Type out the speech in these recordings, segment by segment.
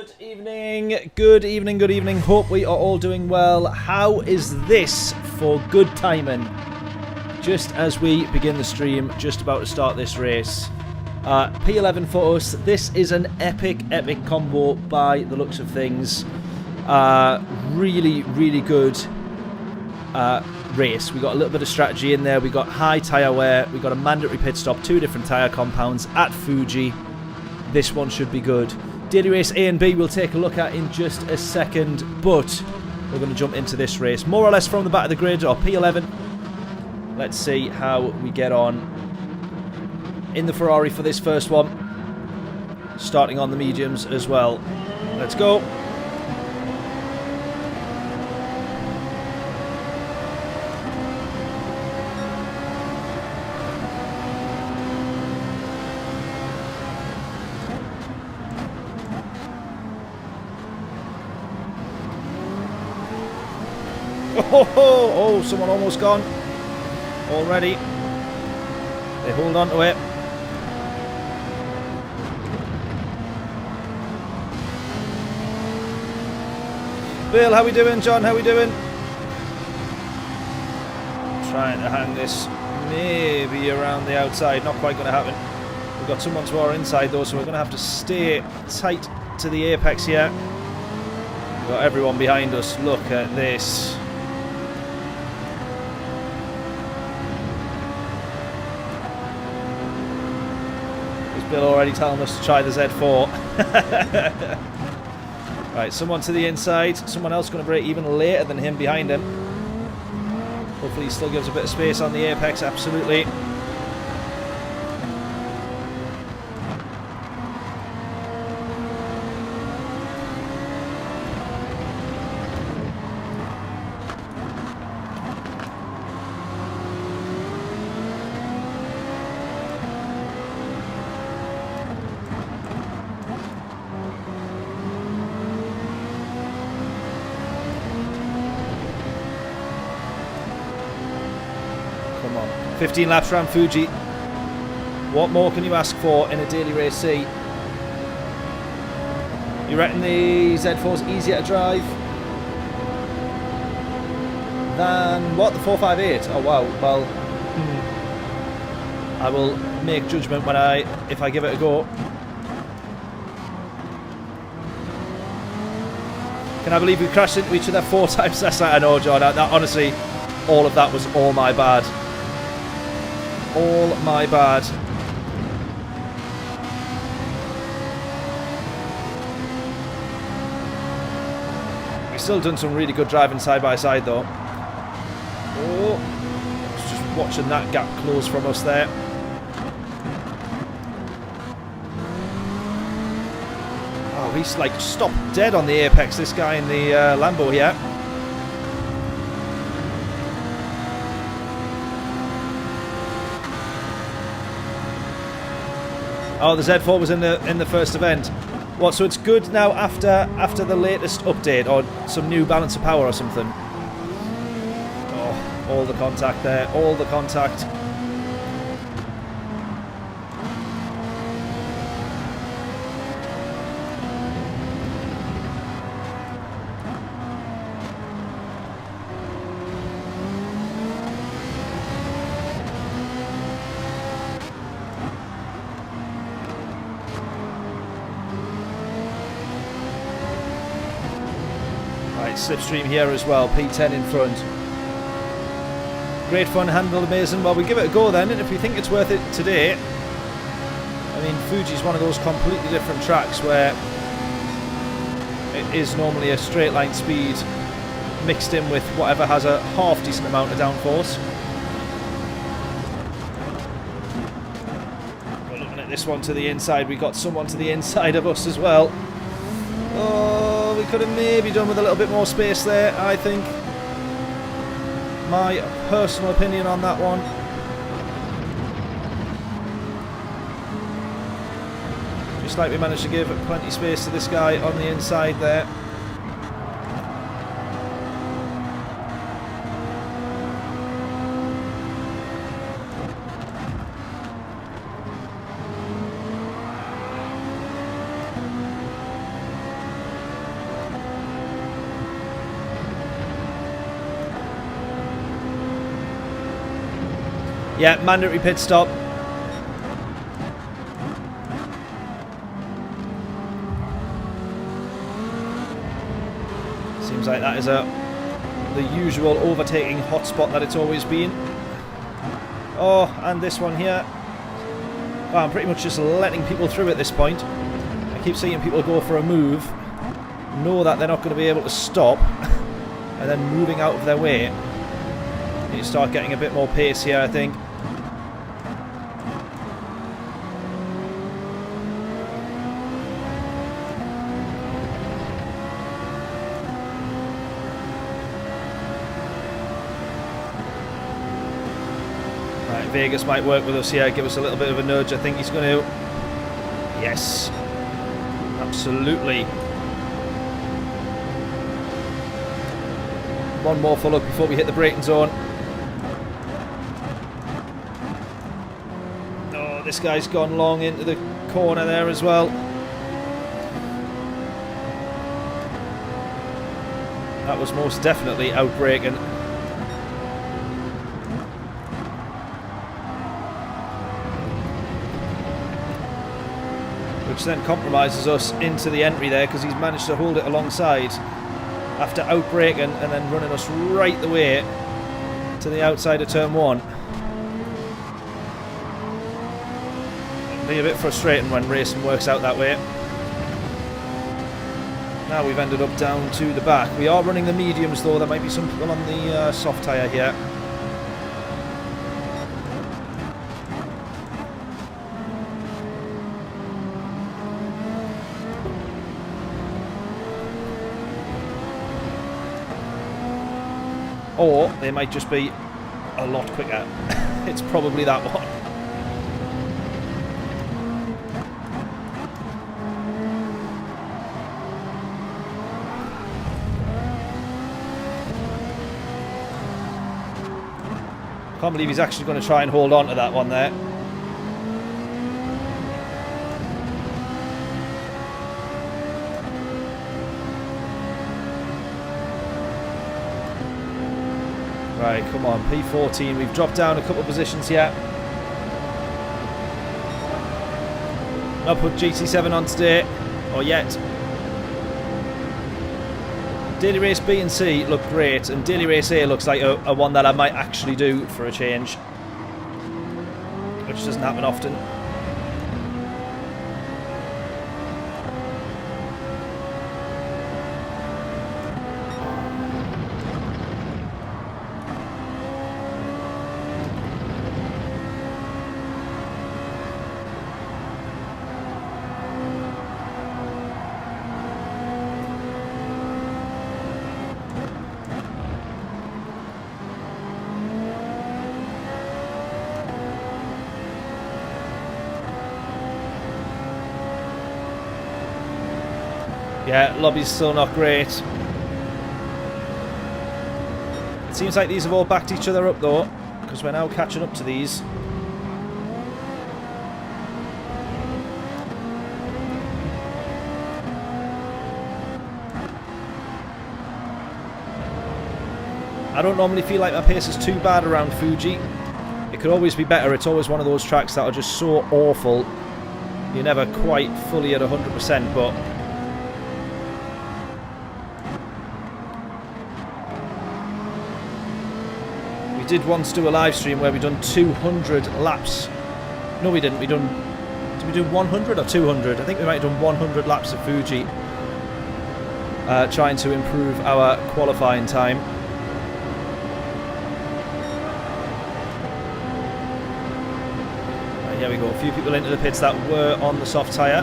Good evening, good evening, good evening. Hope we are all doing well. How is this for good timing? Just as we begin the stream, just about to start this race. P11 for us. This is an epic combo by the looks of things. Really, really good race. We got a little bit of strategy in there. We got high tyre wear. We got a mandatory pit stop, 2 different tyre compounds at Fuji. This one should be good. Daily race A and B we'll take a look at in just a second, but we're going to jump into this race more or less from the back of the grid, or P11. Let's see how we get on in the Ferrari for this first one. Starting on the mediums as well. Let's go. Oh, someone almost gone already. They hold on to it. Bill, how we doing? John, how we doing? Trying to hang this maybe around the outside. Not quite going to happen. We've got someone to our inside though, so we're going to have to stay tight to the apex here. We've got everyone behind us. Look at this. Bill already telling us to try the Z4. Right, someone to the inside. Someone else going to brake even later than him behind him. Hopefully he still gives a bit of space on the apex. Absolutely. Come on. 15 laps around Fuji. What more can you ask for in a daily race C? You reckon the Z4 is easier to drive than what, the 458? Oh wow. Well, I will make judgment when if I give it a go. Can I believe we crashed into each other 4 times? That's like, I know, John. That honestly, all of that was all my bad. All my bad. We've still done some really good driving side by side though. Oh, just watching that gap close from us there. Oh, he's like stopped dead on the apex, this guy in the Lambo here. Oh, the Z4 was in the first event. What? So it's good now after the latest update or some new balance of power or something. Oh, all the contact there, all the contact. Slipstream here as well, P10 in front. Great fun, handled amazing. Well, we give it a go then, and if we think it's worth it today, I mean, Fuji's one of those completely different tracks where it is normally a straight line speed mixed in with whatever has a half decent amount of downforce. We're looking at this one to the inside. We got someone to the inside of us as well. Oh, we could have maybe done with a little bit more space there, I think. My personal opinion on that one. Just like we managed to give plenty of space to this guy on the inside there. Yeah, mandatory pit stop. Seems like that is the usual overtaking hotspot that it's always been. Oh, and this one here. Oh, I'm pretty much just letting people through at this point. I keep seeing people go for a move, know that they're not going to be able to stop, and then moving out of their way. You start getting a bit more pace here, I think. Right, Vegas might work with us here, give us a little bit of a nudge. I think he's going to. Yes, absolutely. One more full up before we hit the braking zone. Oh, this guy's gone long into the corner there as well. That was most definitely outbraking. Which then compromises us into the entry there because he's managed to hold it alongside after outbraking and then running us right the way to the outside of turn 1. It can be a bit frustrating when racing works out that way. Now we've ended up down to the back. We are running the mediums though. There might be some people on the soft tyre here. Or they might just be a lot quicker. It's probably that one. Can't believe he's actually going to try and hold on to that one there. Right, come on, P14. We've dropped down a couple of positions here. Not put GT7 on today, or yet. Daily Race B and C look great, and Daily Race A looks like a one that I might actually do for a change, which doesn't happen often. Yeah, lobby's still not great. It seems like these have all backed each other up though, because we're now catching up to these. I don't normally feel like my pace is too bad around Fuji. It could always be better. It's always one of those tracks that are just so awful. You're never quite fully at 100%, but we did once do a live stream where we done 200 laps. No, we didn't. Did we do 100 or 200? I think we might have done 100 laps of Fuji, trying to improve our qualifying time. Right, here we go. A few people into the pits that were on the soft tyre.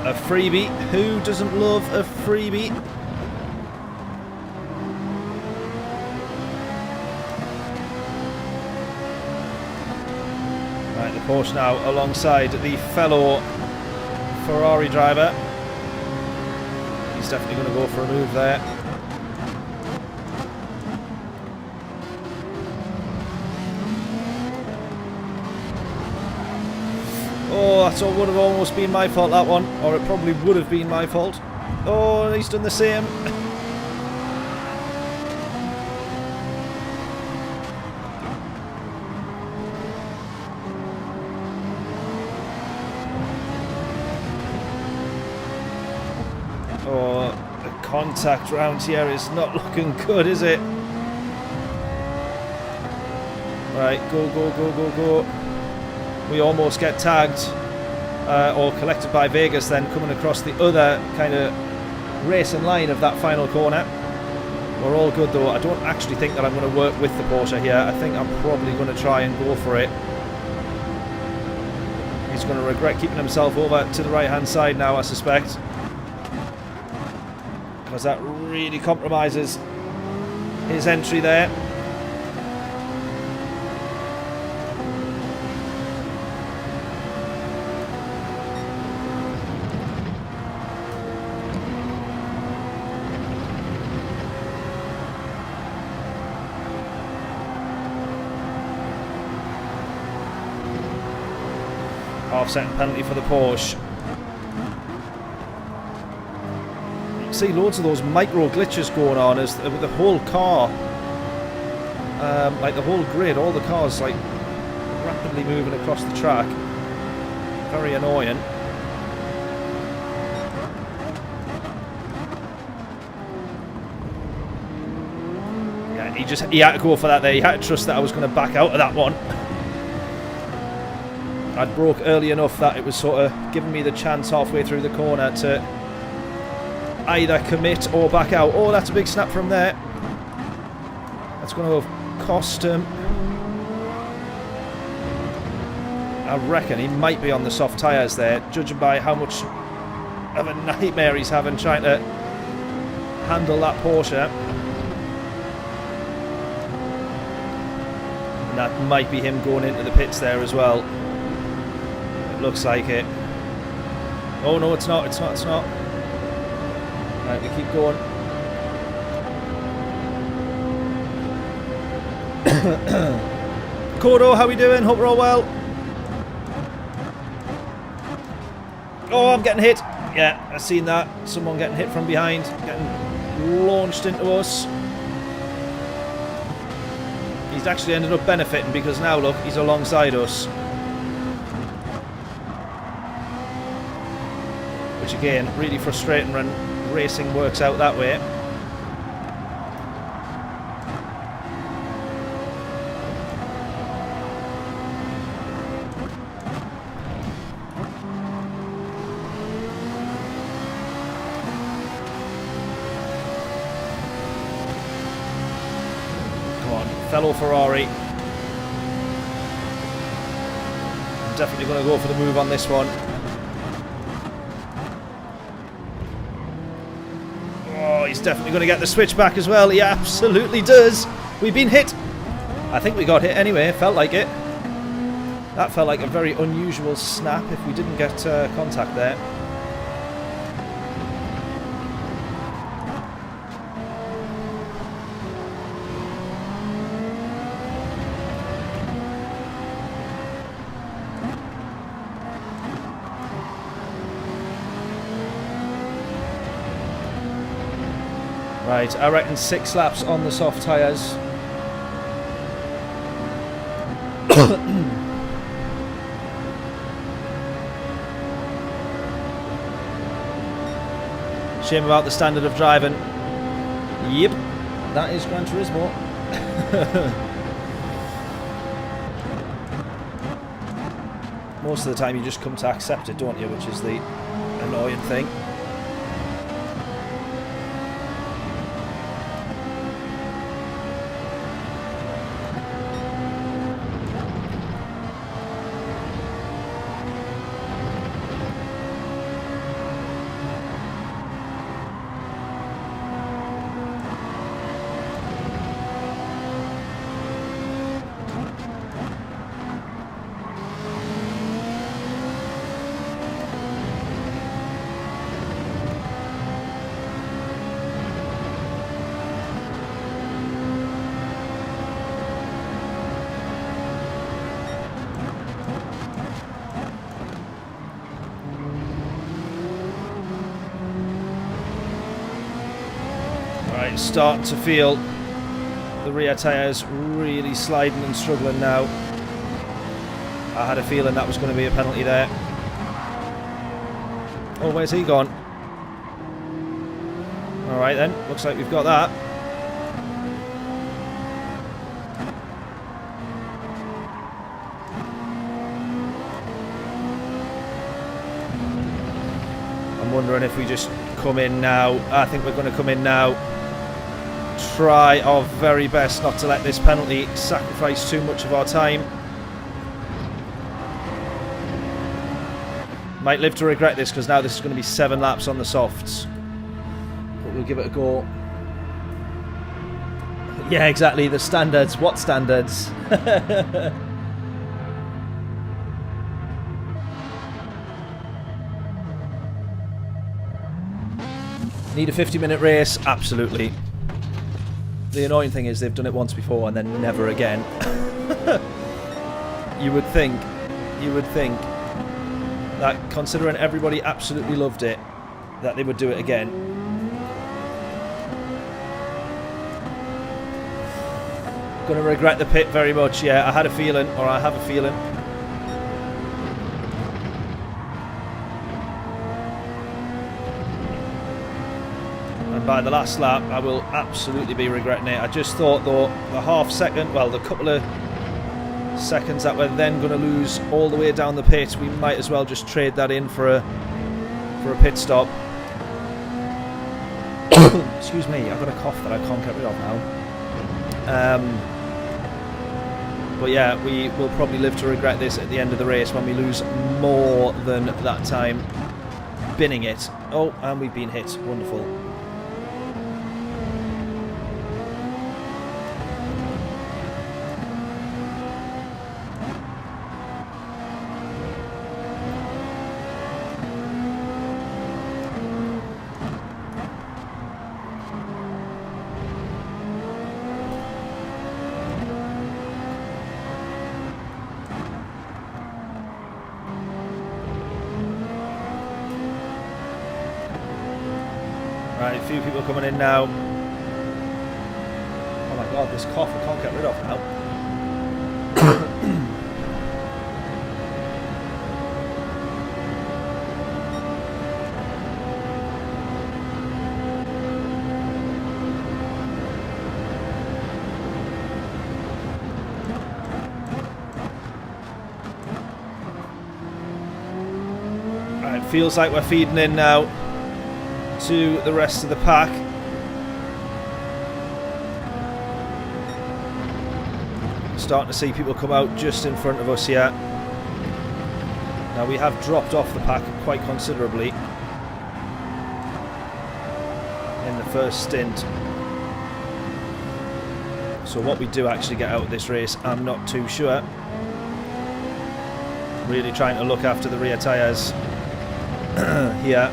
A freebie. Who doesn't love a freebie? Right, the Porsche now alongside the fellow Ferrari driver. He's definitely going to go for a move there. Oh, that would have almost been my fault, that one. Or it probably would have been my fault. Oh, he's done the same. Oh, the contact round here is not looking good, is it? Right, go, go, go, go, go. We almost get tagged or collected by Vegas then coming across the other kind of racing line of that final corner. We're all good though. I don't actually think that I'm going to work with the Porsche here. I think I'm probably going to try and go for it. He's going to regret keeping himself over to the right hand side now, I suspect. Because that really compromises his entry there. Half-second penalty for the Porsche. See loads of those micro glitches going on as the whole car, like the whole grid, all the cars like rapidly moving across the track. Very annoying. Yeah, he had to go for that there. He had to trust that I was going to back out of that one. I'd broke early enough that it was sort of giving me the chance halfway through the corner to either commit or back out. Oh, that's a big snap from there. That's going to have cost him. I reckon he might be on the soft tyres there, judging by how much of a nightmare he's having trying to handle that Porsche. And that might be him going into the pits there as well. Looks like it. Oh no, it's not, it's not, it's not. Right, we keep going. Kodo, how we doing? Hope we're all well. Oh, I'm getting hit. Yeah, I've seen that. Someone getting hit from behind, getting launched into us. He's actually ended up benefiting because now look, he's alongside us. Which again, really frustrating when racing works out that way. Come on, fellow Ferrari. I'm definitely going to go for the move on this one. He's definitely going to get the switch back as well. He absolutely does. We've been hit. I think we got hit anyway. It felt like it. That felt like a very unusual snap if we didn't get contact there. Right, I reckon 6 laps on the soft tyres. Shame about the standard of driving. Yep, that is Gran Turismo. Most of the time you just come to accept it, don't you, which is the annoying thing. Right, starting to feel the rear tyres really sliding and struggling now. I had a feeling that was going to be a penalty there. Oh, where's he gone? Alright then, looks like we've got that. I'm wondering if we just come in now. I think we're going to come in now. Try our very best not to let this penalty sacrifice too much of our time. Might live to regret this because now this is going to be 7 laps on the softs. But we'll give it a go. Yeah, exactly. The standards. What standards? Need a 50-minute race? Absolutely. The annoying thing is they've done it once before and then never again. You would think that considering everybody absolutely loved it, that they would do it again. Gonna regret the pit very much. Yeah, I had a feeling, or I have a feeling. And by the last lap, I will absolutely be regretting it. I just thought, though, the half second, well, the couple of seconds that we're then going to lose all the way down the pit, we might as well just trade that in for a pit stop. Excuse me, I've got a cough that I can't get rid of now. But yeah, we will probably live to regret this at the end of the race when we lose more than that time binning it. Oh, and we've been hit. Wonderful. Right, a few people coming in now. Oh my god, this cough I can't get rid of now. Right, feels like we're feeding in now to the rest of the pack. Starting to see people come out just in front of us here. Now we have dropped off the pack quite considerably in the first stint. So what we do actually get out of this race, I'm not too sure. Really trying to look after the rear tyres here.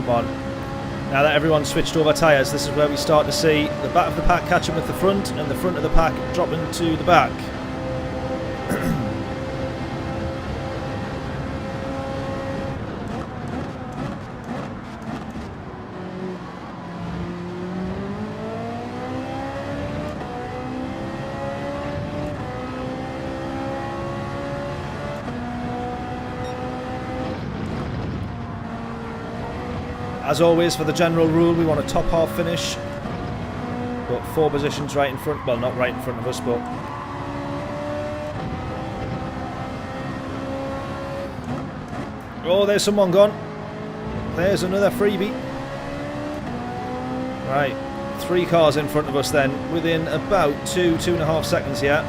On. Now that everyone's switched over tyres, this is where we start to see the back of the pack catching with the front and the front of the pack dropping to the back. As always, for the general rule, we want a top half finish. But 4 positions right in front, well, not right in front of us, but... Oh, there's someone gone. there's another freebie. Right, 3 cars in front of us then, within about 2.5 seconds here.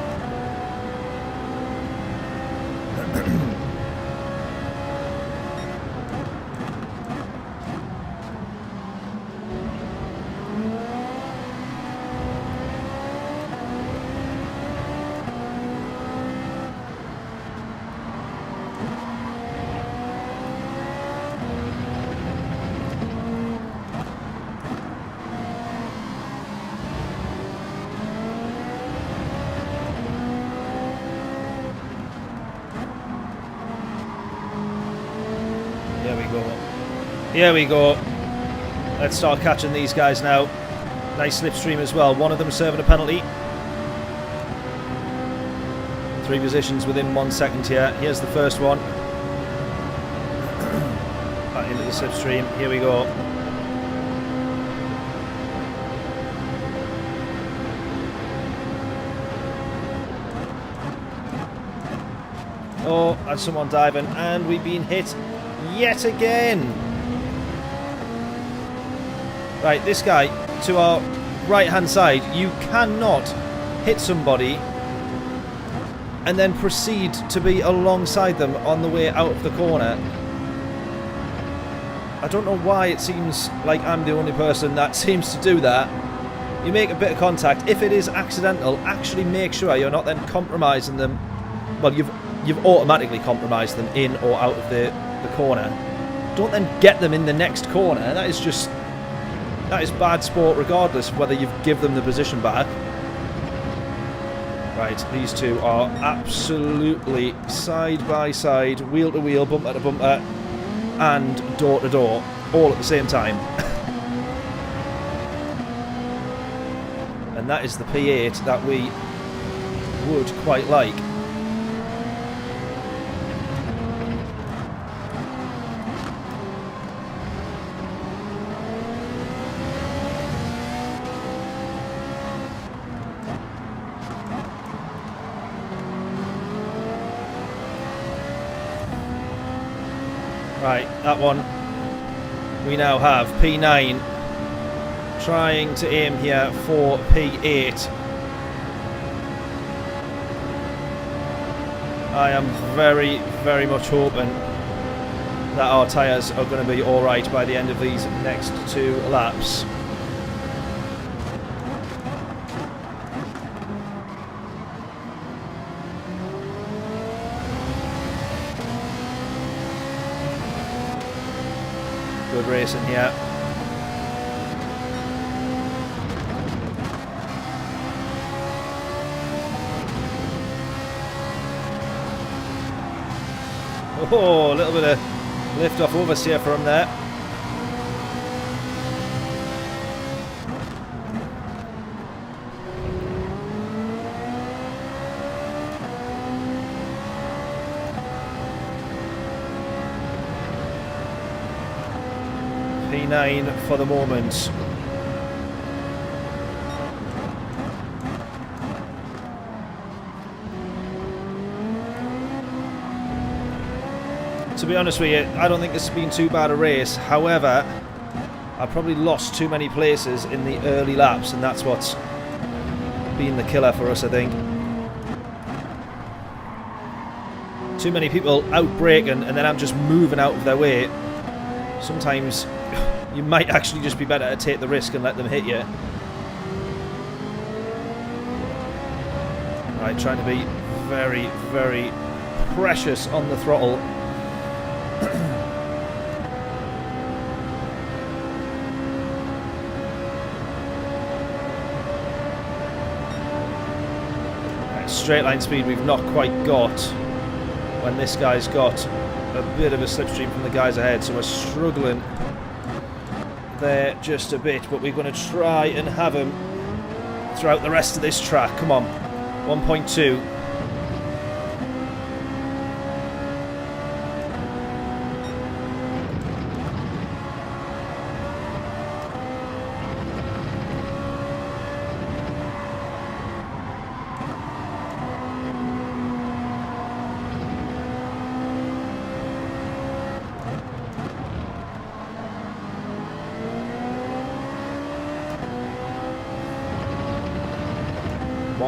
Here we go. Let's start catching these guys now. Nice slipstream as well. One of them serving a penalty. 3 positions within 1 second here. Here's the first one. Back into the slipstream. Here we go. Oh, and someone diving, and we've been hit yet again. Right, this guy to our right hand side, you cannot hit somebody and then proceed to be alongside them on the way out of the corner. I don't know why it seems like I'm the only person that seems to do that. You make a bit of contact. If it is accidental, actually make sure you're not then compromising them. Well, you've automatically compromised them in or out of the corner. Don't then get them in the next corner. That is bad sport regardless of whether you give them the position back. Right, these two are absolutely side by side, wheel to wheel, bumper to bumper, and door to door, all at the same time. And that is the P8 that we would quite like. Right, that one we now have P9 trying to aim here for P8. I am very, very much hoping that our tyres are going to be alright by the end of these next 2 laps. Good racing here. Oh, a little bit of lift off oversteer from there. P9 for the moment. To be honest with you, I don't think this has been too bad a race. However, I probably lost too many places in the early laps, and that's what's been the killer for us, I think. Too many people out-braking, and then I'm just moving out of their way. Sometimes you might actually just be better to take the risk and let them hit you. Right, trying to be very, very precious on the throttle. Straight line speed we've not quite got when this guy's got a bit of a slipstream from the guys ahead, so we're struggling there just a bit, but we're going to try and have him throughout the rest of this track. Come on, 1.2.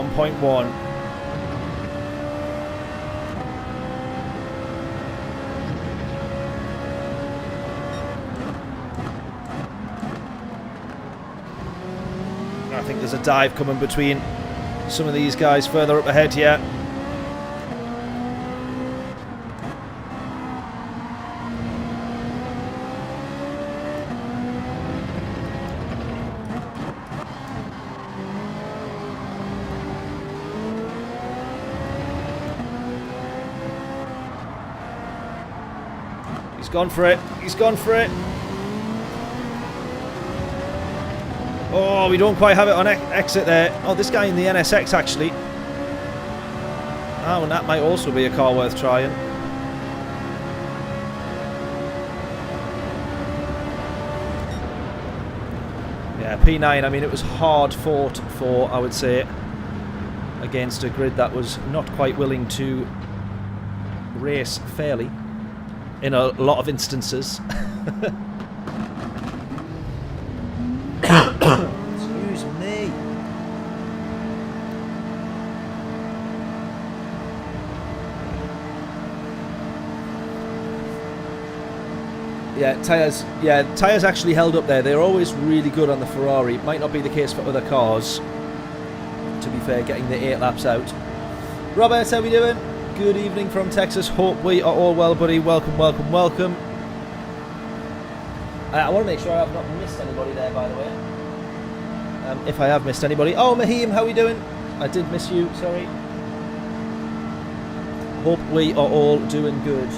1.1. I think there's a dive coming between some of these guys further up ahead here. He's gone for it. He's gone for it. Oh, we don't quite have it on exit there. Oh, this guy in the NSX actually. Oh, and that might also be a car worth trying. Yeah, P9, I mean, it was hard fought for, I would say, against a grid that was not quite willing to race fairly in a lot of instances. Excuse me. Yeah, tyres actually held up there. They're always really good on the Ferrari. It might not be the case for other cars, to be fair, getting the 8 laps out. Robert, how we doing? Good evening from Texas. Hope we are all well, buddy. Welcome, welcome, welcome. I want to make sure I've not missed anybody there, by the way. If I have missed anybody. Oh, Mahim, how are we doing? I did miss you, sorry. Hope we are all doing good.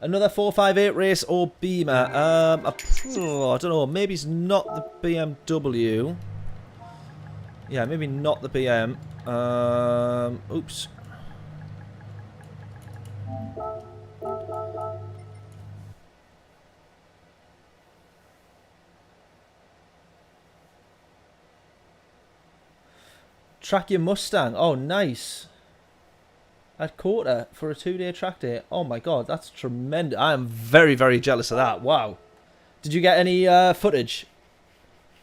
Another 458 race or Beamer? I don't know. Maybe it's not the BMW. Yeah, maybe not the BM. Oops. Track your Mustang. Oh, nice. At Quarter for a 2-day track day. Oh my god, that's tremendous. I am very, very jealous of that. Wow. Did you get any footage?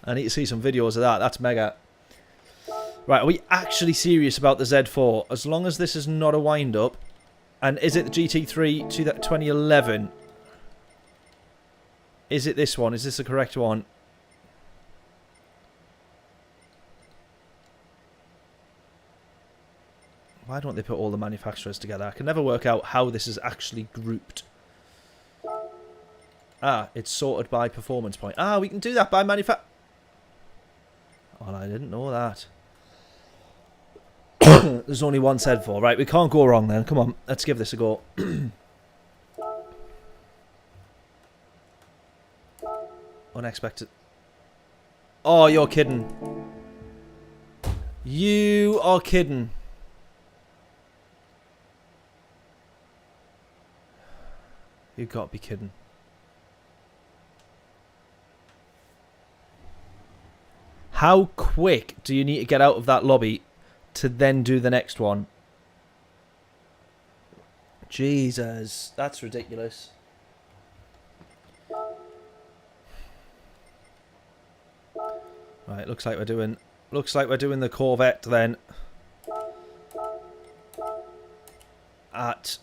I need to see some videos of that. That's mega. Right, are we actually serious about the Z4? As long as this is not a wind-up. And is it the GT3 to that 2011? Is it this one? Is this the correct one? Why don't they put all the manufacturers together? I can never work out how this is actually grouped. Ah, it's sorted by performance point. Ah, we can do that by manufacturer. Oh, I didn't know that. There's only one said for. Right, we can't go wrong then. Come on, let's give this a go. Unexpected. Oh, you're kidding. You are kidding. You've got to be kidding. How quick do you need to get out of that lobby to then do the next one? Jesus, that's ridiculous. Right, looks like we're doing the Corvette then. At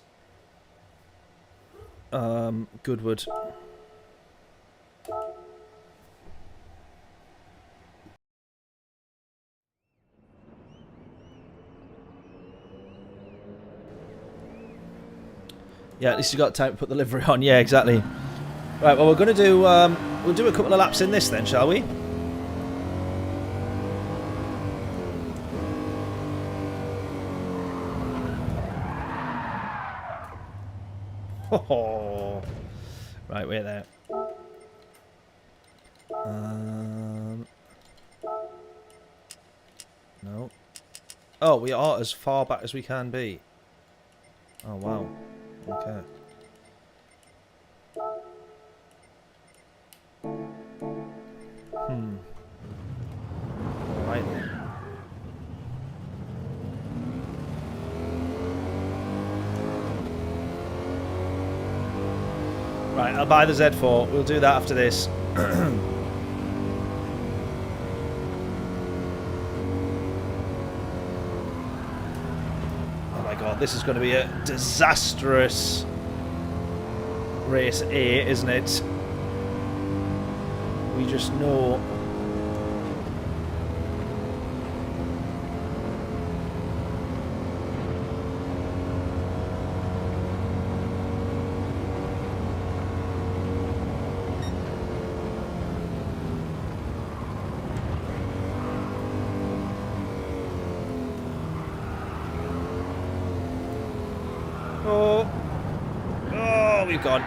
Goodwood. Yeah, at least you got time to put the livery on. Yeah, exactly. Right, well, we're going to do we'll do a couple of laps in this then, shall we? Oh, right, we're there. No. Oh, we are as far back as we can be. Oh, wow. Okay. Right, I'll buy the Z4. We'll do that after this. Oh my god, this is going to be a disastrous race A, isn't it? We just know. Oh, we've gone.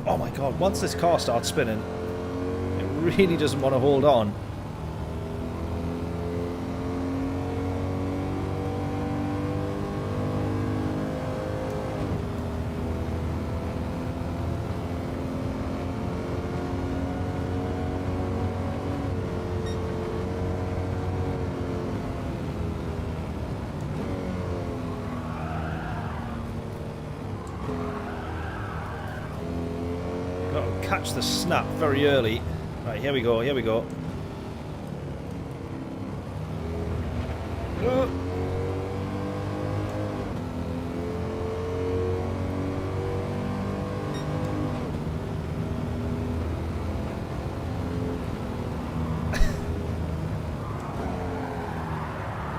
Oh my god, once this car starts spinning, it really doesn't want to hold on. Catch the snap very early. Right, here we go, here we go.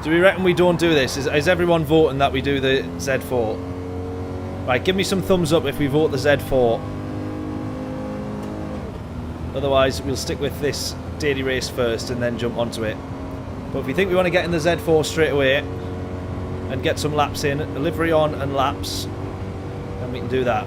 Do we reckon we don't do this? Is everyone voting that we do the Z4? Right, give me some thumbs up if we vote the Z4. Otherwise, we'll stick with this daily race first and then jump onto it. But if we think we want to get in the Z4 straight away and get some laps in, livery on and laps, then we can do that.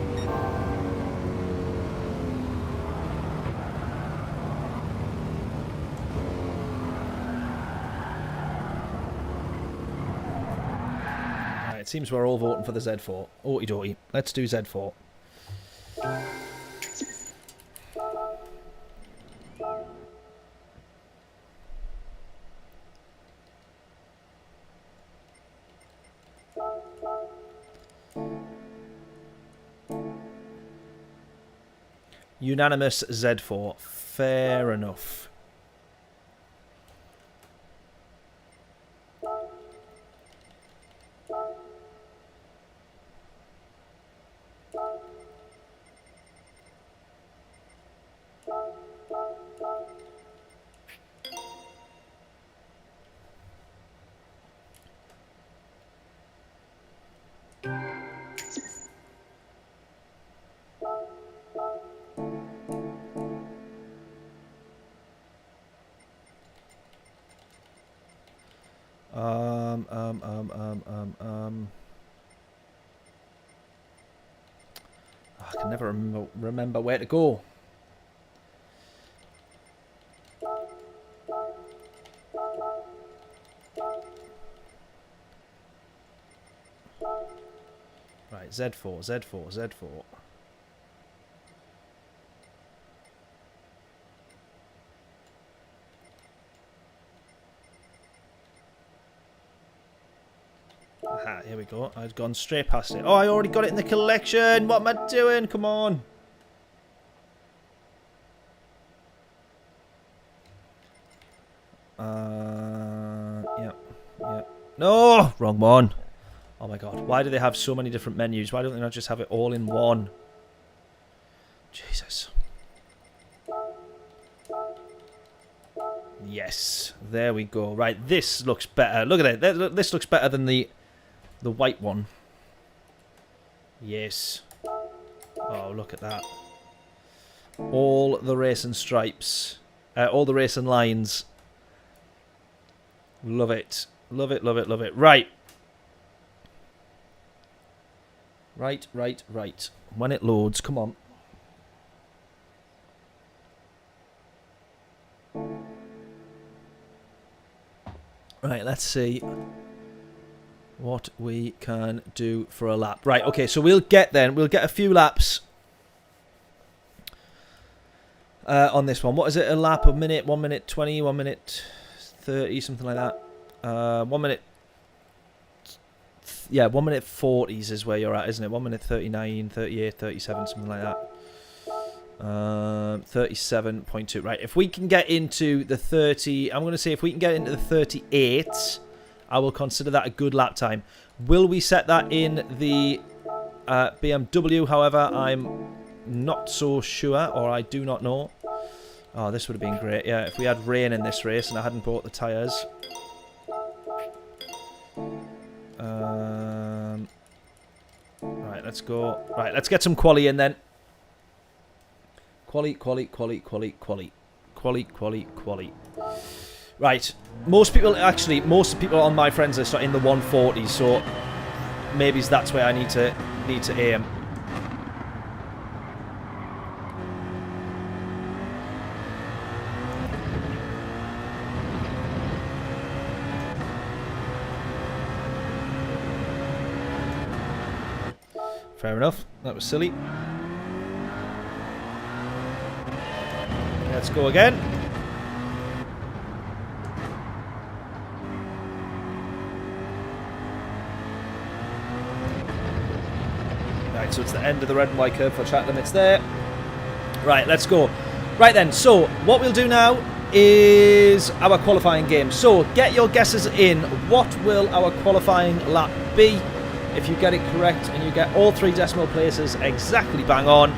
Right, it seems we're all voting for the Z4. Okie dokie, let's do Z4. Unanimous Z4. Fair enough. I can never remember where to go. Right, Z4, Z4, Z4. Aha, here we go. I'd gone straight past it. Oh, I already got it in the collection. What am I doing? Come on. Yeah. No, wrong one. Oh my god. Why do they have so many different menus? Why don't they not just have it all in one? Jesus. Yes. There we go. Right, this looks better. Look at it. This looks better than the white one. Yes. Oh, look at that. All the racing stripes. All the racing lines. Love it. Love it, love it, love it. Right. Right. When it loads, come on. Right, let's see what we can do for a lap. Right, okay, so we'll get a few laps on this one. What is it, a lap? A minute, 1 minute 20, 1 minute 30, something like that. 1 minute, yeah, 1 minute 40s is where you're at, isn't it? 1 minute 39, 38, 37, something like that. 37.2. Right, if we can get into the 30, I'm going to say if we can get into the 38, I will consider that a good lap time. Will we set that in the BMW? However, I'm not so sure, or I do not know. Oh, this would have been great. Yeah, if we had rain in this race and I hadn't bought the tyres. Right, let's go. Right, let's get some quali in then. Quali. Right, most people on my friends list are in the 140s, so maybe that's where I need to aim. Fair enough. That was silly. Let's go again. Right, so it's the end of the red and white curve for track limits there. Right, let's go. Right then, so what we'll do now is our qualifying game. So get your guesses in. What will our qualifying lap be? If you get it correct and you get all 3 decimal places exactly bang on,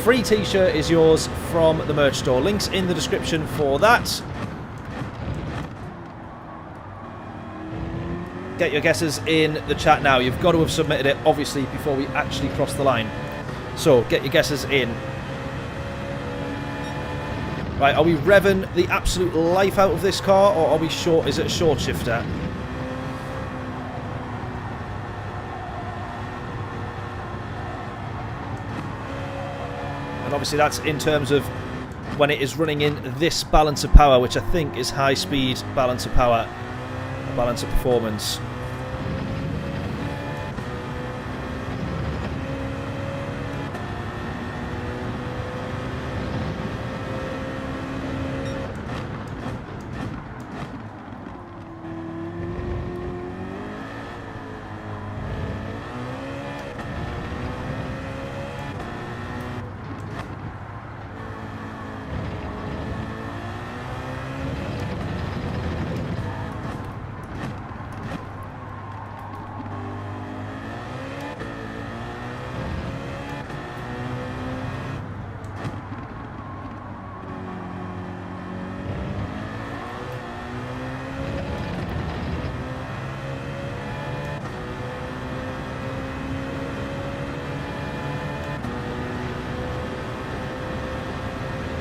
free t-shirt is yours from the merch store. Links in the description for that. Get your guesses in the chat now. You've got to have submitted it, obviously, before we actually cross the line. So, get your guesses in. Right, are we revving the absolute life out of this car, or are we short? Is it a short shifter? And obviously that's in terms of when it is running in this balance of power, which I think is high speed balance of power, balance of performance.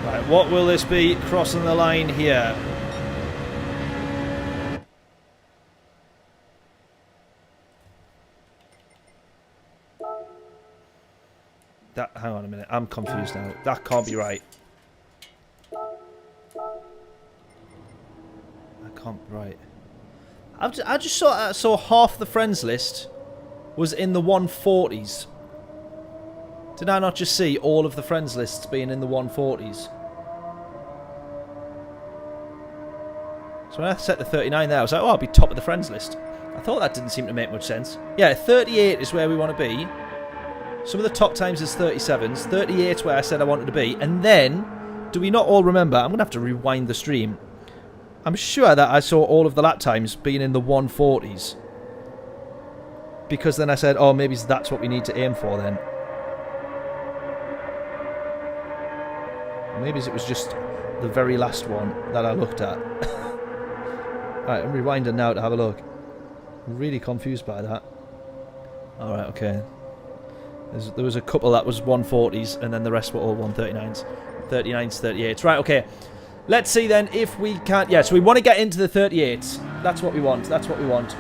Right, what will this be crossing the line here? That, hang on a minute, I'm confused now. That can't be right. That can't be right. I just saw half the friends list was in the 140s. Did I not just see all of the friends lists being in the 140s? So when I set the 39 there, I was like, oh, I'll be top of the friends list. I thought that didn't seem to make much sense. Yeah, 38 is where we want to be. Some of the top times is 37s. 38 is where I said I wanted to be. And then, do we not all remember? I'm going to have to rewind the stream. I'm sure that I saw all of the lap times being in the 140s. Because then I said, oh, maybe that's what we need to aim for then. Maybe it was just the very last one that I looked at. Right, I'm rewinding now to have a look. I'm really confused by that. Alright, okay. There was a couple that was 140s, and then the rest were all 139s. 39s, 38s. Right, okay. Let's see then if we can... Yeah, so we want to get into the 38s. That's what we want. That's what we want.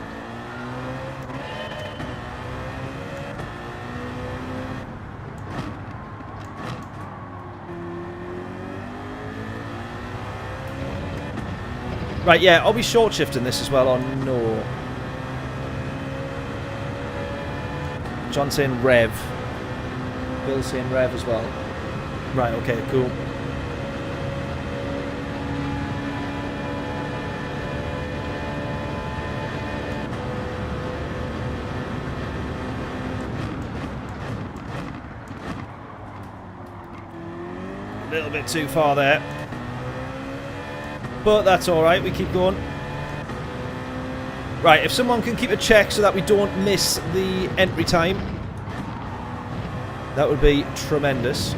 Right, yeah, are we short shifting this as well or no? John's saying rev. Bill's saying rev as well. Right, okay, cool. A little bit too far there. But that's alright, we keep going. Right, if someone can keep a check so that we don't miss the entry time, that would be tremendous.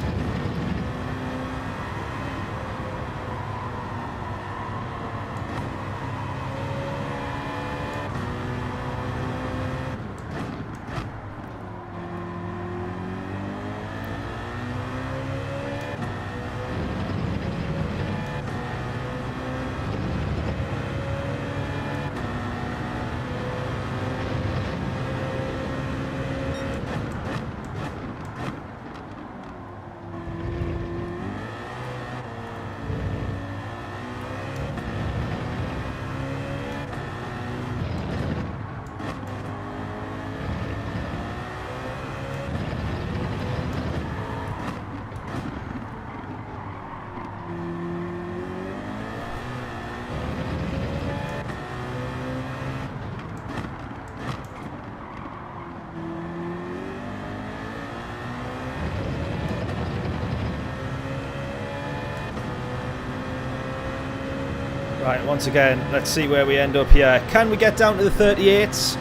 Right, once again, let's see where we end up here. Can we get down to the 38s?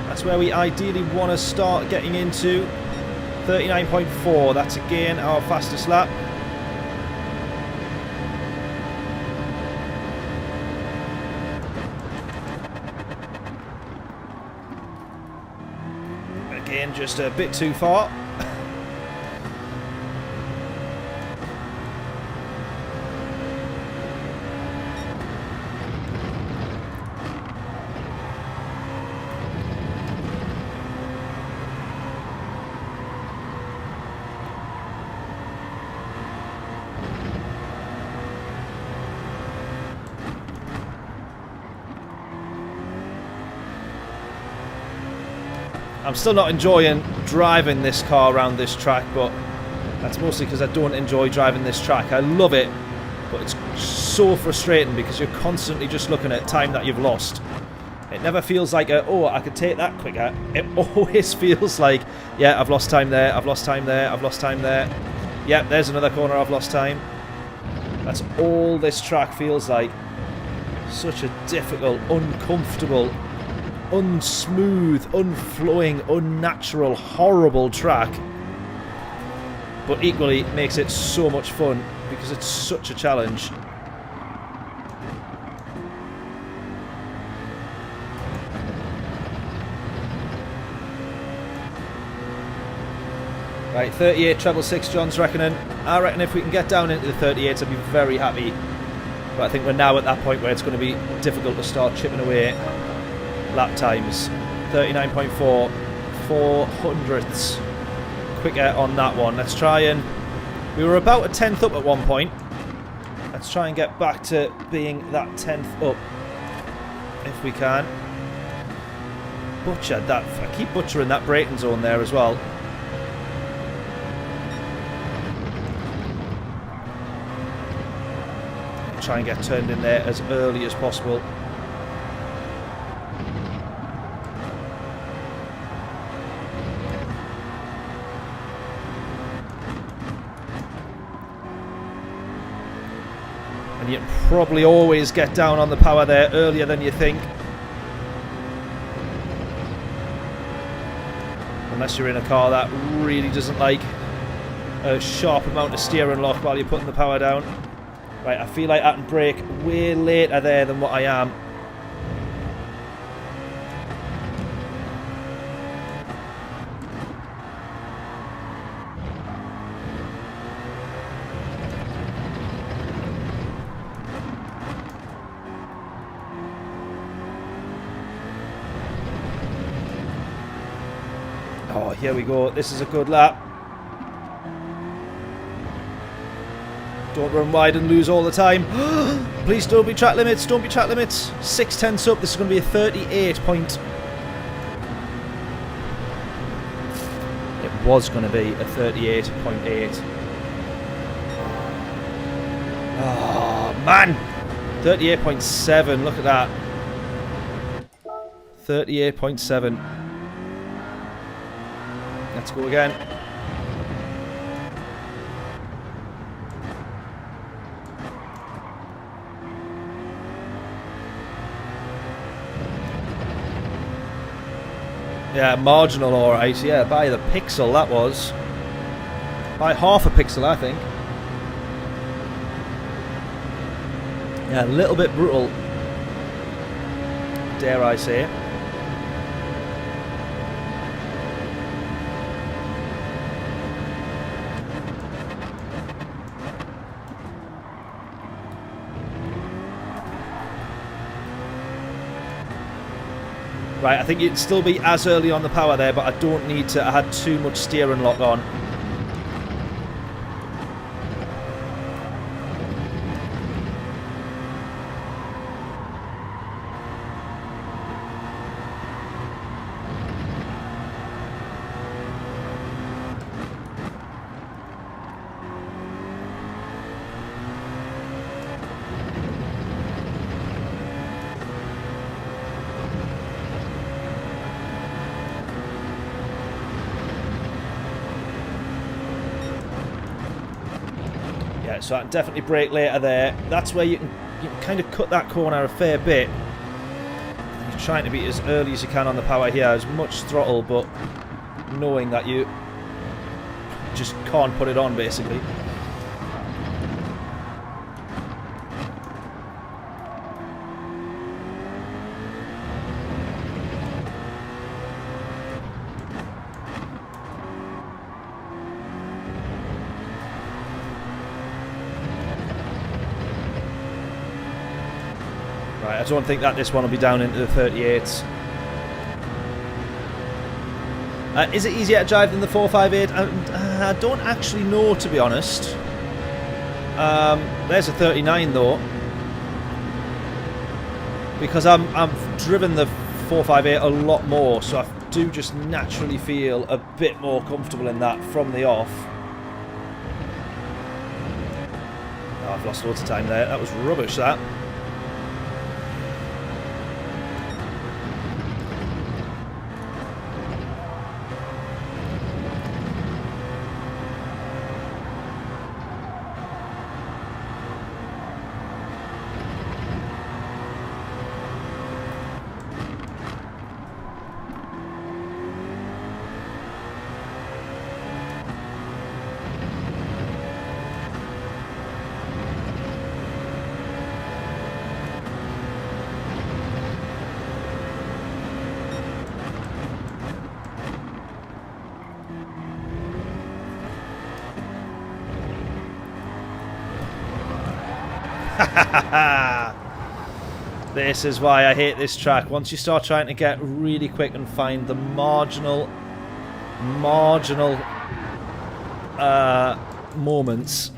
That's where we ideally want to start getting into. 39.4, that's again our fastest lap. Again, just a bit too far. I'm still not enjoying driving this car around this track, but that's mostly because I don't enjoy driving this track. I love it, but it's so frustrating because you're constantly just looking at time that you've lost. It never feels like, oh, I could take that quicker. It always feels like, yeah, I've lost time there, I've lost time there, I've lost time there. Yeah, there's another corner, I've lost time. That's all this track feels like. Such a difficult, uncomfortable, unsmooth, unflowing, unnatural, horrible track, but equally makes it so much fun because it's such a challenge. Right, 38 treble 6, John's reckoning. I reckon if we can get down into the 38s, I'd be very happy, but I think we're now at that point where it's going to be difficult to start chipping away lap times. 39.4, 400ths quicker on that one. Let's try and... we were about a 10th up at one point. Let's try and get back to being that 10th up if we can. Butchered that. I keep butchering that braking zone there as well. Try and get turned in there as early as possible. And you probably always get down on the power there earlier than you think. Unless you're in a car that really doesn't like a sharp amount of steering lock while you're putting the power down. Right, I feel like I can brake way later there than what I am. Oh, here we go. This is a good lap. Don't run wide and lose all the time. Please don't be track limits. Don't be track limits. 6/10 up. This is going to be a 38.3 was going to be a 38.8. Oh, man! 38.7, look at that. 38.7. Let's go again. Yeah, marginal alright. Yeah, by the pixel that was. By half a pixel, I think. Yeah, a little bit brutal, dare I say. Right, I think you'd still be as early on the power there, but I don't need to. I had too much steering lock on. So I can definitely brake later there. That's where you can kind of cut that corner a fair bit. You're trying to be as early as you can on the power here, as much throttle, but knowing that you just can't put it on, basically. Right, I don't think that this one will be down into the 38s. Is it easier to drive than the 458? I don't actually know, to be honest. There's a 39 though, because I've driven the 458 a lot more, so I do just naturally feel a bit more comfortable in that from the off. Oh, I've lost loads of time there. That was rubbish, that. This is why I hate this track. Once you start trying to get really quick and find the marginal moments.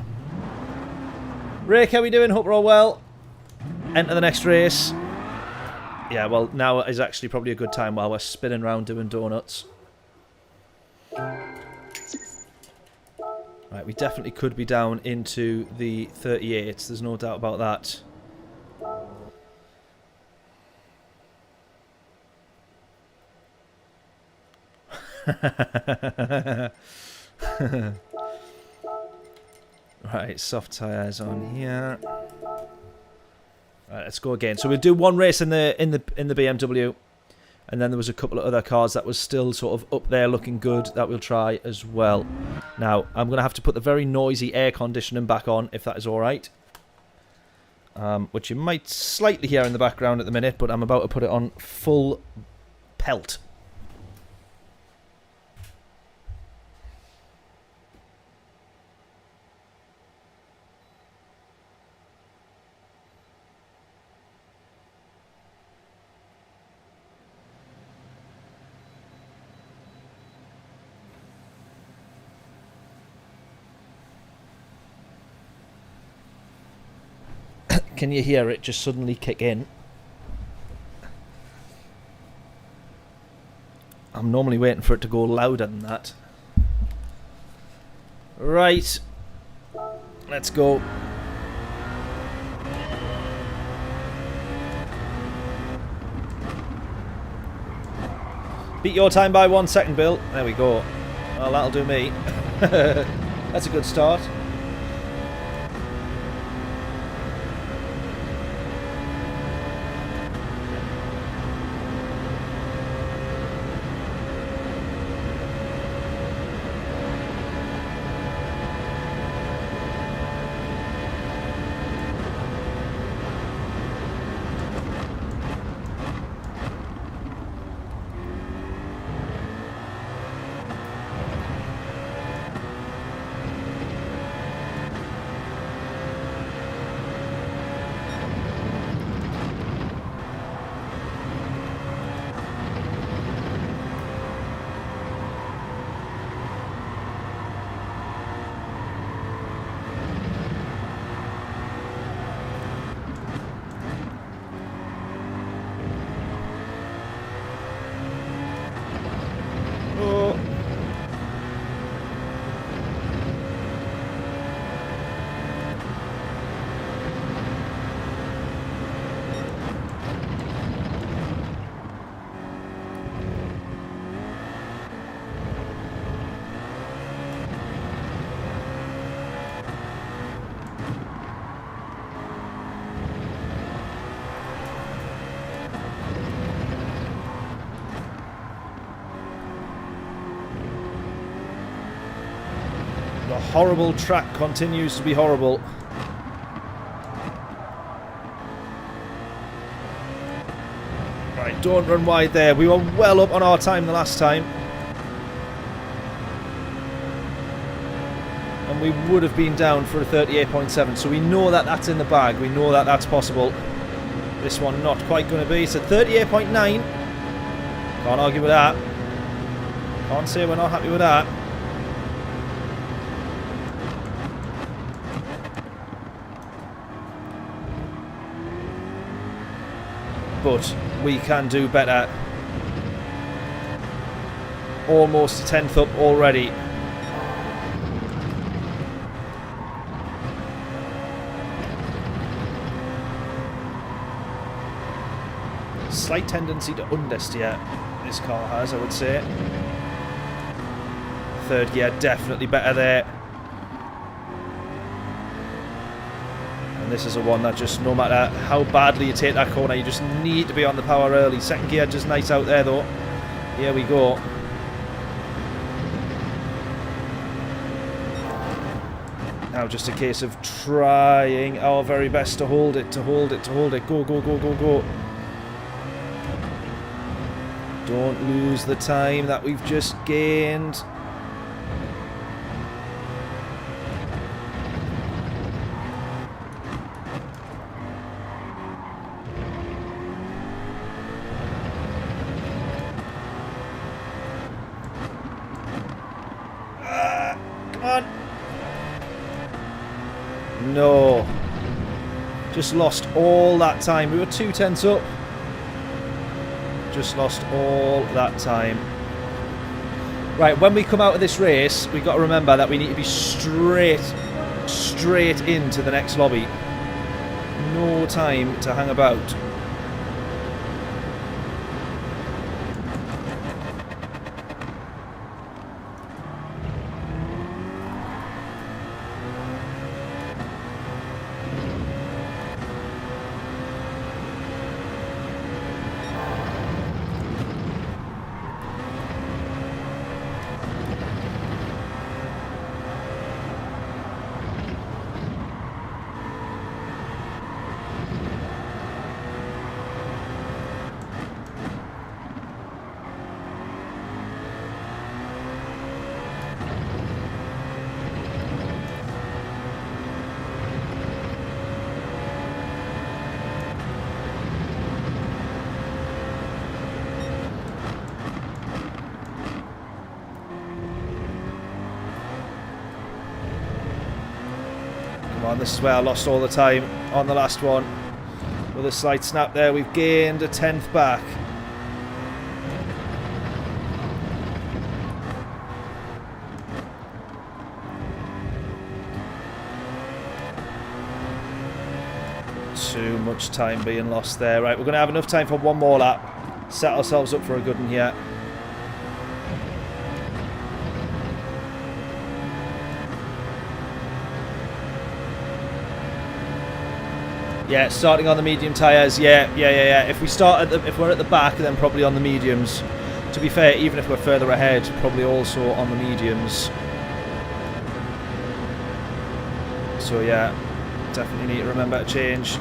Rick, how we doing? Hope we're all well. Enter the next race. Yeah, well, now is actually probably a good time while we're spinning around doing donuts. Right, we definitely could be down into the 38s. There's no doubt about that. Right, soft tyres on here. Right, let's go again. So we'll do one race in the BMW, and then there was a couple of other cars that was still sort of up there looking good that we'll try as well. Now I'm gonna have to put the very noisy air conditioning back on, if that is all right. Which you might slightly hear in the background at the minute, but I'm about to put it on full pelt. Can you hear it just suddenly kick in? I'm normally waiting for it to go louder than that. Right. Let's go. Beat your time by 1 second, Bill. There we go. Well, that'll do me. That's a good start. The horrible track continues to be horrible. Right, don't run wide there. We were well up on our time the last time. And we would have been down for a 38.7. So we know that that's in the bag. We know that that's possible. This one not quite going to be. It's a 38.9. Can't argue with that. Can't say we're not happy with that. But we can do better. Almost a 10th up already. Slight tendency to understeer this car has, I would say. Third gear definitely better there. And this is a one that just, no matter how badly you take that corner, you just need to be on the power early. Second gear just nice out there though. Here we go. Now just a case of trying our very best to hold it, to hold it, to hold it. Go, go, go, go, go. Don't lose the time that we've just gained. Come on. No. Just lost all that time. We were 2 tenths up. Just lost all that time. Right, when we come out of this race, we've got to remember that we need to be straight into the next lobby. No time to hang about. This is where I lost all the time on the last one. With a slight snap there, we've gained a 10th back. Too much time being lost there. Right, we're going to have enough time for one more lap. Set ourselves up for a good one here. Yeah, starting on the medium tyres. Yeah. If we're at the back, then probably on the mediums. To be fair, even if we're further ahead, probably also on the mediums. So yeah, definitely need to remember to change.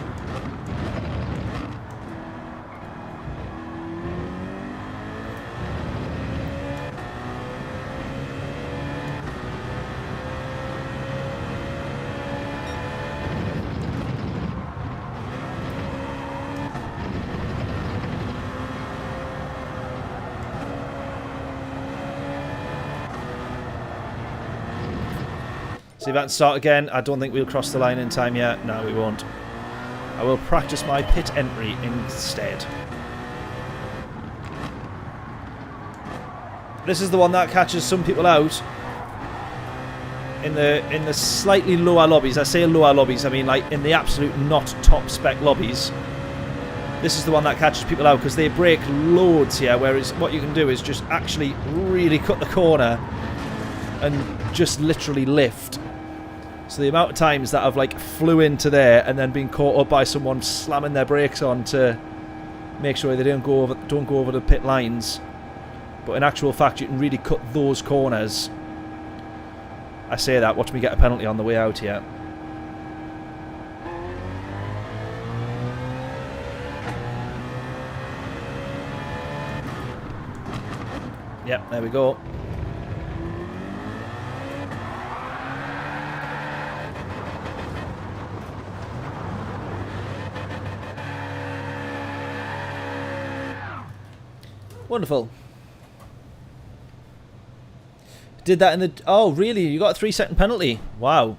See if I can start again. I don't think we'll cross the line in time yet. No, we won't. I will practice my pit entry instead. This is the one that catches some people out in the slightly lower lobbies. I say lower lobbies, I mean like in the absolute not top spec lobbies. This is the one that catches people out because they brake loads here, whereas what you can do is just actually really cut the corner and just literally lift. So the amount of times that I've like flew into there and then been caught up by someone slamming their brakes on to make sure they don't go over the pit lines. But in actual fact, you can really cut those corners. I say that, watch me get a penalty on the way out here. Yep, there we go. Wonderful. Did that in the... Oh, really? You got a 3-second penalty? Wow.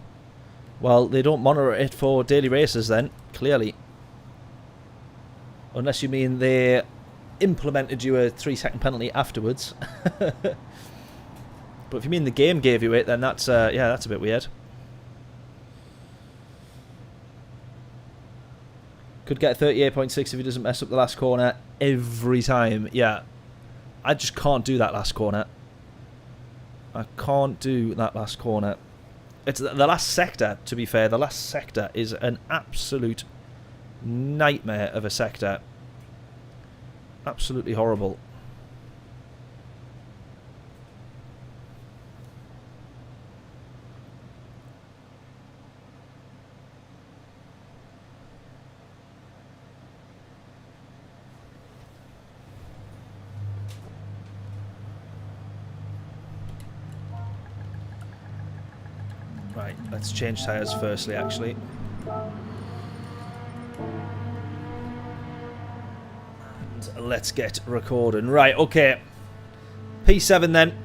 Well, they don't monitor it for daily races then, clearly. Unless you mean they implemented you a 3-second penalty afterwards. But if you mean the game gave you it, then that's, yeah, that's a bit weird. Could get 38.6 if he doesn't mess up the last corner every time. Yeah. I just can't do that last corner. I can't do that last corner. It's the last sector, to be fair. The last sector is an absolute nightmare of a sector. Absolutely horrible. Right, let's change tyres firstly, actually. And let's get recording. Right, okay. P7 then.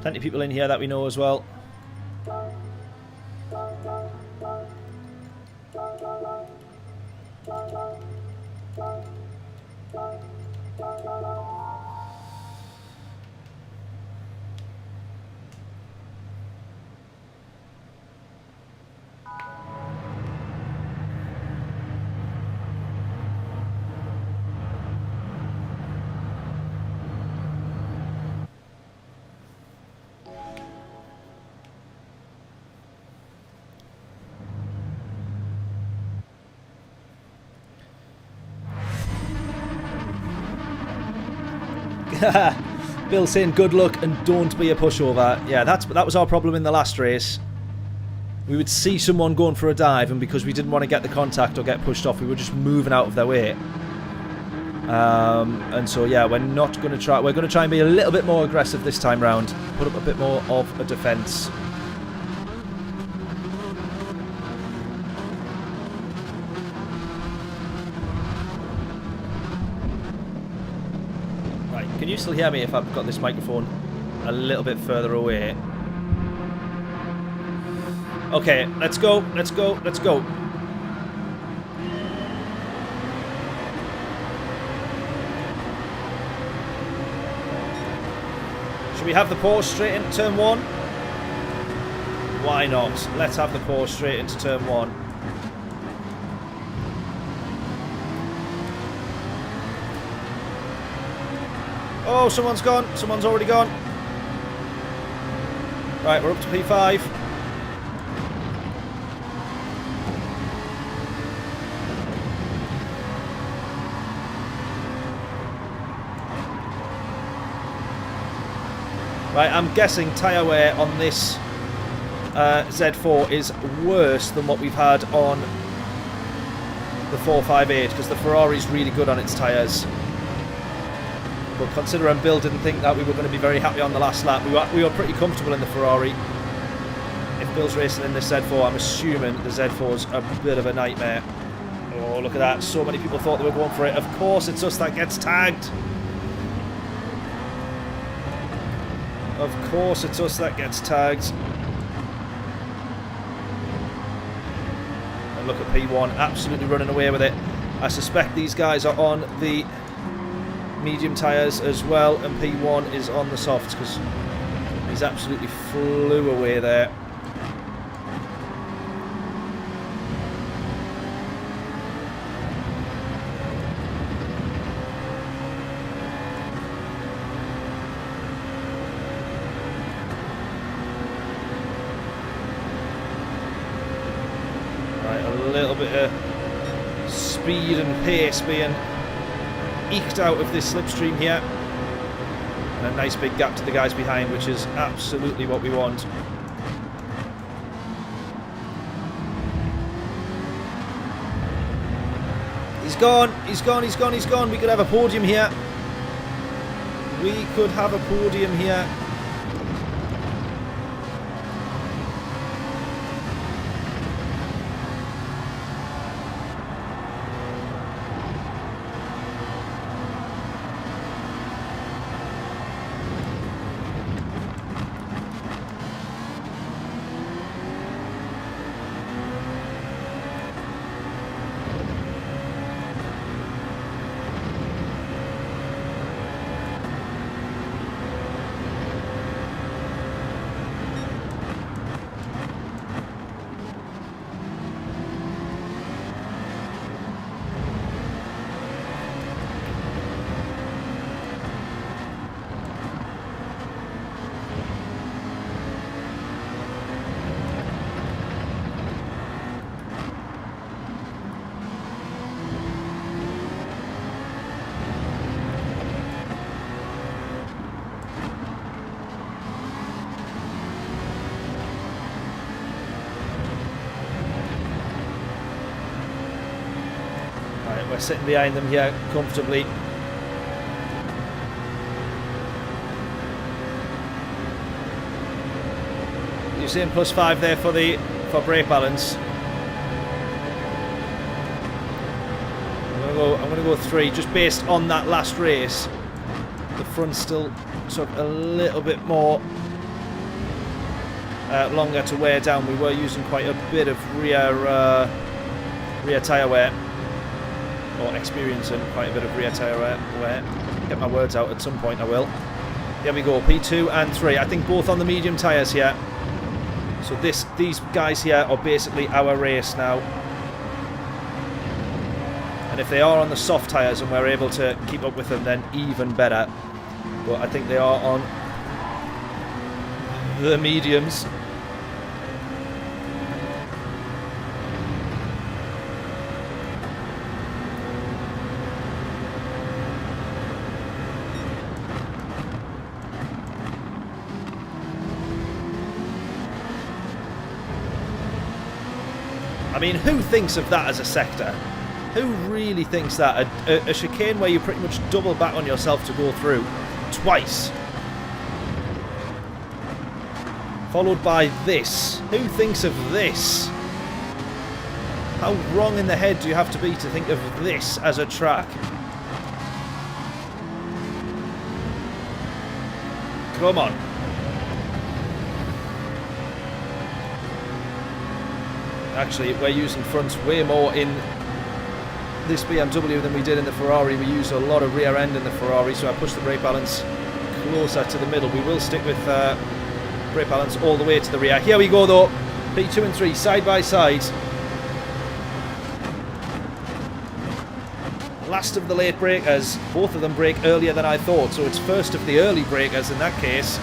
Plenty of people in here that we know as well. Bill saying good luck and don't be a pushover. Yeah, that was our problem in the last race. We would see someone going for a dive, and because we didn't want to get the contact or get pushed off, we were just moving out of their way. And so yeah, we're not going to try. We're going to try and be a little bit more aggressive this time round. Put up a bit more of a defence. Can you still hear me if I've got this microphone a little bit further away? Okay, let's go, let's go, let's go. Should we have the pause straight into turn 1? Why not? Let's have the pause straight into turn 1. Oh, someone's gone. Someone's already gone. Right, we're up to P5. Right, I'm guessing tyre wear on this Z4 is worse than what we've had on the 458 because the Ferrari's really good on its tyres. But considering Bill didn't think that we were going to be very happy on the last lap, we were pretty comfortable in the Ferrari. If Bill's racing in this Z4, I'm assuming the Z4's a bit of a nightmare. Oh, look at that. So many people thought they were going for it. Of course, it's us that gets tagged. Of course, it's us that gets tagged. And look at P1, absolutely running away with it. I suspect these guys are on the medium tyres as well, and P1 is on the softs because he's absolutely flew away there. Right, a little bit of speed and pace being eked out of this slipstream here, and a nice big gap to the guys behind, which is absolutely what we want. He's gone, he's gone, he's gone, he's gone. We could have a podium here. We could have a podium here. We're sitting behind them here comfortably. You're seeing +5 there for brake balance. I'm gonna go 3 just based on that last race. The front still took a little bit more longer to wear down. We were using quite a bit of rear tyre wear. Or experiencing quite a bit of rear tyre wear. Get my words out at some point, I will. Here we go, P2 and 3. I think both on the medium tyres here. So these guys here are basically our race now. And if they are on the soft tyres and we're able to keep up with them, then even better. But I think they are on the mediums. I mean, who thinks of that as a sector? Who really thinks that? A chicane where you pretty much double back on yourself to go through twice. Followed by this. Who thinks of this? How wrong in the head do you have to be to think of this as a track? Come on. Actually, we're using fronts way more in this BMW than we did in the Ferrari. We used a lot of rear end in the Ferrari, so I pushed the brake balance closer to the middle. We will stick with brake balance all the way to the rear. Here we go though, P2 and 3 side by side. last of the late breakers. Both of them break earlier than I thought, so it's first of the early breakers in that case.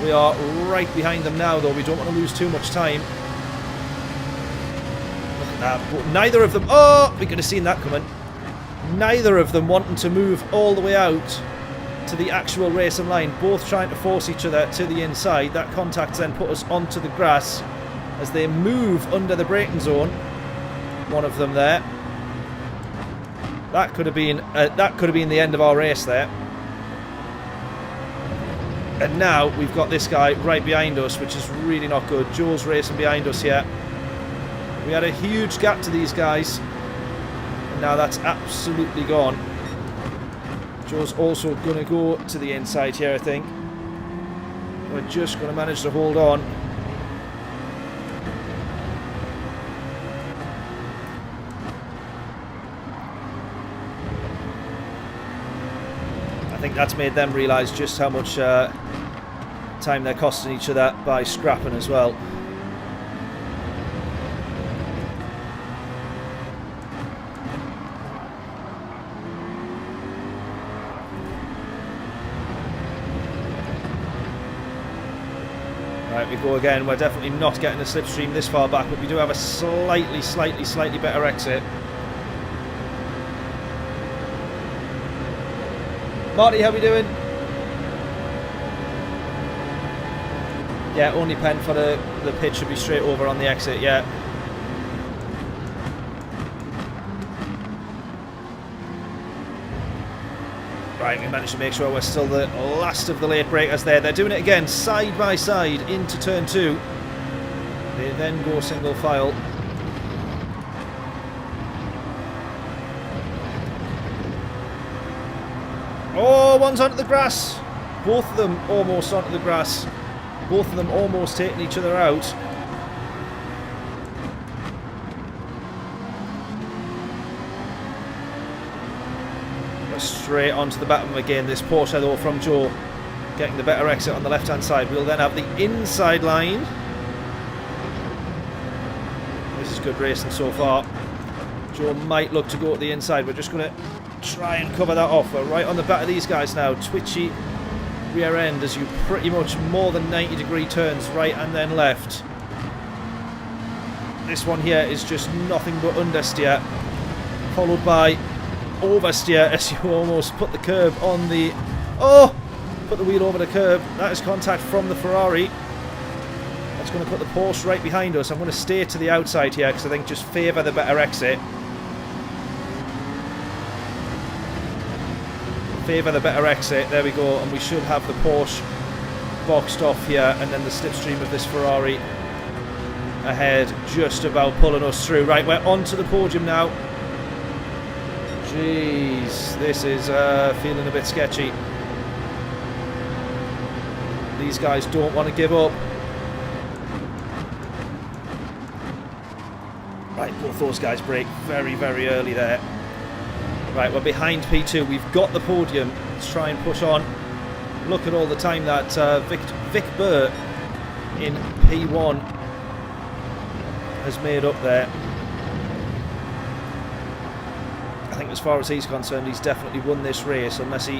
We are right behind them now, though. We don't want to lose too much time. Look at that. But neither of them... Oh! We could have seen that coming. Neither of them wanting to move all the way out to the actual racing line. Both trying to force each other to the inside. That contact then put us onto the grass as they move under the braking zone. One of them there. That could have been the end of our race there. And now we've got this guy right behind us, which is really not good. Joe's racing behind us here. We had a huge gap to these guys. And now that's absolutely gone. Joe's also going to go to the inside here, I think. We're just going to manage to hold on. I think that's made them realise just how much time they're costing each other by scrapping as well. Right, we go again. We're definitely not getting a slipstream this far back, but we do have a slightly better exit. Marty, how we doing? Yeah, only pen for the pitch should be straight over on the exit, yeah. Right, we managed to make sure we're still the last of the late breakers there. They're doing it again, side by side, into turn 2. They then go single file. Oh, one's onto the grass. Both of them almost onto the grass. Both of them almost taking each other out. We're straight onto the back of them again. This Porsche though from Joe getting the better exit on the left hand side. We'll then have the inside line. This is good racing so far. Joe might look to go to the inside. We're just going to try and cover that off. We're right on the back of these guys now. Twitchy rear end as you pretty much more than 90-degree turns right and then left. This one here is just nothing but understeer, followed by oversteer as you almost put the curb on the... Oh! Put the wheel over the curb. That is contact from the Ferrari. That's going to put the Porsche right behind us. I'm going to stay to the outside here because I think just favour the better exit. Favour the better exit, there we go, and we should have the Porsche boxed off here, and then the slipstream of this Ferrari ahead just about pulling us through. Right, we're onto the podium now. Jeez, this is feeling a bit sketchy. These guys don't want to give up. Right, both those guys break very, very early there. Right, we're behind P2. We've got the podium. Let's try and push on. Look at all the time that Vic Burr in P1 has made up there. I think as far as he's concerned, he's definitely won this race unless he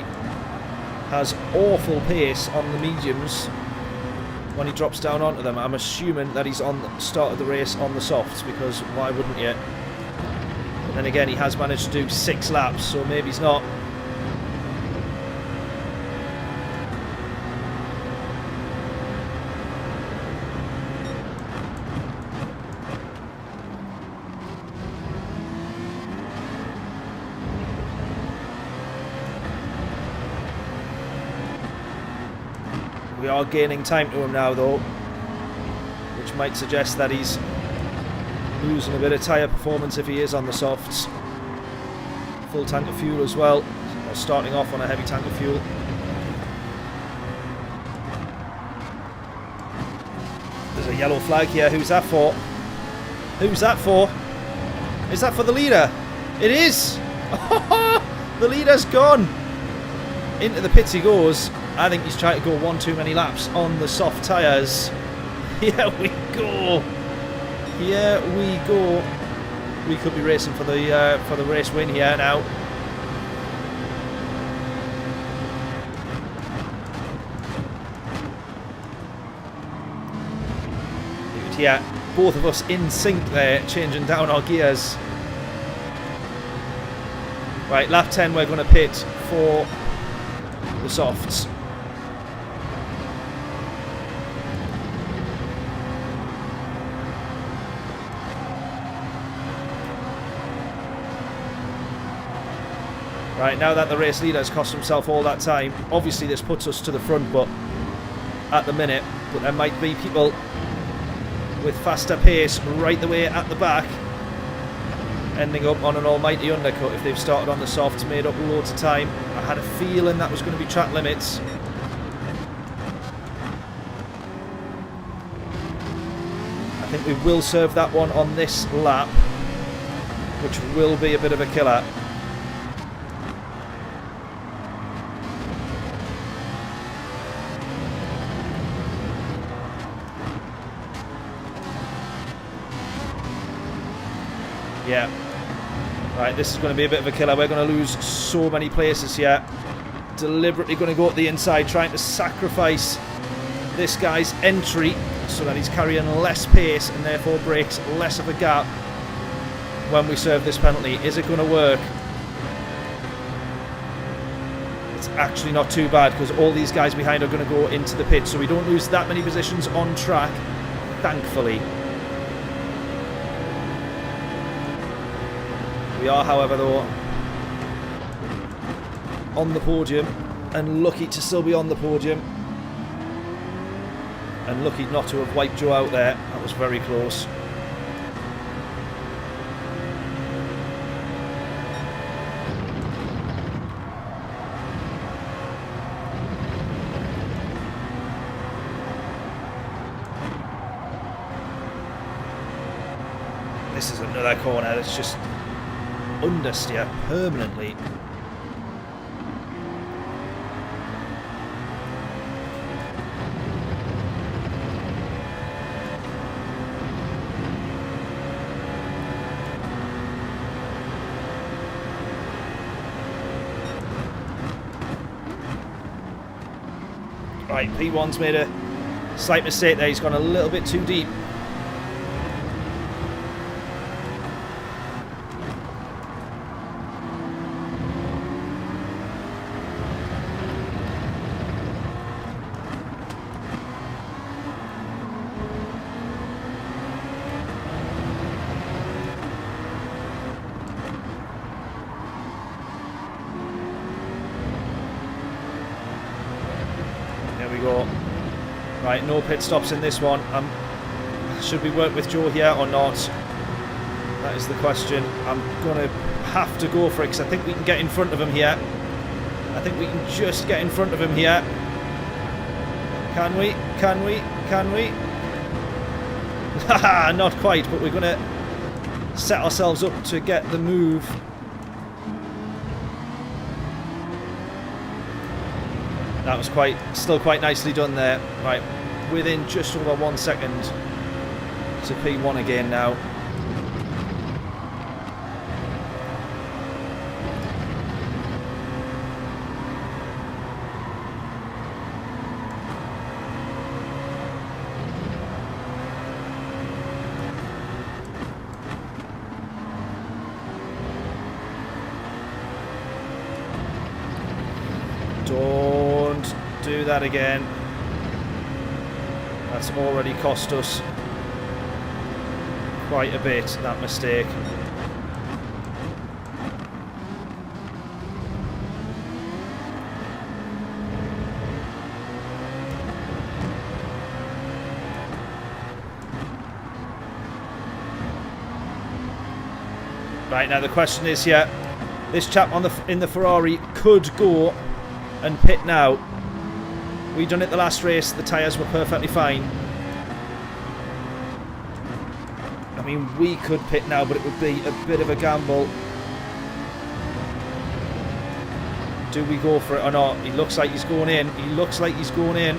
has awful pace on the mediums when he drops down onto them. I'm assuming that he's on the start of the race on the softs, because why wouldn't you? And then again, he has managed to do 6 laps, so maybe he's not. We are gaining time to him now, though, which might suggest that he's losing a bit of tyre performance if he is on the softs. Full tank of fuel as well, or starting off on a heavy tank of fuel. There's a yellow flag here. Who's that for? Who's that for? Is that for the leader? It is! The leader's gone! Into the pits he goes. I think he's trying to go one too many laps on the soft tyres. Here we go! Here we go. We could be racing for the race win here now. Yeah, both of us in sync there, changing down our gears. Right, lap 10 we're going to pit for the softs. Right, now that the race leader has cost himself all that time, obviously this puts us to the front, but at the minute, but there might be people with faster pace right the way at the back, ending up on an almighty undercut if they've started on the softs, made up loads of time. I had a feeling that was going to be track limits. I think we will serve that one on this lap, which will be a bit of a killer. Yeah. Right, this is going to be a bit of a killer. We're going to lose so many places here. Deliberately going to go up the inside, trying to sacrifice this guy's entry so that he's carrying less pace and therefore breaks less of a gap when we serve this penalty. Is it going to work? It's actually not too bad because all these guys behind are going to go into the pit, so we don't lose that many positions on track, thankfully. We are, however, though, on the podium, and lucky to still be on the podium, and lucky not to have wiped Joe out there. That was very close. This is another corner that's just understeer permanently. Right, P1's made a slight mistake there. He's gone a little bit too deep. Right, no pit stops in this one. Should we work with Joe here or not? That is the question. I'm going to have to go for it because I think we can get in front of him here. I think we can just get in front of him here. Can we? Can we? Can we? Haha, not quite, but we're going to set ourselves up to get the move. That was still quite nicely done there. Right, within just over 1 second to P1 again now. Don't do that again. That's already cost us quite a bit, that mistake. Right, now the question is here, this chap in the Ferrari could go and pit now. We done it the last race, the tyres were perfectly fine. I mean, we could pit now, but it would be a bit of a gamble. Do we go for it or not? He looks like he's going in. He looks like he's going in.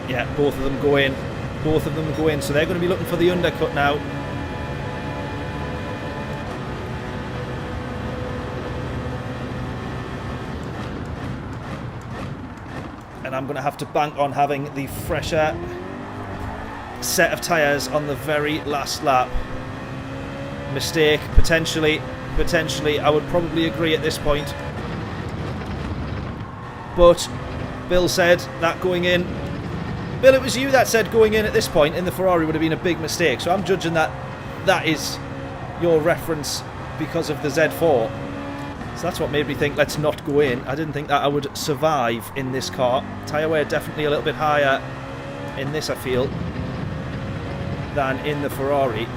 Yeah, both of them go in. Both of them go in. So they're going to be looking for the undercut now. And I'm going to have to bank on having the fresher set of tyres on the very last lap. Mistake, potentially, I would probably agree at this point. But Bill said that going in. Bill, it was you that said going in at this point in the Ferrari would have been a big mistake. So I'm judging that that is your reference because of the Z4. So that's what made me think let's not go in. I didn't think that I would survive in this car. Tyre wear definitely a little bit higher in this, I feel, than in the Ferrari.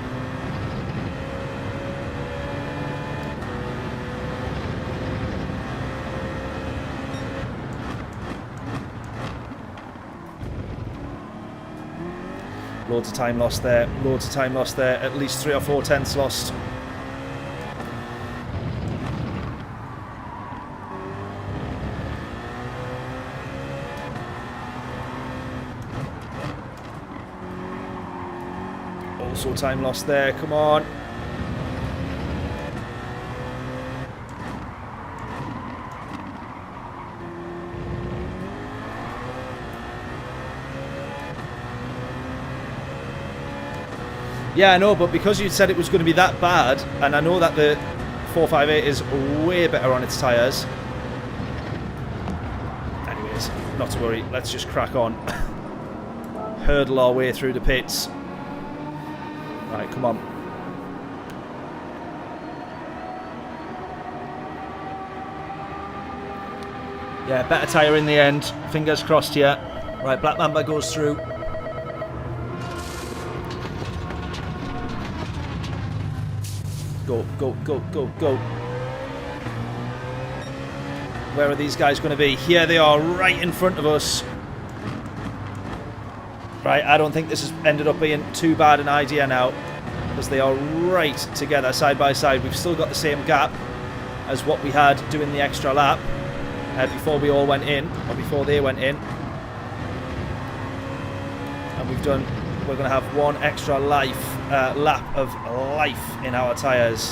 Loads of time lost there, loads of time lost there, at least 3 or 4 tenths lost. Also time lost there, come on. Yeah, I know, but because you said it was going to be that bad, and I know that the 458 is way better on its tyres. Anyways, not to worry, let's just crack on. Hurdle our way through the pits. Right, come on. Yeah, better tyre in the end. Fingers crossed here. Right, Black Mamba goes through. Go, go, go, go, go. Where are these guys going to be? Here they are, right in front of us. Right, I don't think this has ended up being too bad an idea now, because they are right together, side by side. We've still got the same gap as what we had doing the extra lap before we all went in, or before they went in. And we're going to have one extra lap of life in our tyres.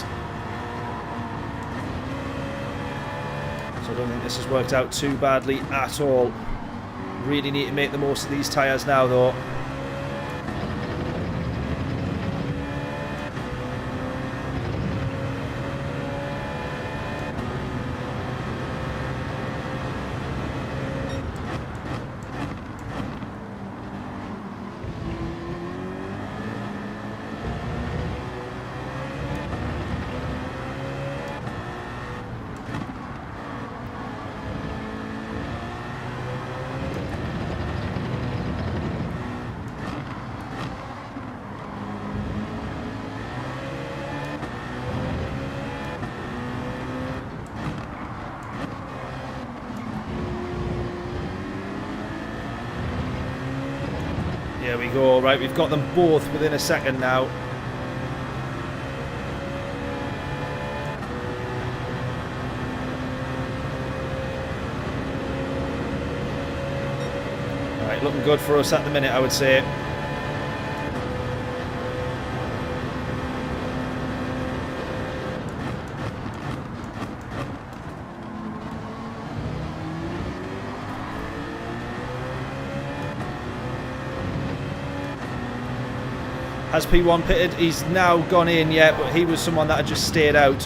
So I don't think this has worked out too badly at all. Really need to make the most of these tyres now though. There we go. Right, we've got them both within a second now. Right, looking good for us at the minute, I would say. Has P1 pitted? He's now gone in, yeah, but he was someone that had just stayed out.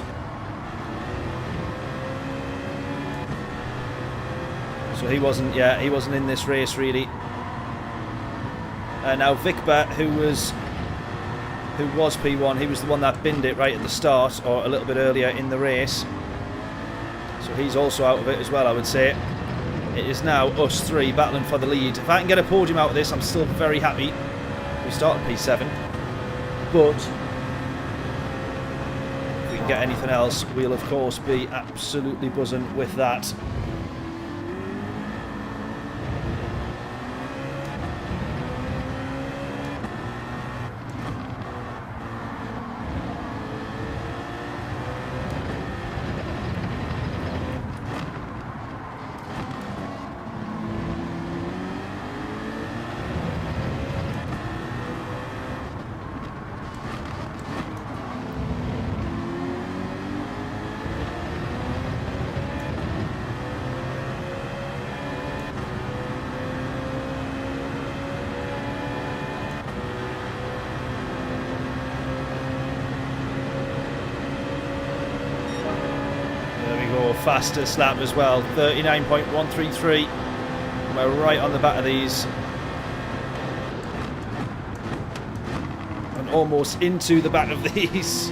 So he wasn't, yeah, he wasn't in this race really. Now Vikber, who was P1, he was the one that binned it right at the start, or a little bit earlier in the race. So he's also out of it as well, I would say. It is now us three battling for the lead. If I can get a podium out of this, I'm still very happy. We started P7. But if we can get anything else, we'll of course be absolutely buzzing with that. go. Fastest lap as well. 39.133. We're right on the back of these. And almost into the back of these.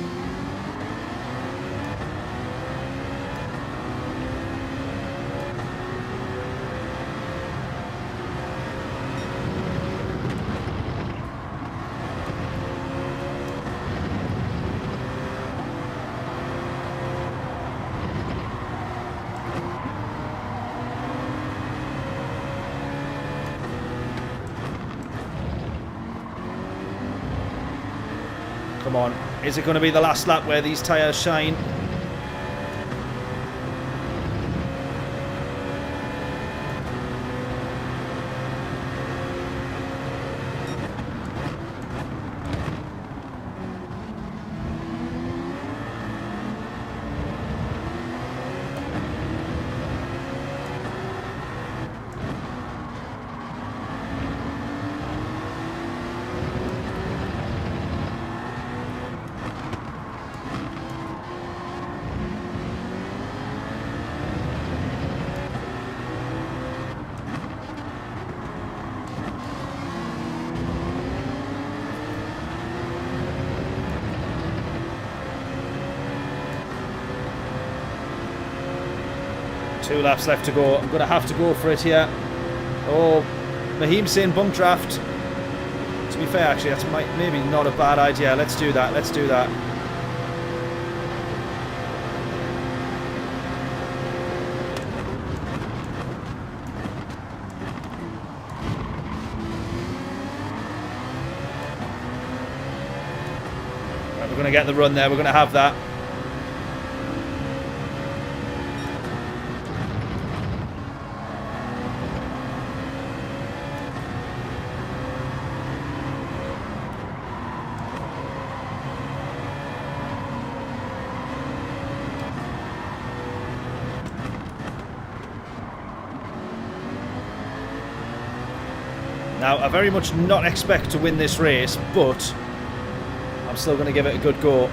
Come on, is it going to be the last lap where these tyres shine? Two laps left to go. I'm going to have to go for it here. Oh, Mahim's saying bump draft. To be fair, actually, that's maybe not a bad idea. Let's do that. Let's do that. Right, we're going to get the run there. We're going to have that. Now, I very much not expect to win this race, but I'm still going to give it a good go.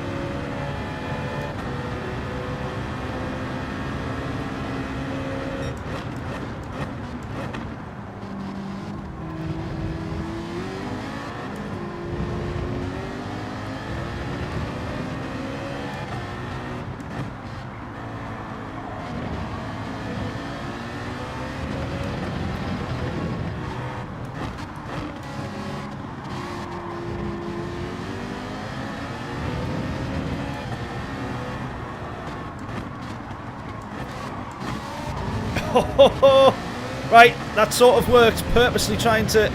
Right, that sort of worked, purposely trying to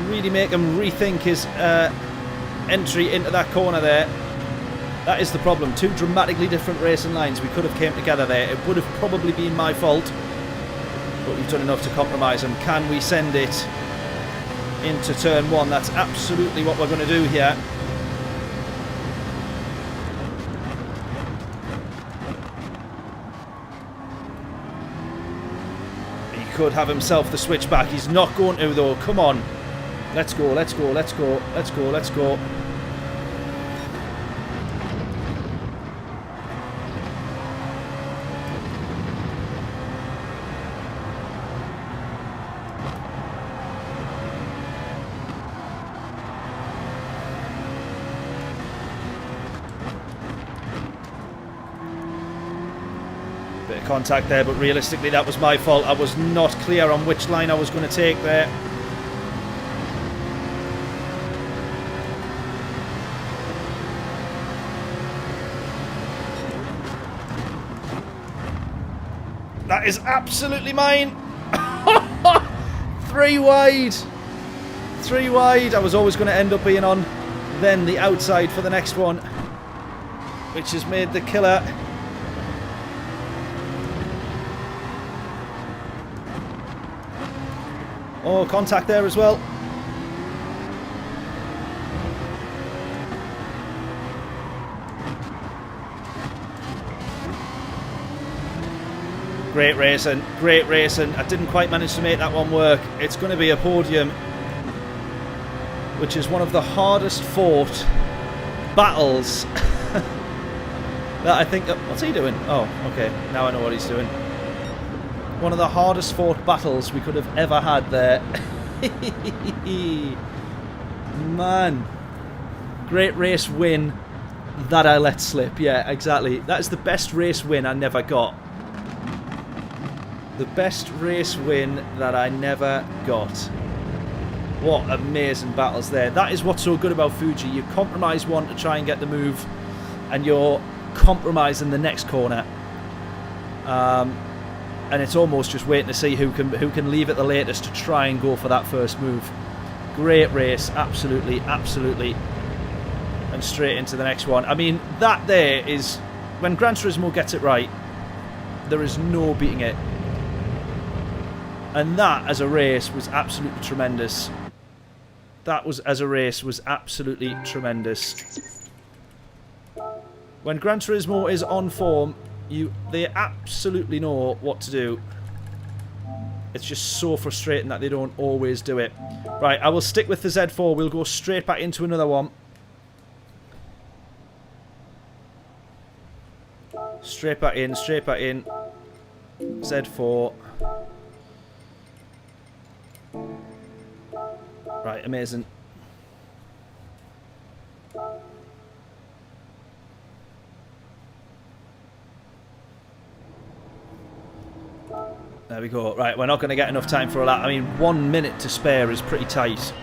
really make him rethink his entry into that corner there. That is the problem. Two dramatically different racing lines. We could have came together there. It would have probably been my fault, but we've done enough to compromise him. Can we send it into turn one? That's absolutely what we're going to do here. Could have himself the switchback. He's not going to though. Come on. Let's go, let's go, let's go, let's go, let's go. Bit of contact there, but realistically that was my fault. I was not clear on which line I was going to take there. That is absolutely mine. 3 wide. 3 wide. I was always going to end up being on then the outside for the next one, which has made the killer. Oh, contact there as well. Great racing, great racing. I didn't quite manage to make that one work. It's going to be a podium, which is one of the hardest fought battles That I think... what's he doing? Oh, okay. Now I know what he's doing. One of the hardest fought battles we could have ever had there. Man. Great race win that I let slip. Yeah, exactly. That is the best race win I never got. The best race win that I never got. What amazing battles there. That is what's so good about Fuji. You compromise one to try and get the move, and you're compromising the next corner. And it's almost just waiting to see who can leave it the latest to try and go for that first move. Great race, absolutely, absolutely. And straight into the next one. I mean, that there is... when Gran Turismo gets it right, there is no beating it. And that, as a race, was absolutely tremendous. That was, as a race, was absolutely tremendous. When Gran Turismo is on form, they absolutely know what to do. It's just so frustrating that they don't always do it. Right, I will stick with the Z4. We'll go straight back into another one. Straight back in, straight back in. Z4. Right, amazing. There we go. Right, we're not going to get enough time for a lap. I mean, 1 minute to spare is pretty tight.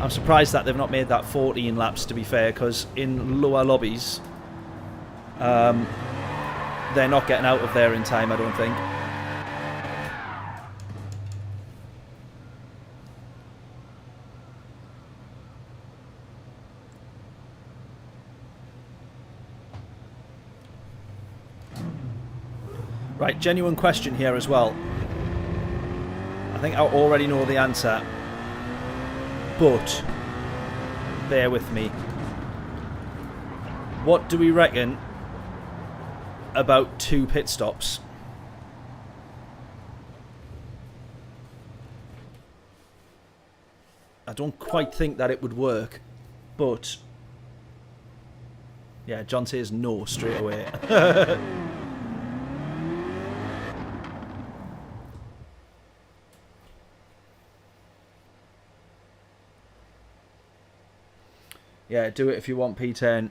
I'm surprised that they've not made that 14 laps, to be fair, because in lower lobbies, they're not getting out of there in time, I don't think. Right, genuine question here as well. I think I already know the answer, but bear with me. What do we reckon about 2 pit stops? I don't quite think that it would work, but yeah, John says no straight away. Yeah, do it if you want, P10.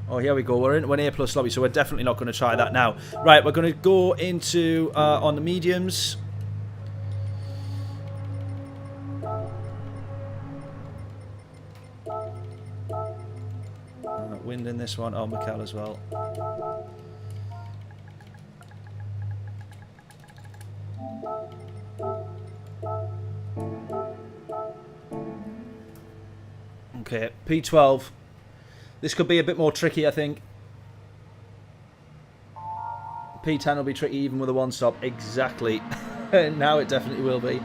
Oh, here we go. We're in an A+ lobby, so we're definitely not going to try that now. Right, we're going to go into on the mediums. Wind in this one. Oh, Mikel as well. Okay, P12. This could be a bit more tricky, I think. P10 will be tricky even with a 1-stop. Exactly. Now it definitely will be.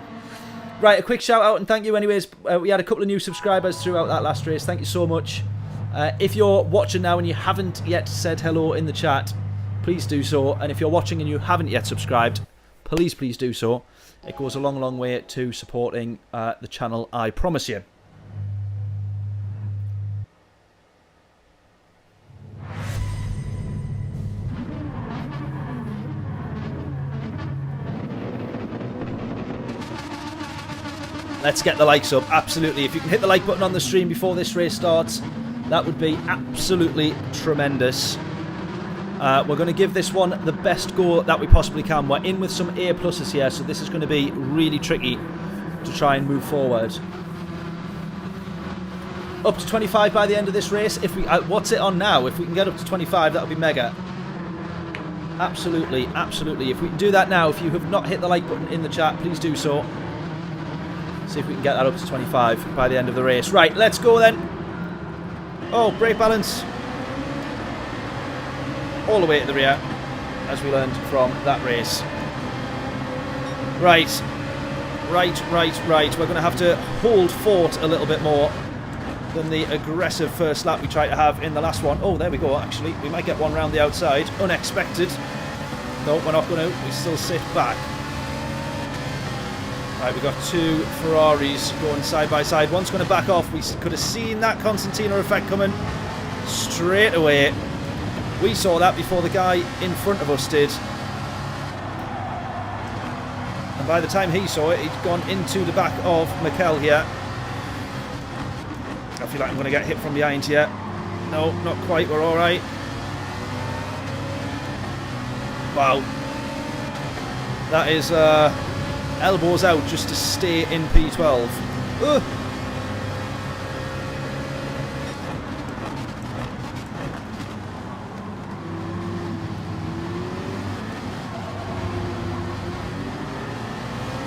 Right, a quick shout out and thank you anyways. We had a couple of new subscribers throughout that last race. Thank you so much. If you're watching now and you haven't yet said hello in the chat, please do so. And if you're watching and you haven't yet subscribed, please do so. It goes a long way to supporting the channel, I promise you. Let's get the likes up, absolutely. If you can hit the like button on the stream before this race starts, that would be absolutely tremendous. We're going to give this one the best go that we possibly can. We're in with some A+ here, so this is going to be really tricky to try and move forward. Up to 25 by the end of this race. If we, what's it on now? If we can get up to 25, that would be mega. Absolutely, absolutely. If we can do that now, if you have not hit the like button in the chat, please do so. See if we can get that up to 25 by the end of the race. Right, let's go then. Oh, brake balance. All the way to the rear, as we learned from that race. Right. We're going to have to hold fort a little bit more than the aggressive first lap we tried to have in the last one. Oh, there we go, actually. We might get one round the outside. Unexpected. No, we're not going to. We still sit back. Right, we've got 2 Ferraris going side by side. One's going to back off. We could have seen that Constantino effect coming. straight away. We saw that before the guy in front of us did. And by the time he saw it, he'd gone into the back of Mikel here. I feel like I'm going to get hit from behind here. No, not quite. We're all right. Wow. That is elbows out just to stay in P12. Ugh.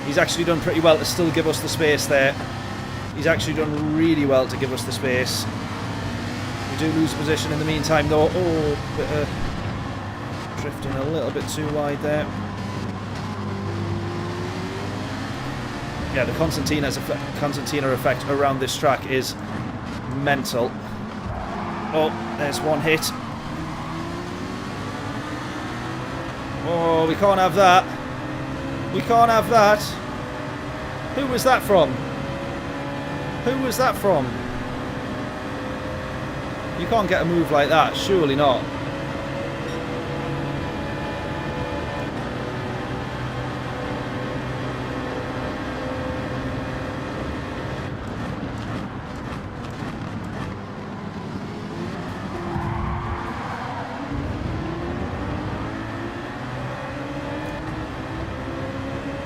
He's actually done pretty well to still give us the space there. He's actually done really well to give us the space. We do lose a position in the meantime though. Oh, bit of drifting a little bit too wide there. Yeah, the Constantina effect around this track is mental. Oh, there's one hit. Oh, we can't have that. We can't have that. Who was that from? Who was that from? You can't get a move like that, surely not.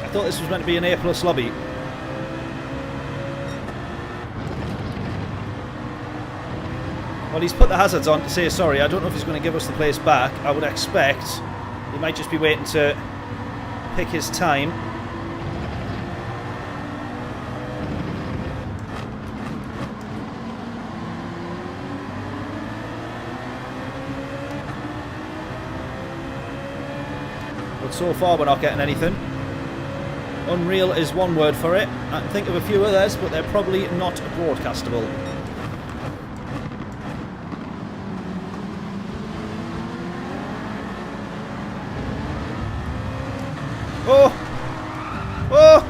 I thought this was meant to be an A+ lobby. Well, he's put the hazards on to say sorry. I don't know if he's going to give us the place back. I would expect he might just be waiting to pick his time. But so far we're not getting anything. Unreal is one word for it. I can think of a few others, but they're probably not broadcastable. Oh! Oh!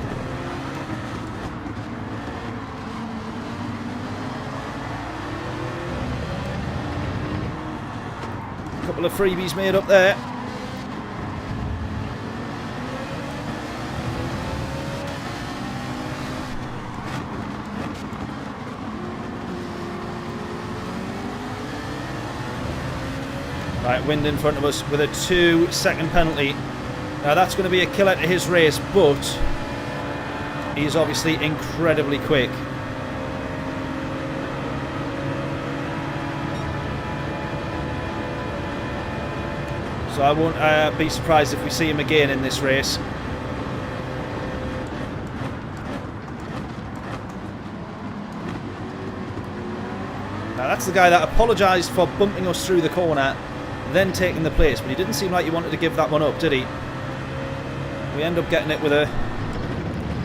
A couple of freebies made up there. Right, wind in front of us with a 2-second penalty. Now that's going to be a killer to his race, but he's obviously incredibly quick. So I won't be surprised if we see him again in this race. Now that's the guy that apologised for bumping us through the corner, then taking the place, but he didn't seem like he wanted to give that one up, did he? We end up getting it with a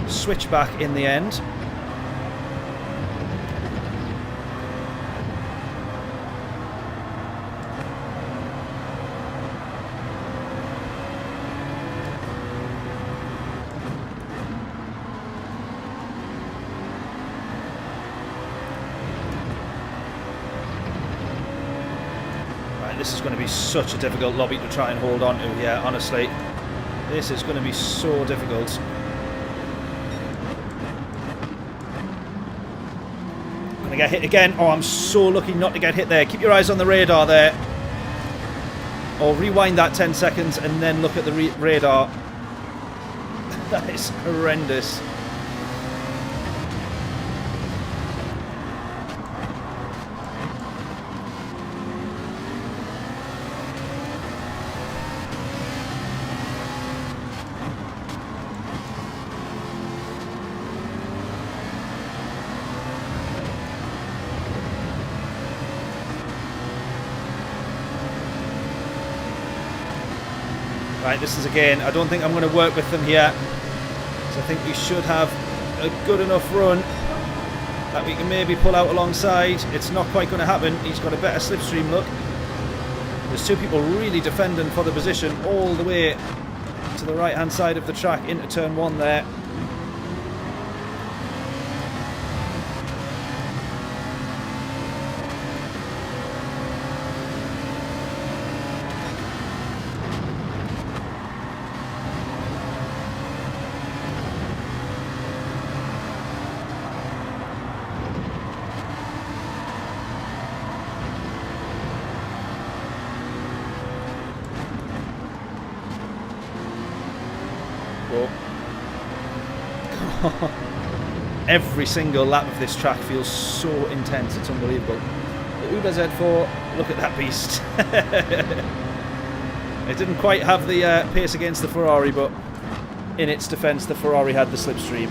switchback in the end. Right, this is going to be such a difficult lobby to try and hold on to here, honestly. This is going to be so difficult. I'm going to get hit again. Oh, I'm so lucky not to get hit there. Keep your eyes on the radar there. Or rewind that 10 seconds and then look at the radar. That is horrendous. Right, this is again, I don't think I'm going to work with them here. So I think we should have a good enough run that we can maybe pull out alongside. It's not quite going to happen. He's got a better slipstream look. There's two people really defending for the position all the way to the right hand side of the track into turn 1 there. Every single lap of this track feels so intense, it's unbelievable. The Uber Z4, look at that beast. It didn't quite have the pace against the Ferrari, but in its defence, the Ferrari had the slipstream.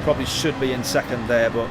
Probably should be in second there, but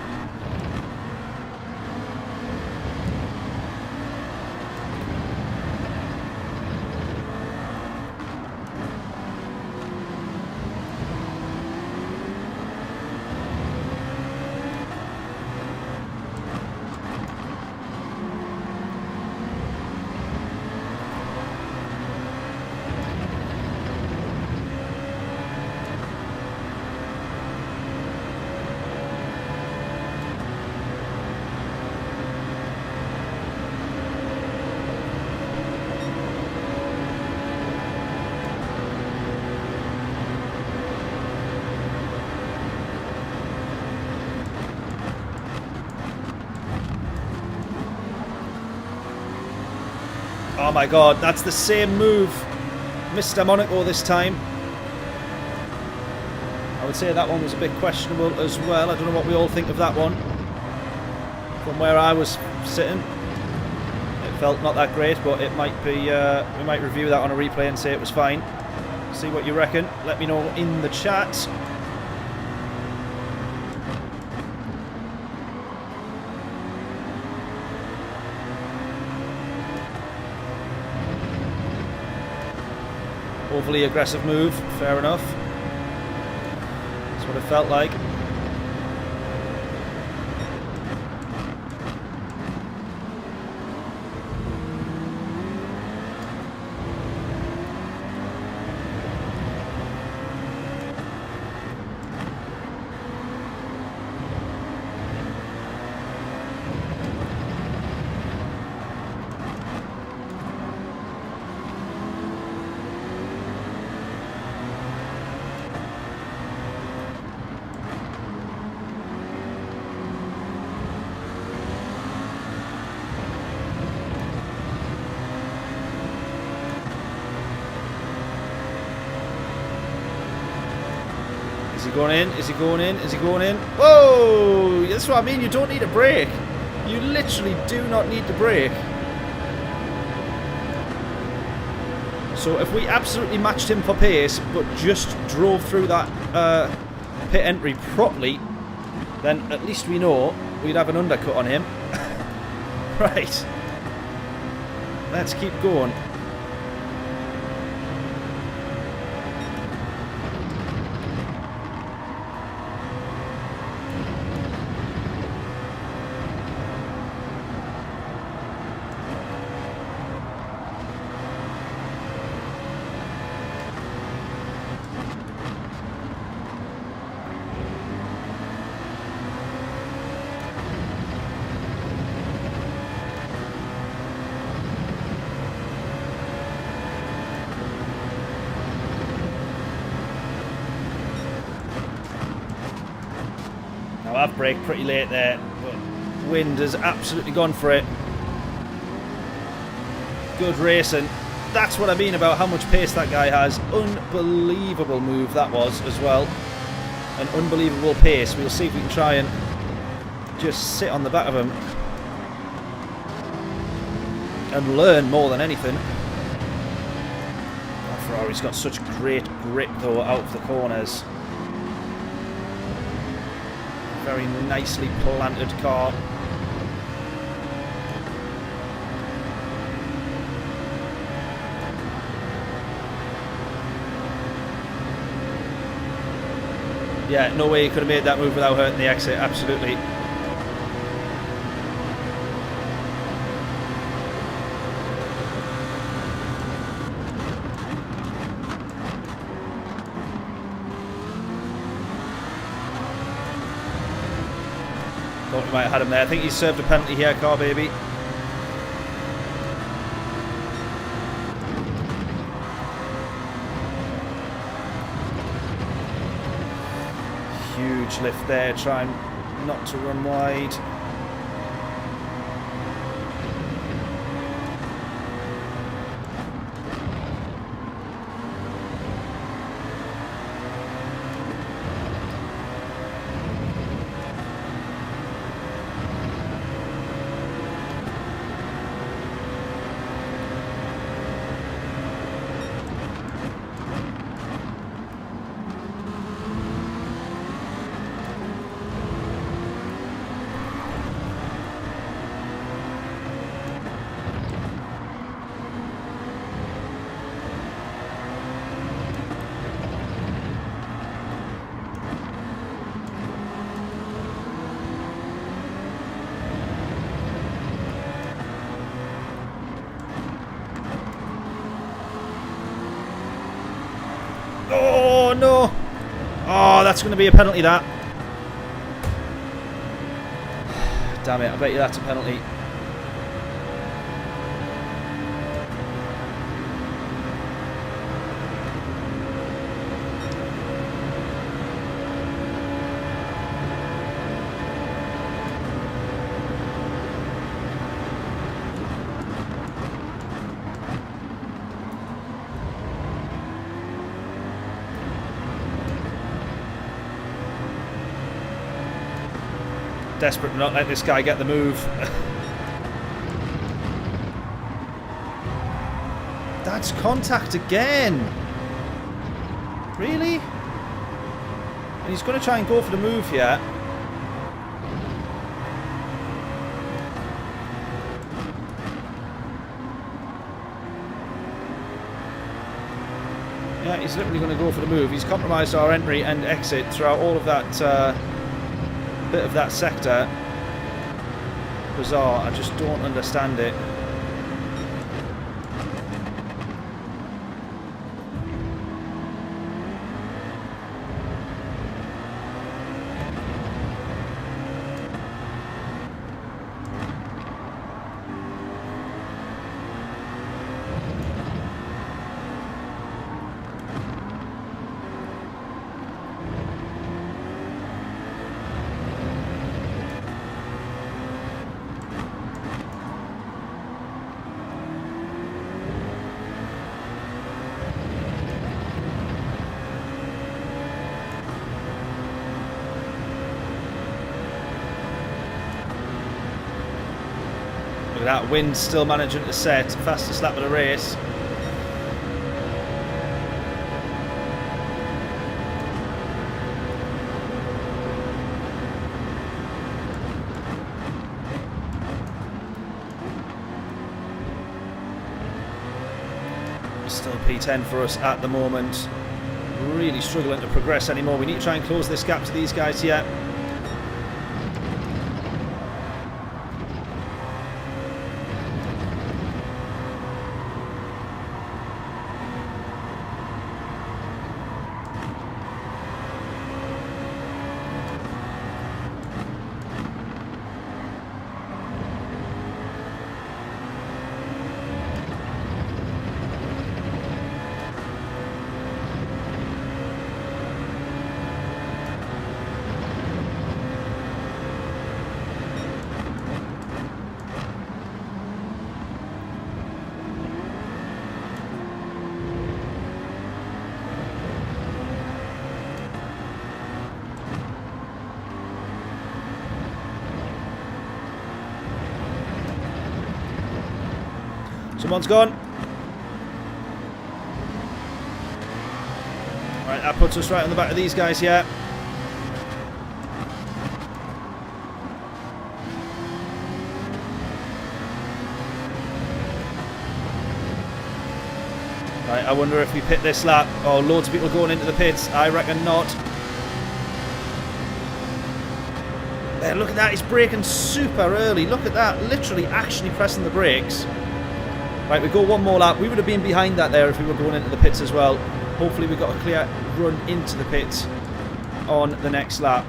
oh my god, that's the same move. Mr. Monaco this time. I would say that one was a bit questionable as well. I don't know what we all think of that one. From where I was sitting, it felt not that great, but it might be. We might review that on a replay and say it was fine. See what you reckon. Let me know in the chat. Overly aggressive move, fair enough. That's what it felt like. Is he going in? Is he going in? Is he going in? Whoa! That's what I mean. You don't need a brake. You literally do not need to brake. So if we absolutely matched him for pace, but just drove through that pit entry properly, then at least we know we'd have an undercut on him. Right. Let's keep going. I've braked pretty late there, but wind has absolutely gone for it. Good racing. That's what I mean about how much pace that guy has. Unbelievable move that was as well. An unbelievable pace. We'll see if we can try and just sit on the back of him and learn more than anything. Oh, Ferrari's got such great grip though out of the corners. Very nicely planted car. Yeah, no way he could have made that move without hurting the exit, absolutely. Thought we might have had him there. I think he's served a penalty here, car baby. Huge lift there, trying not to run wide. Oh, that's going to be a penalty, that. Damn it, I bet you that's a penalty. Desperate to not let this guy get the move. That's contact again. Really? And he's going to try and go for the move here. Yeah, he's literally going to go for the move. He's compromised our entry and exit throughout all of that bit of that sector. Bizarre. I just don't understand it. That wind still managing to set. Fastest lap of the race. Still P10 for us at the moment. Really struggling to progress anymore. We need to try and close this gap to these guys here. Someone's gone. Right, that puts us right on the back of these guys here. Right, I wonder if we pit this lap. Oh, loads of people going into the pits. I reckon not. There, look at that. He's braking super early. Look at that. Literally actually pressing the brakes. Right, we go one more lap. We would have been behind that there if we were going into the pits as well. Hopefully we got a clear run into the pits on the next lap.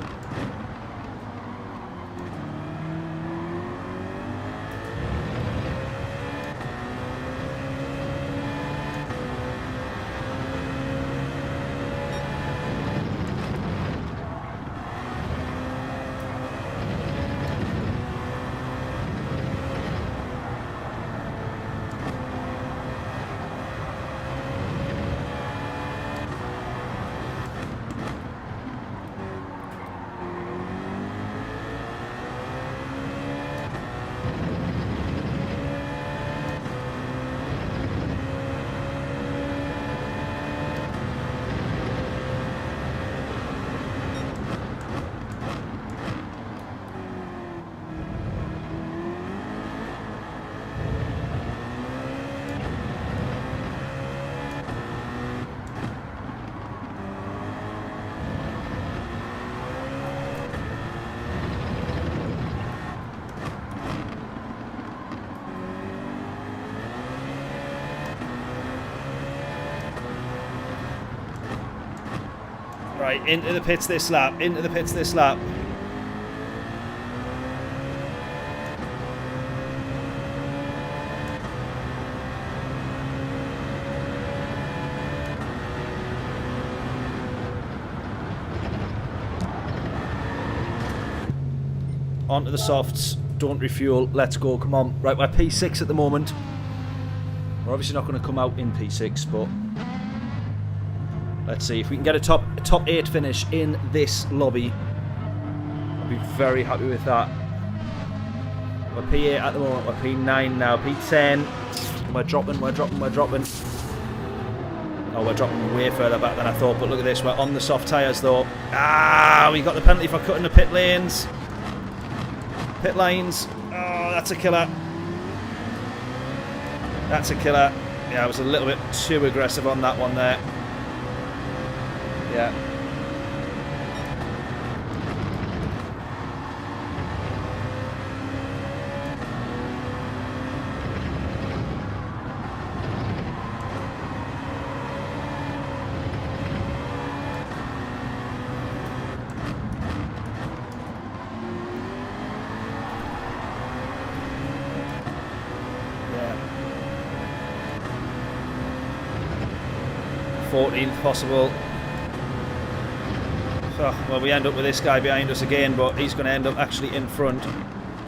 Right, into the pits this lap. Into the pits this lap. Onto the softs. Don't refuel. Let's go. Come on. Right, we're P6 at the moment. We're obviously not going to come out in P6, but let's see if we can get a top 8 finish in this lobby. I'll be very happy with that. We're P8 at the moment. We're P9 now. P10. We're dropping. Oh, we're dropping way further back than I thought. But look at this. We're on the soft tyres though. Ah, we got the penalty for cutting the pit lanes. Pit lines. Oh, that's a killer. That's a killer. Yeah, I was a little bit too aggressive on that one there. Yeah. Yeah. 14th possible. Oh, well, we end up with this guy behind us again, but he's going to end up actually in front.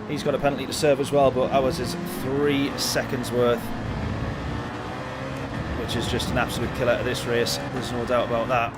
He's got a penalty to serve as well, but ours is 3 seconds worth, which is just an absolute killer at this race. There's no doubt about that.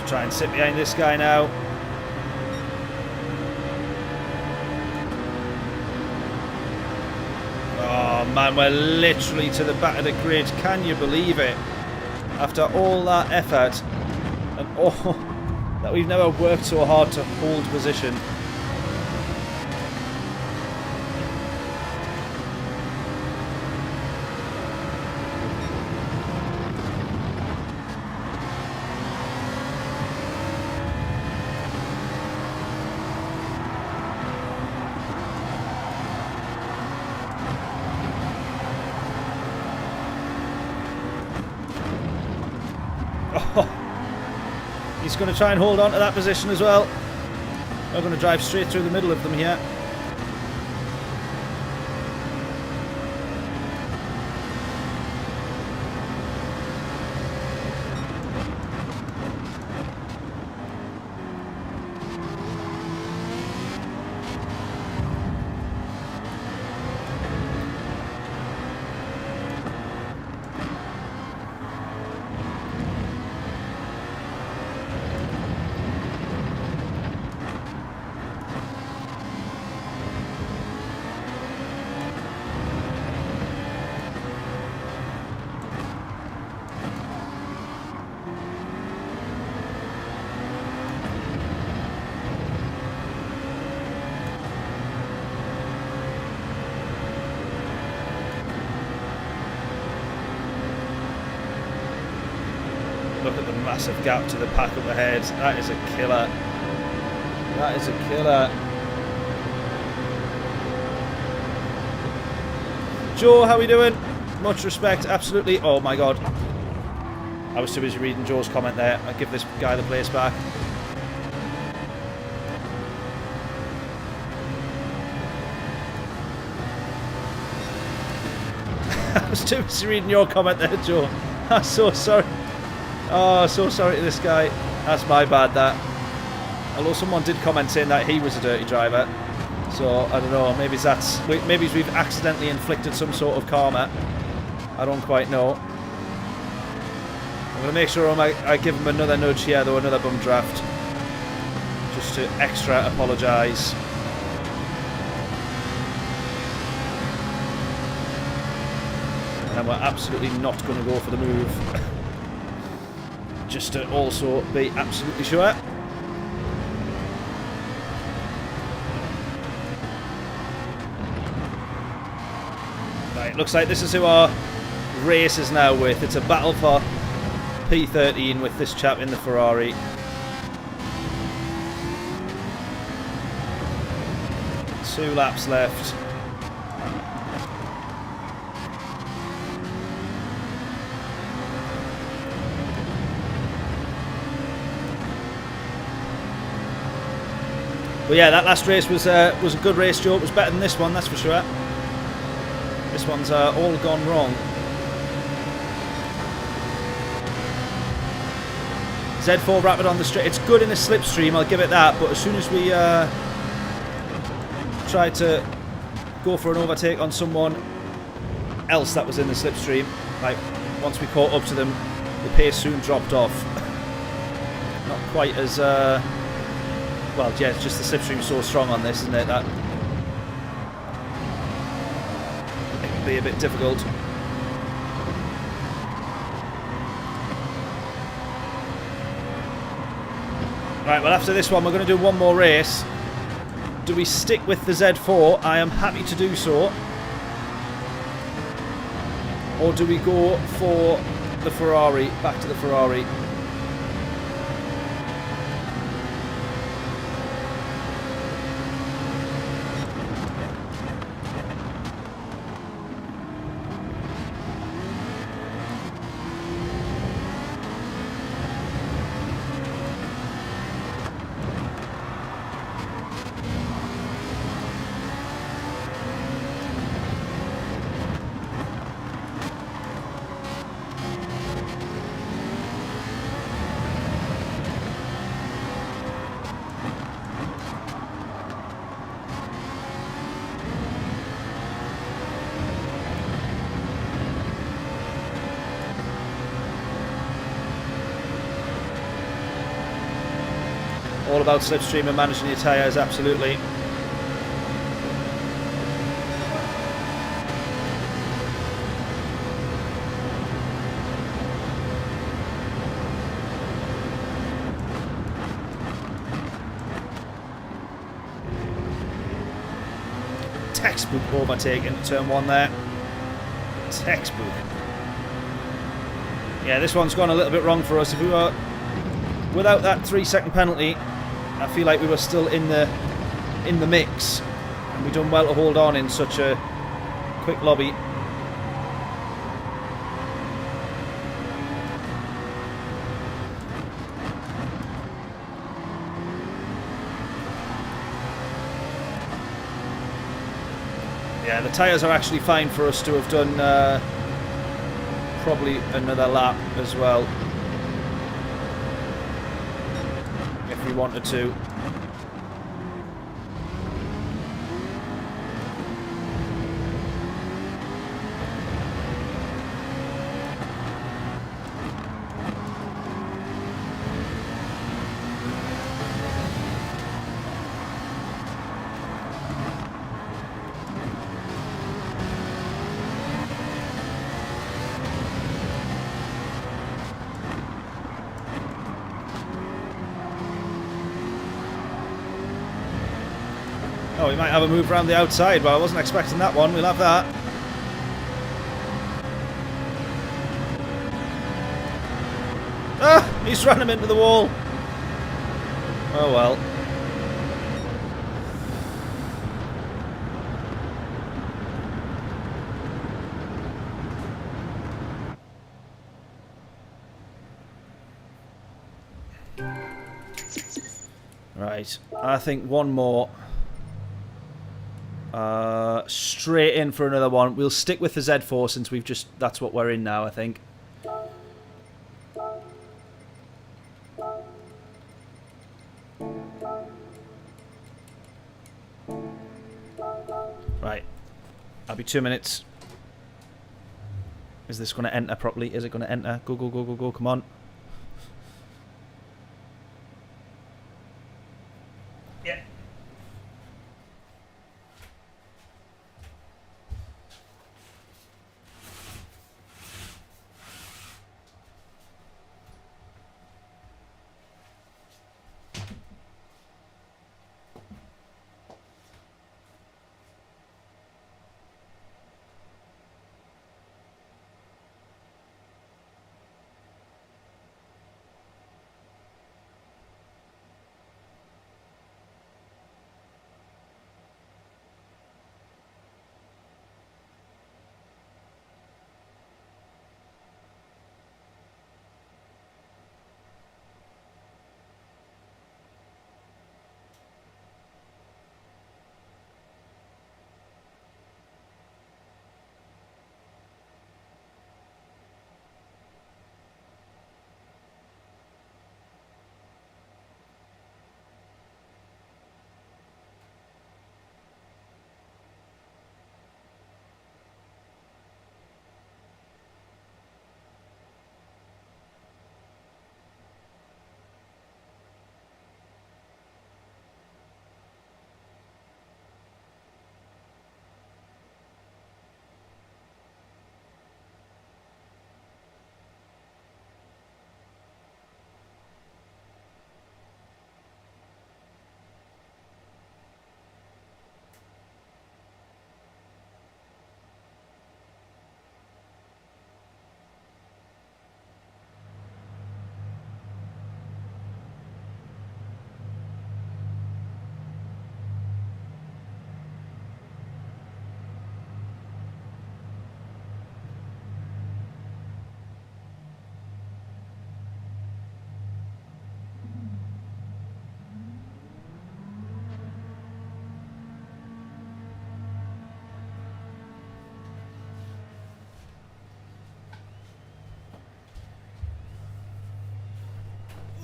Try and sit behind this guy now. Oh man, we're literally to the back of the grid. Can you believe it? After all that effort and all that, we've never worked so hard to hold position. He's going to try and hold on to that position as well. We're going to drive straight through the middle of them here. Look at the massive gap to the pack up ahead. That is a killer. That is a killer. Joe, how are we doing? Much respect, absolutely. Oh my god. I was too busy reading Joe's comment there. I'll give this guy the place back. I was too busy reading your comment there, Joe. I'm so sorry. Oh, so sorry to this guy. That's my bad, that. Although someone did comment saying that he was a dirty driver. So, I don't know. Maybe that's... Maybe we've accidentally inflicted some sort of karma. I don't quite know. I'm going to make sure I give him another nudge here, though, another bum draft. Just to extra apologise. And we're absolutely not going to go for the move. Just to also be absolutely sure. Right, looks like this is who our race is now with. It's a battle for P13 with this chap in the Ferrari. Two laps left. But yeah, that last race was a good race, Joe. It was better than this one, that's for sure. This one's all gone wrong. Z4 rapid on the straight. It's good in a slipstream, I'll give it that. But as soon as we tried to go for an overtake on someone else that was in the slipstream, like once we caught up to them, the pace soon dropped off. Not quite as well, yeah, it's just the slipstream's so strong on this, isn't it, that it can be a bit difficult. Right, well, after this one we're going to do one more race. Do we stick with the Z4? I am happy to do so. Or do we go for the Ferrari? Back to the Ferrari. All about slipstream and managing your tyres, absolutely. Textbook overtake into turn one there. Textbook. Yeah, this one's gone a little bit wrong for us. If we were without that 3-second penalty, I feel like we were still in the mix, and we done well to hold on in such a quick lobby. Yeah, the tyres are actually fine for us to have done probably another lap as well, if we wanted to. Oh, we might have a move around the outside, but I wasn't expecting that one. We'll have that. Ah! He's run him into the wall. Oh well. Right. I think one more. Straight in for another one. We'll stick with the Z4 since we've just... That's what we're in now, I think. Right. I'll be 2 minutes. Is this going to enter properly? Is it going to enter? Go, go, go, go, go. Come on. Yeah.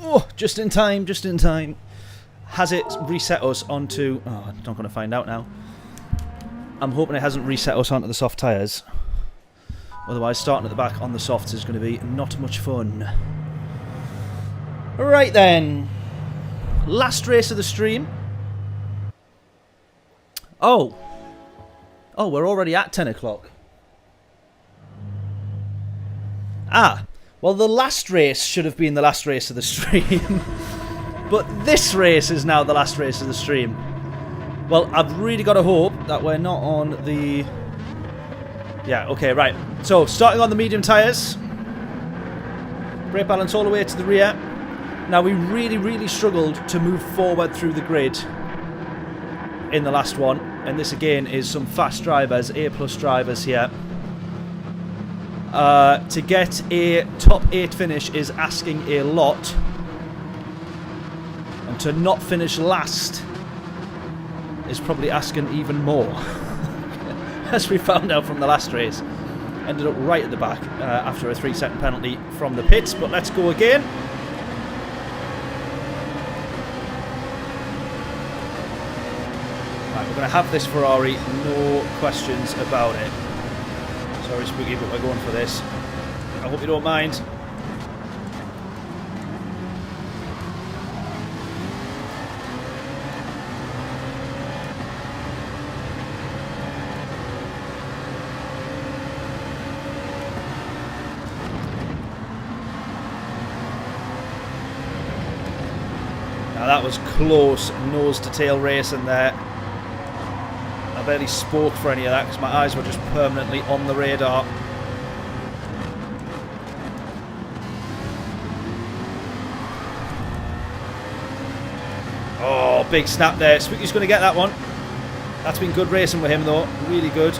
Oh, just in time, just in time. Has it reset us onto... Oh, I'm not going to find out now. I'm hoping it hasn't reset us onto the soft tyres. Otherwise, starting at the back on the softs is going to be not much fun. Right then. Last race of the stream. Oh. Oh, we're already at 10 o'clock. Ah. Well, the last race should have been the last race of the stream. But this race is now the last race of the stream. Well, I've really got to hope that we're not on the... Yeah, okay, right. So, starting on the medium tyres. Brake balance all the way to the rear. Now, we really struggled to move forward through the grid in the last one. And this, again, is some fast drivers, A+ drivers here. To get a top 8 finish is asking a lot. And to not finish last is probably asking even more. As we found out from the last race. Ended up right at the back after a 3-second penalty from the pits. But let's go again. Right, we're going to have this Ferrari, no questions about it. Sorry, Spooky, but we're going for this. I hope you don't mind. Now that was close nose to tail racing there. I barely spoke for any of that because my eyes were just permanently on the radar. Oh, big snap there. Spooky's going to get that one. That's been good racing with him though. Really good.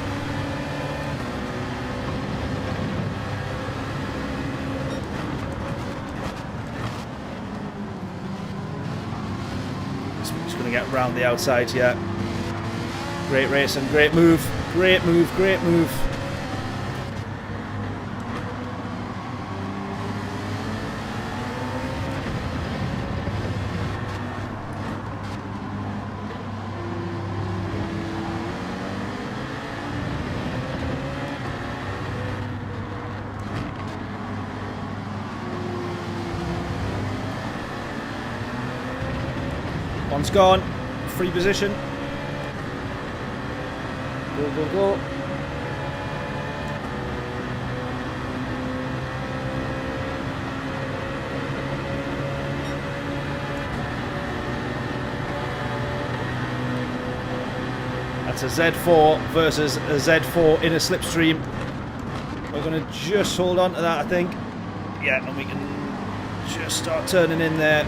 Spooky's going to get round the outside here. Great racing, great move, great move, great move. One's gone, free position. Go, go, go. That's a Z4 versus a Z4 in a slipstream. We're going to just hold on to that, I think. Yeah, and we can just start turning in there.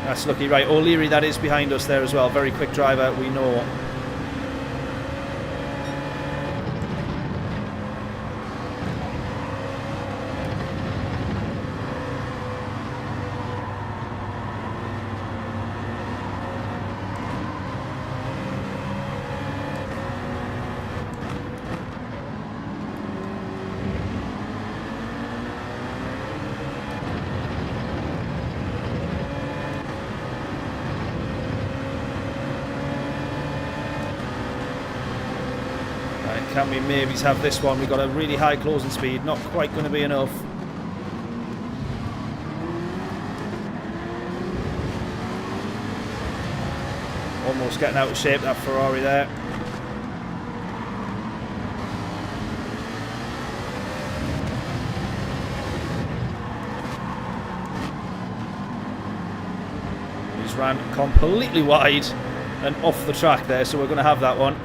That's lucky. Right, O'Leary, that is behind us there as well. Very quick driver, we know. Can we maybe have this one? We've got a really high closing speed, not quite going to be enough. Almost getting out of shape, that Ferrari there. He's ran completely wide and off the track there, so we're going to have that one.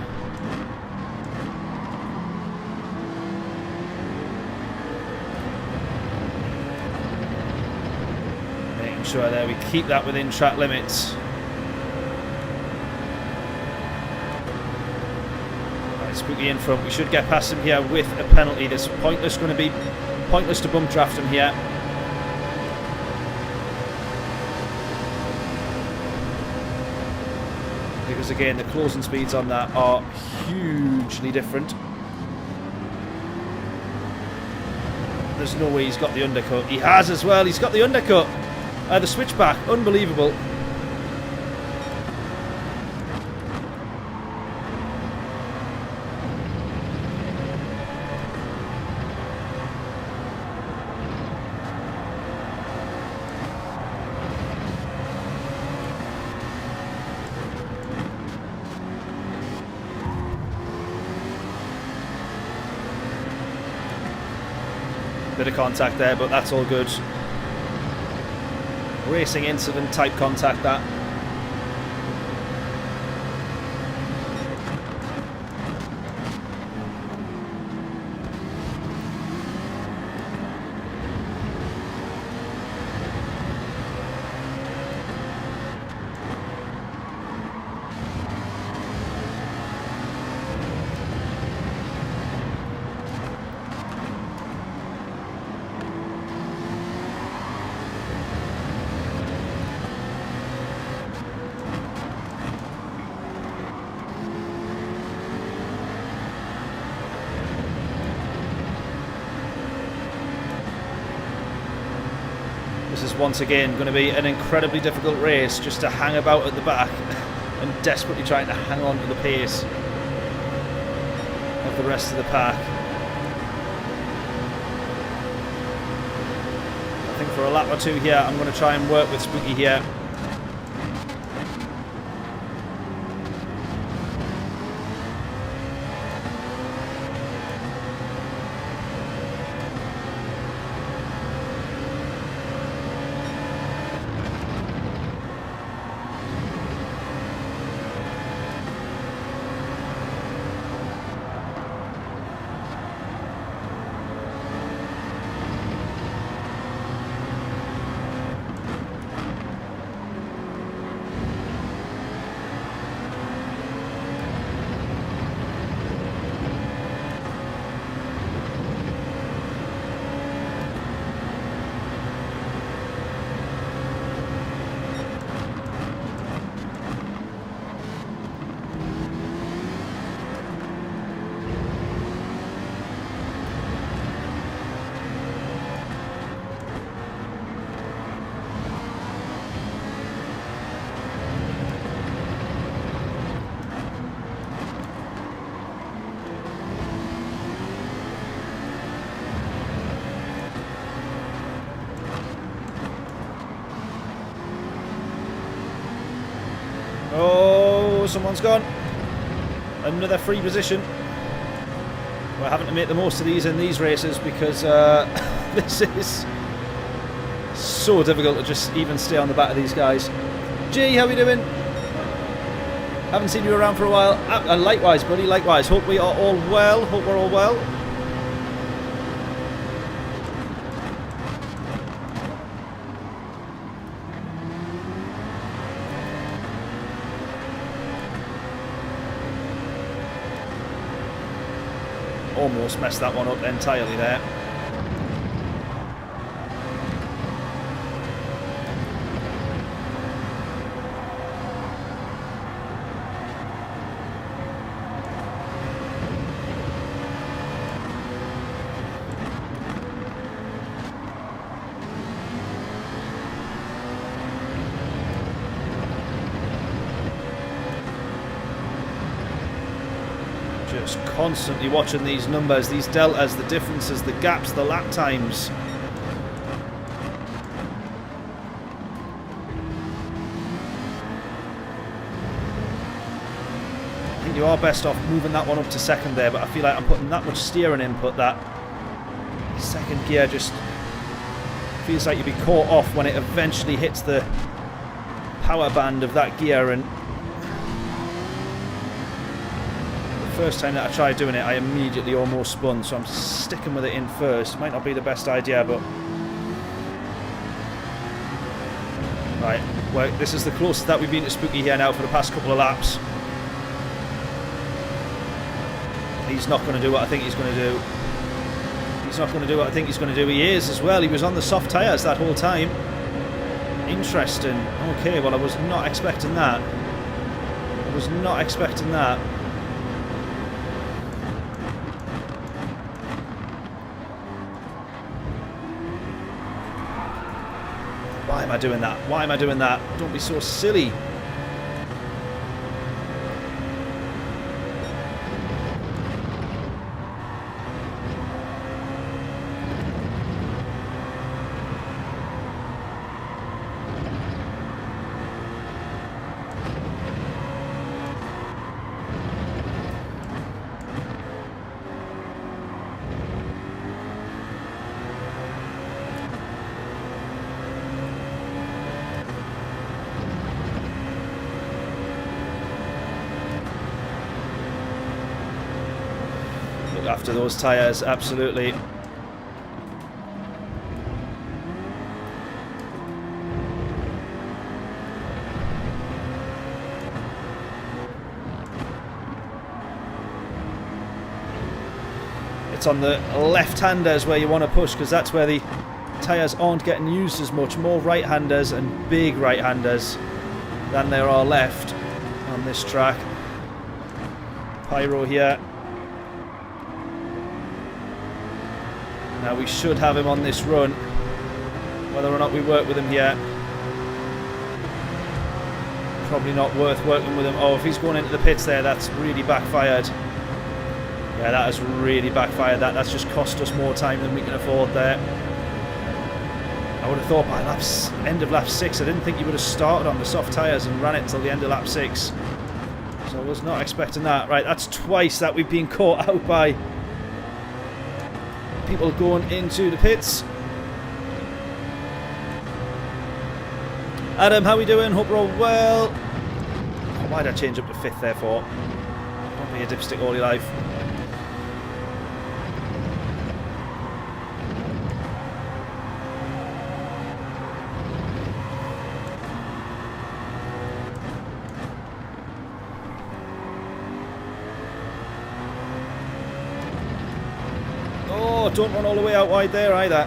Sure, there we keep that within track limits. Right, Spooky in front. We should get past him here with a penalty. This pointless, going to be pointless to bump draft him here. Because again, the closing speeds on that are hugely different. There's no way he's got the undercut. He has as well. He's got the undercut. The switchback, unbelievable. Bit of contact there, but that's all good. Racing incident type contact, that. This is once again going to be an incredibly difficult race, just to hang about at the back and desperately trying to hang on to the pace of the rest of the pack. I think for a lap or two here, I'm going to try and work with Spooky here. Oh, someone's gone. Another free position. We're having to make the most of these in these races because this is so difficult to just even stay on the back of these guys. G, how we doing? Haven't seen you around for a while. Likewise, buddy, likewise. Hope we are all well. Hope we're all well. Almost messed that one up entirely there. Just constantly watching these numbers, these deltas, the differences, the gaps, the lap times. I think you are best off moving that one up to second there, but I feel like I'm putting that much steering input that second gear just feels like you'd be caught off when it eventually hits the power band of that gear. And first time that I tried doing it, I immediately almost spun, so I'm sticking with it in first. Might not be the best idea, but right, well, this is the closest that we've been to Spooky here now for the past couple of laps. He's not going to do what I think he's going to do. He's not going to do what I think he's going to do. He is as well. He was on the soft tyres that whole time. Interesting. Okay, well, I was not expecting that. I was not expecting that. Why am I doing that? Why am I doing that? Don't be so silly. After those tyres, absolutely. It's on the left-handers where you want to push, because that's where the tyres aren't getting used as much. More right-handers and big right-handers than there are left on this track. Pyro here. Now we should have him on this run, whether or not we work with him here. Probably not worth working with him. Oh, if he's going into the pits there, that's really backfired. Yeah, that has really backfired. That's just cost us more time than we can afford there. I would have thought by end of lap 6, I didn't think he would have started on the soft tyres and ran it until the end of lap 6. So I was not expecting that. Right, that's twice that we've been caught out by people going into the pits. Adam, how we doing? Hope we're all well. Oh, why did I change up to 5th there for? Don't be a dipstick all your life. Don't run all the way out wide there either.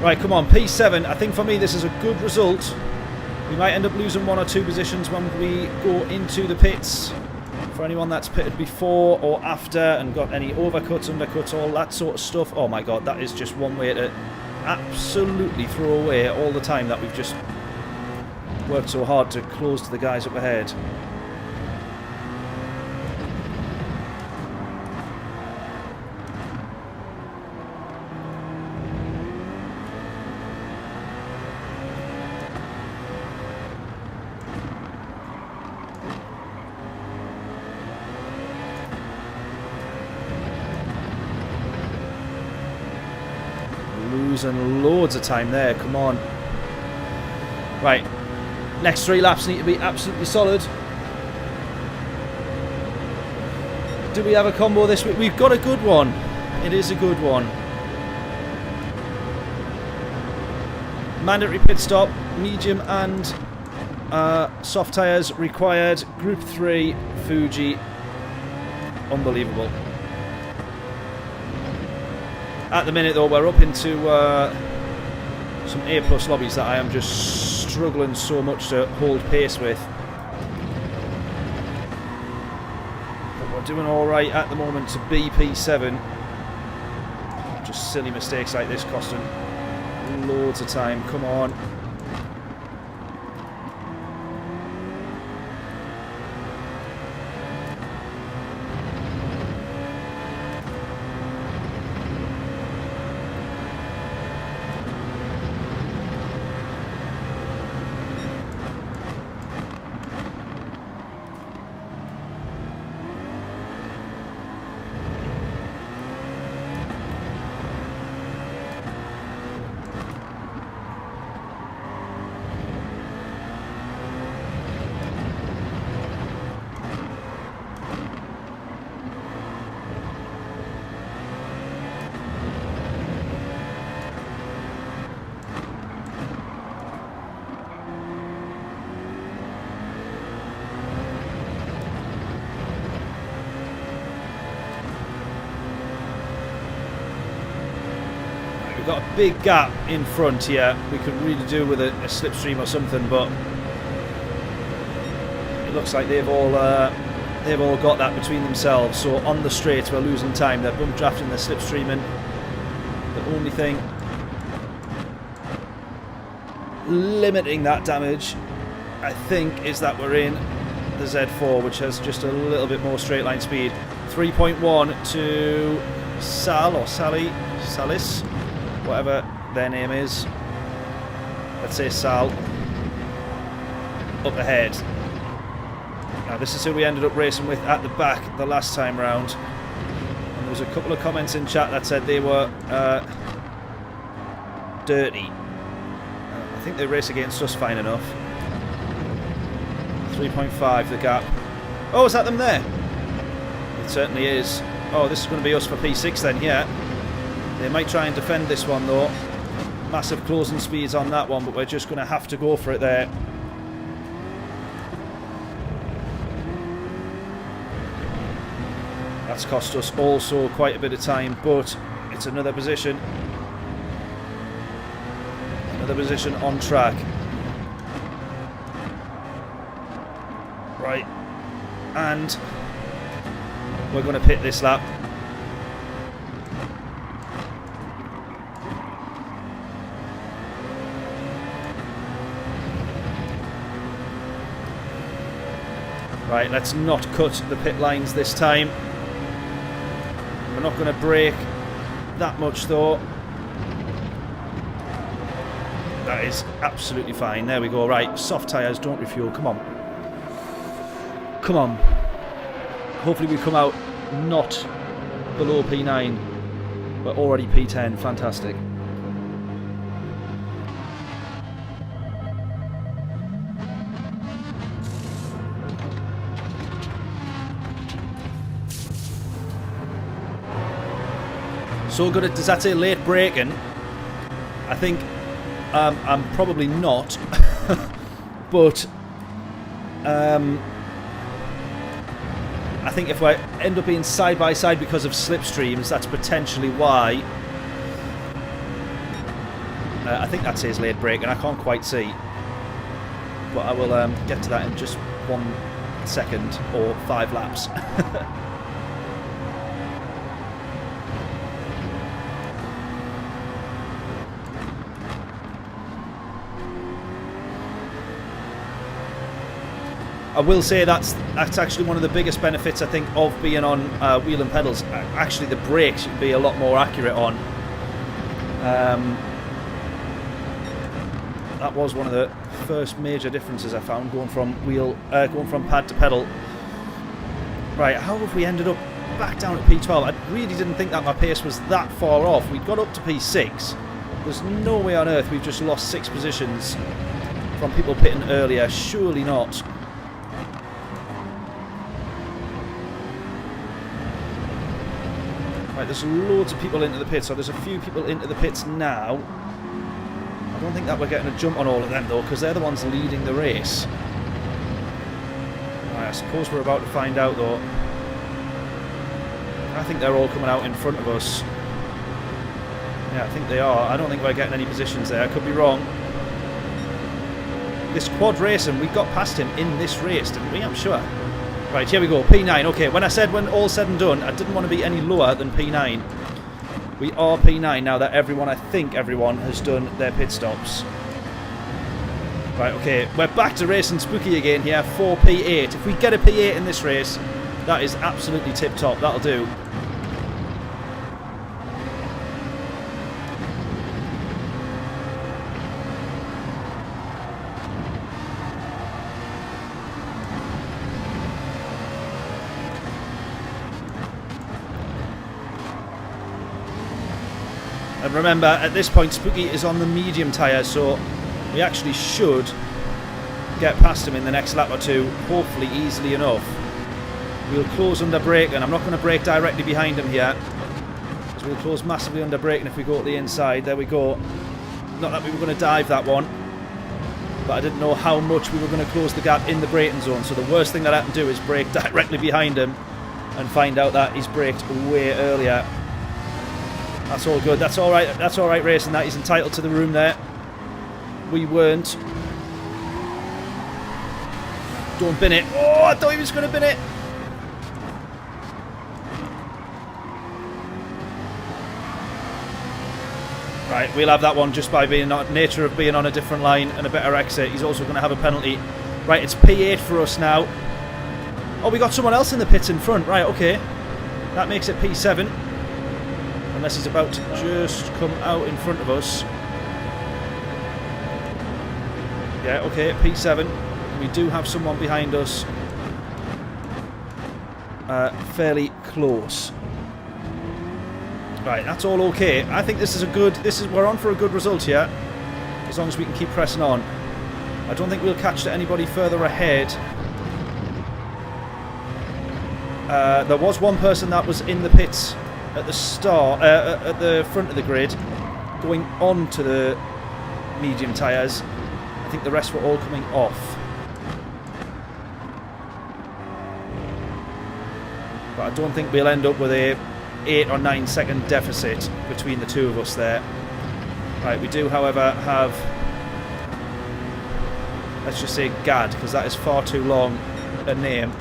Right, come on, P7. I think for me this is a good result. We might end up losing 1 or 2 positions when we go into the pits. For anyone that's pitted before or after and got any overcuts, undercuts, all that sort of stuff. Oh my god, that is just one way to absolutely throw away all the time that we've just worked so hard to close to the guys up ahead. And loads of time there, come on. Right, next 3 laps need to be absolutely solid. Do we have a combo this week? We've got a good one. It is a good one. Mandatory pit stop, medium and soft tyres required. Group 3, Fuji. Unbelievable. At the minute though, we're up into some A+ lobbies that I am just struggling so much to hold pace with. But we're doing alright at the moment to be P7. Just silly mistakes like this costing loads of time, come on. Got a big gap in front here. We could really do with a slipstream or something, but it looks like they've all got that between themselves. So on the straight, we're losing time. They're bump drafting, they're slipstreaming. The only thing limiting that damage, I think, is that we're in the Z4, which has just a little bit more straight line speed. 3.1 to Sal or Sally, Salis, whatever their name is. Let's say Sal. Up ahead. Now this is who we ended up racing with at the back the last time round. And there was a couple of comments in chat that said they were dirty. I think they race against us fine enough. 3.5 the gap. Oh, is that them there? It certainly is. Oh, this is going to be us for P6 then, yeah. They might try and defend this one though. Massive closing speeds on that one, but we're just going to have to go for it there. That's cost us also quite a bit of time, but it's another position. Another position on track. Right. And we're going to pit this lap. Right, let's not cut the pit lines this time. We're not going to brake that much though. That is absolutely fine. There we go. Right, soft tyres, don't refuel. Come on. Come on. Hopefully we come out not below P9. We're already P10. Fantastic. So good at, does that say late braking? I think I'm probably not, but I think if I end up being side by side because of slipstreams, that's potentially why. I think that says late braking, I can't quite see, but I will get to that in just 1 second or 5 laps. I will say that's actually one of the biggest benefits I think of being on wheel and pedals. Actually, the brakes you can be a lot more accurate on. That was one of the first major differences I found going from pad to pedal. Right, how have we ended up back down at P12? I really didn't think that my pace was that far off. We got up to P6. There's no way on earth we've just lost 6 positions from people pitting earlier. Surely not. Right, there's loads of people into the pits, so there's a few people into the pits now. I don't think that we're getting a jump on all of them though, because they're the ones leading the race. Right, I suppose we're about to find out though. I think they're all coming out in front of us. Yeah, I think they are. I don't think we're getting any positions there. I could be wrong. This quad racing, we got past him in this race, didn't we? I'm sure. Right, here we go, P9. Okay, when I said when all said and done, I didn't want to be any lower than P9. We are P9 now that everyone, I think everyone, has done their pit stops. Right, okay, we're back to racing spooky again here for P8. If we get a P8 in this race, that is absolutely tip-top. That'll do. And remember, at this point, Spooky is on the medium tyre, so we actually should get past him in the next lap or two, hopefully easily enough. We'll close under braking. I'm not going to brake directly behind him here, because we'll close massively under braking if we go to the inside. There we go. Not that we were going to dive that one, but I didn't know how much we were going to close the gap in the braking zone, so the worst thing that I can do is brake directly behind him and find out that he's braked way earlier. That's all good. That's all right. That's all right racing. That he's entitled to the room there. We weren't. Don't bin it. Oh, I thought he was going to bin it. Right, we'll have that one just by being nature of being on a different line and a better exit. He's also going to have a penalty. Right, it's P8 for us now. Oh, we got someone else in the pits in front. Right, okay. That makes it P7. Unless he's about to just come out in front of us. Yeah, okay, P7. We do have someone behind us. Fairly close. Right, that's all okay. I think this is a good... we're on for a good result here. As long as we can keep pressing on. I don't think we'll catch to anybody further ahead. There was one person that was in the pits at the start, at the front of the grid, going on to the medium tyres. I think the rest were all coming off. But I don't think we'll end up with a 8 or 9 second deficit between the two of us there. Right, we do, however, have, let's just say Gad, because that is far too long a name.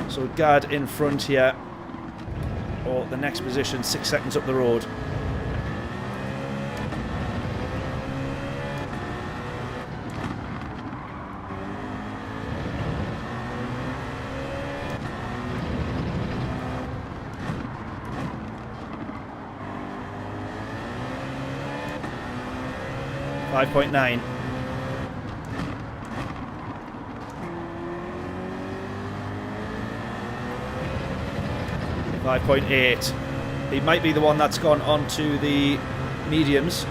So Gad in front here, or the next position, 6 seconds up the road. .9. 5.8. He might be the one that's gone on to the mediums.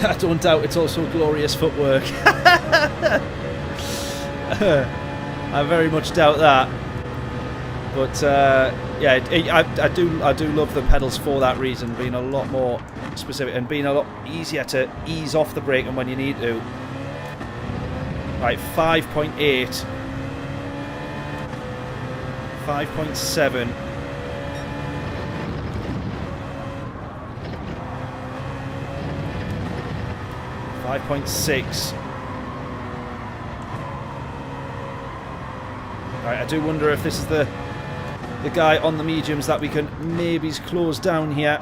I don't doubt it's also glorious footwork. I very much doubt that. But yeah, I do love the pedals for that reason, being a lot more specific and being a lot easier to ease off the brake and when you need to. Right, 5.8, 5.7. .6. Right, I do wonder if this is the guy on the mediums that we can maybe close down here.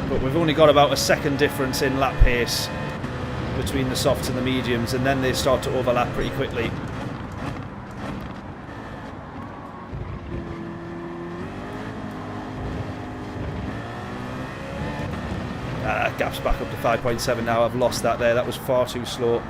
But we've only got about a second difference in lap pace between the softs and the mediums, and then they start to overlap pretty quickly. Gap's back up to 5.7 now. I've lost that there. That was far too slow.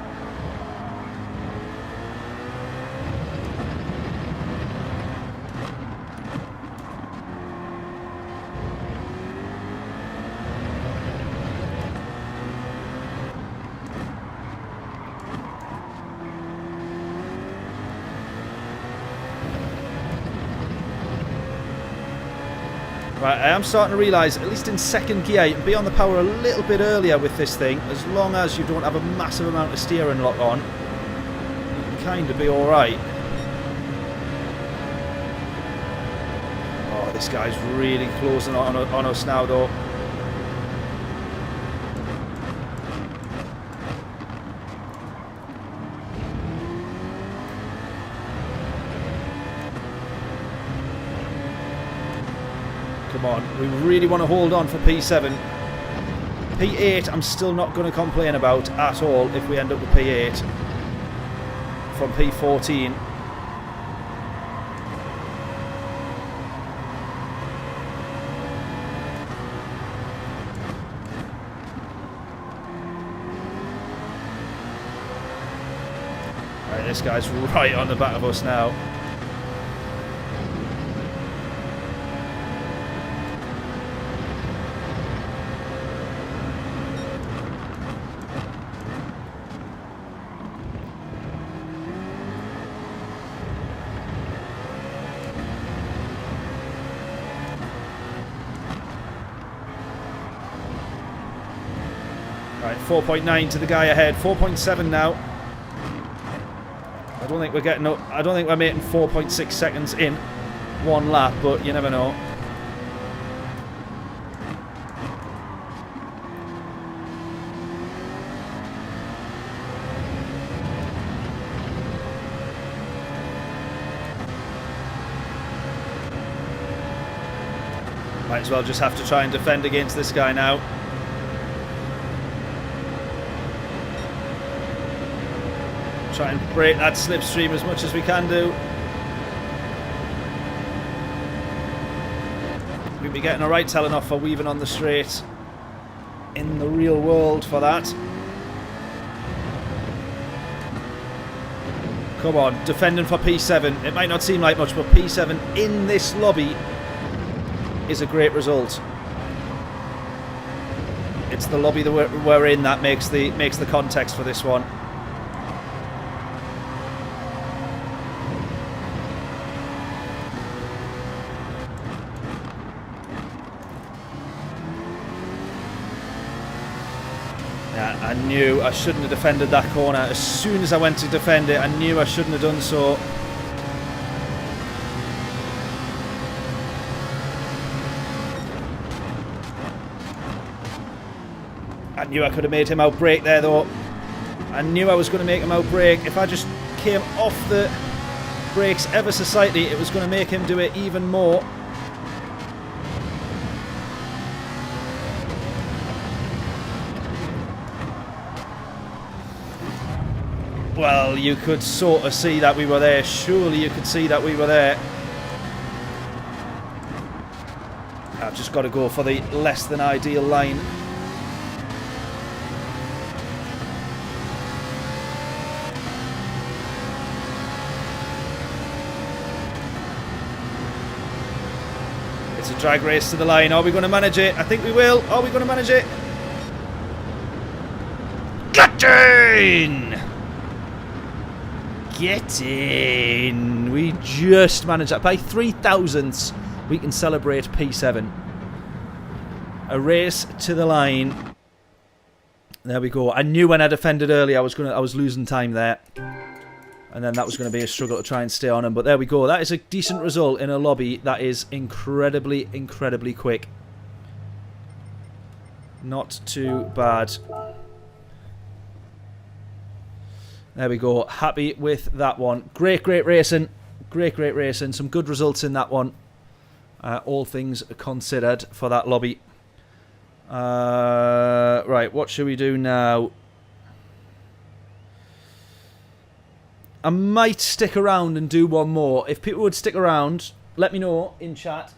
Right, I am starting to realise, at least in second gear, you can be on the power a little bit earlier with this thing, as long as you don't have a massive amount of steering lock on. You can kind of be alright. Oh, this guy's really closing on us now, though. Come on, we really want to hold on for P7. P8 I'm still not going to complain about at all if we end up with P8 from P14. Right, this guy's right on the back of us now. Right, 4.9 to the guy ahead, 4.7 now. I don't think we're getting up. I don't think we're making 4.6 seconds in one lap, but you never know. Might as well just have to try and defend against this guy now. Try and break that slipstream as much as we can do. We'll be getting a right telling off for weaving on the straight in the real world for that. Come on, defending for P7. It might not seem like much, but P7 in this lobby is a great result. It's the lobby that we're in that makes the context for this one. I knew I shouldn't have defended that corner. As soon as I went to defend it, I knew I shouldn't have done so. I knew I could have made him outbrake there though. I knew I was going to make him outbrake. If I just came off the brakes ever so slightly, it was going to make him do it even more. Well, you could sort of see that we were there. Surely you could see that we were there. I've just got to go for the less than ideal line. It's a drag race to the line. Are we going to manage it? I think we will. Are we going to manage it? Get in! Get in! We just managed that. By 3 thousandths, we can celebrate P7. A race to the line. There we go. I knew when I defended earlier I was losing time there. And then that was going to be a struggle to try and stay on him. But there we go. That is a decent result in a lobby that is incredibly, incredibly quick. Not too bad. There we go. Happy with that one. Great, great racing. Great, great racing. Some good results in that one. All things considered for that lobby. Right, what should we do now? I might stick around and do one more. If people would stick around, let me know in chat.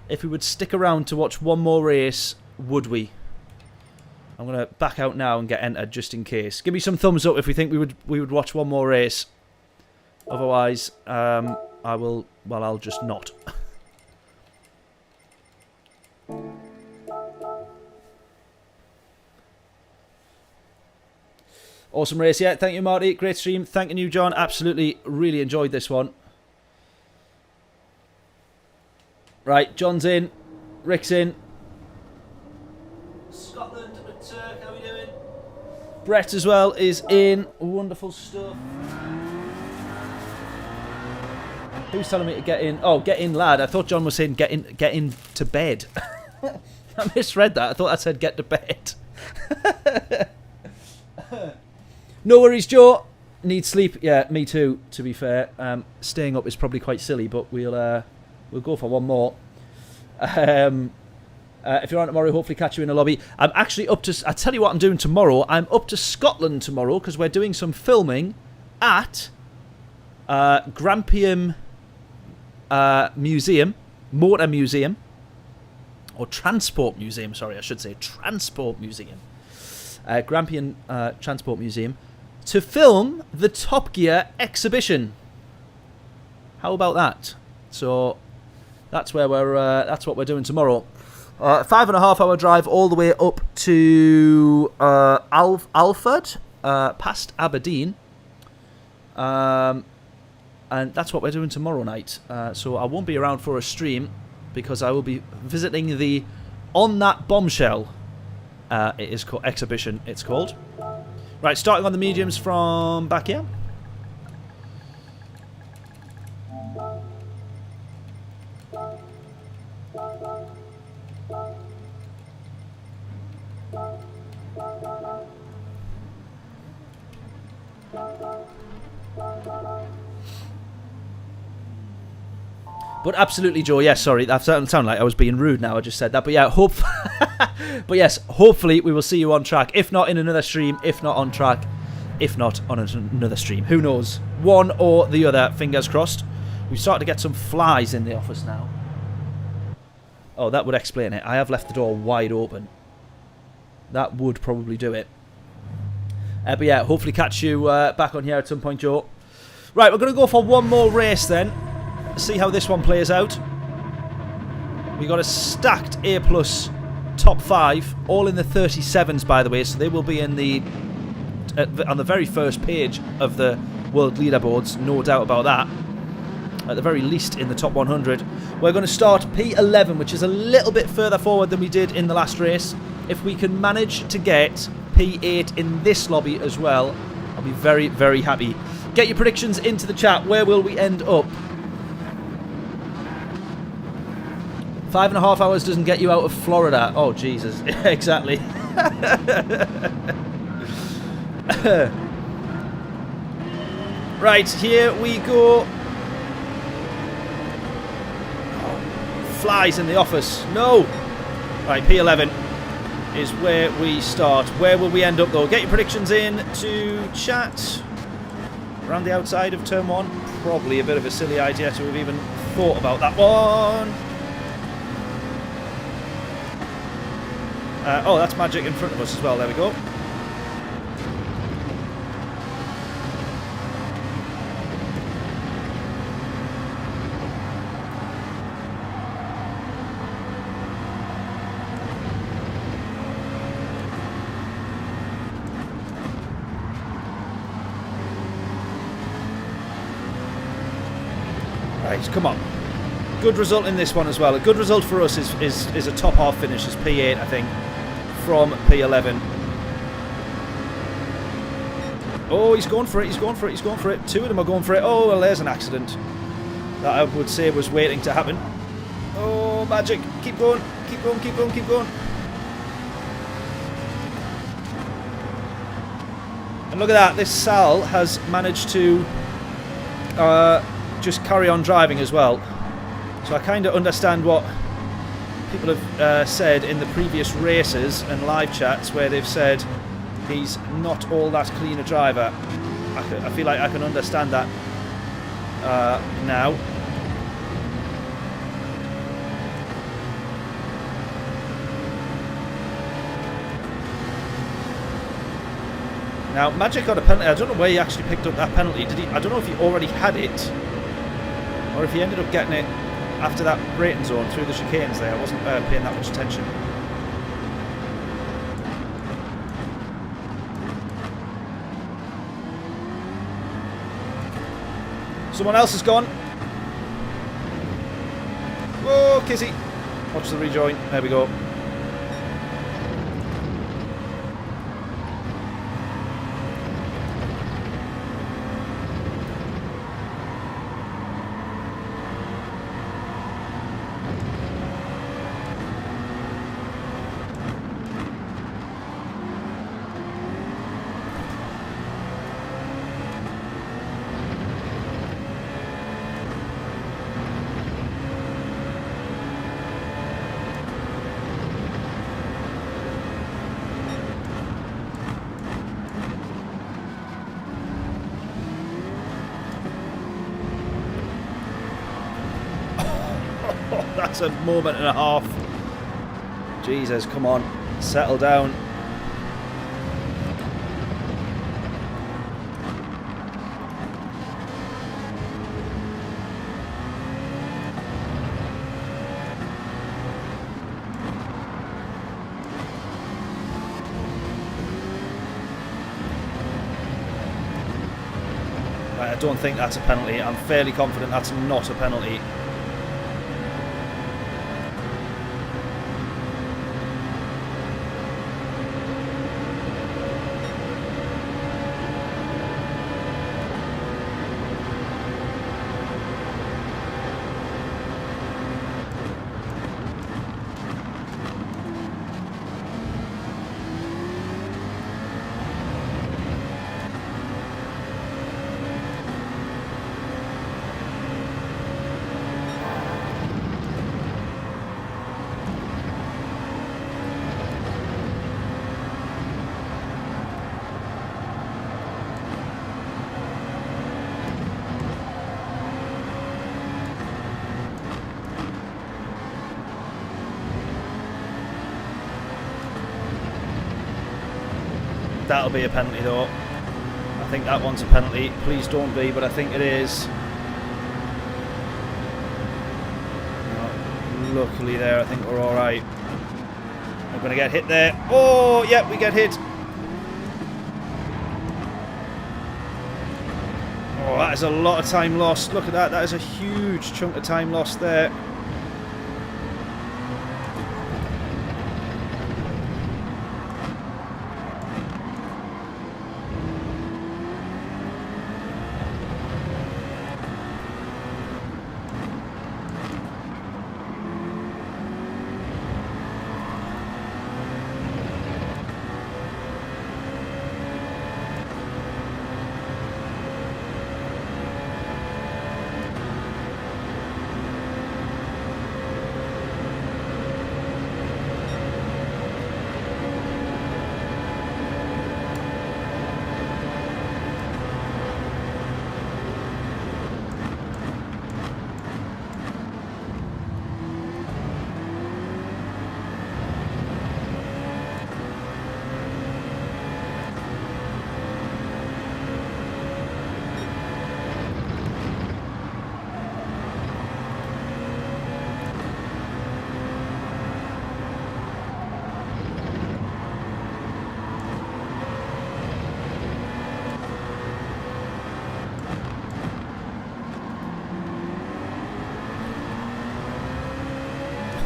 If we would stick around to watch one more race, would we? I'm going to back out now and get entered just in case. Give me some thumbs up if we think we would watch one more race. Otherwise, I'll just not. Awesome race, yeah. Thank you, Marty. Great stream. Thanking you, John. Absolutely, really enjoyed this one. Right, John's in. Rick's in. Scotland with Turk, how are we doing? Brett as well is in. Wonderful stuff. Who's telling me to get in? Oh, get in, lad. I thought John was saying get in to bed. I misread that. I thought I said get to bed. No worries, Joe. Need sleep. Yeah, me too, to be fair. Staying up is probably quite silly, but we'll go for one more. If you're on tomorrow, hopefully catch you in a lobby. I'm actually up to... I tell you what I'm doing tomorrow. I'm up to Scotland tomorrow because we're doing some filming at Grampian Museum, Motor Museum, or Transport Museum, sorry, I should say Transport Museum. Grampian Transport Museum, to film the Top Gear exhibition. How about that? So that's where that's what we're doing tomorrow. 5.5 hour drive all the way up to Alford, past Aberdeen. And that's what we're doing tomorrow night. So I won't be around for a stream because I will be visiting the On That Bombshell. It is called exhibition. It's called. Right, starting on the mediums from back here. But absolutely, Joe. Yes, sorry, that sounded like I was being rude. Now I just said that, but yeah, but yes, hopefully we will see you on track. If not in another stream, if not on track, if not on another stream, who knows? One or the other. Fingers crossed. We've started to get some flies in the office now. Oh, that would explain it. I have left the door wide open. That would probably do it. But yeah, hopefully catch you back on here at some point, Joe. Right, we're going to go for one more race then. See how this one plays out. We got a stacked A+ top 5, all in the 37s, by the way, so they will be in the on the very first page of the world leaderboards, no doubt about that. At the very least in the top 100. We're going to start P11, which is a little bit further forward than we did in the last race. If we can manage to get P8 in this lobby as well, I'll be very, very happy. Get your predictions into the chat. Where will we end up? 5.5 hours doesn't get you out of Florida. Oh, Jesus. Exactly. Right, here we go. Oh, flies in the office. No. Right, P11 is where we start. Where will we end up, though? Get your predictions in to chat. Around the outside of turn 1. Probably a bit of a silly idea to have even thought about that one. Oh, that's magic in front of us as well. There we go. Right, come on. Good result in this one as well. A good result for us is a top half finish, is P8, I think, from P11. Oh, he's going for it, he's going for it, he's going for it. Two of them are going for it. Oh, well, there's an accident that I would say was waiting to happen. Oh, magic. Keep going, keep going, keep going, keep going. And look at that, this Sal has managed to just carry on driving as well. So I kind of understand what people have said in the previous races and live chats where they've said he's not all that clean a driver. I feel like I can understand that now. Now, Magic got a penalty. I don't know where he actually picked up that penalty. Did he? I don't know if he already had it or if he ended up getting it after that braking zone through the chicanes there. I wasn't paying that much attention. Someone else has gone. Whoa, Kizzy. Watch the rejoin. There we go. That's a moment and a half. Jesus, come on. Settle down. Right, I don't think that's a penalty. I'm fairly confident that's not a penalty. That'll be a penalty though. I think that one's a penalty. Please don't be, but I think it is. Luckily there, I think we're alright. We're going to get hit there. Oh, yep, we get hit. Oh, that is a lot of time lost. Look at that. That is a huge chunk of time lost there.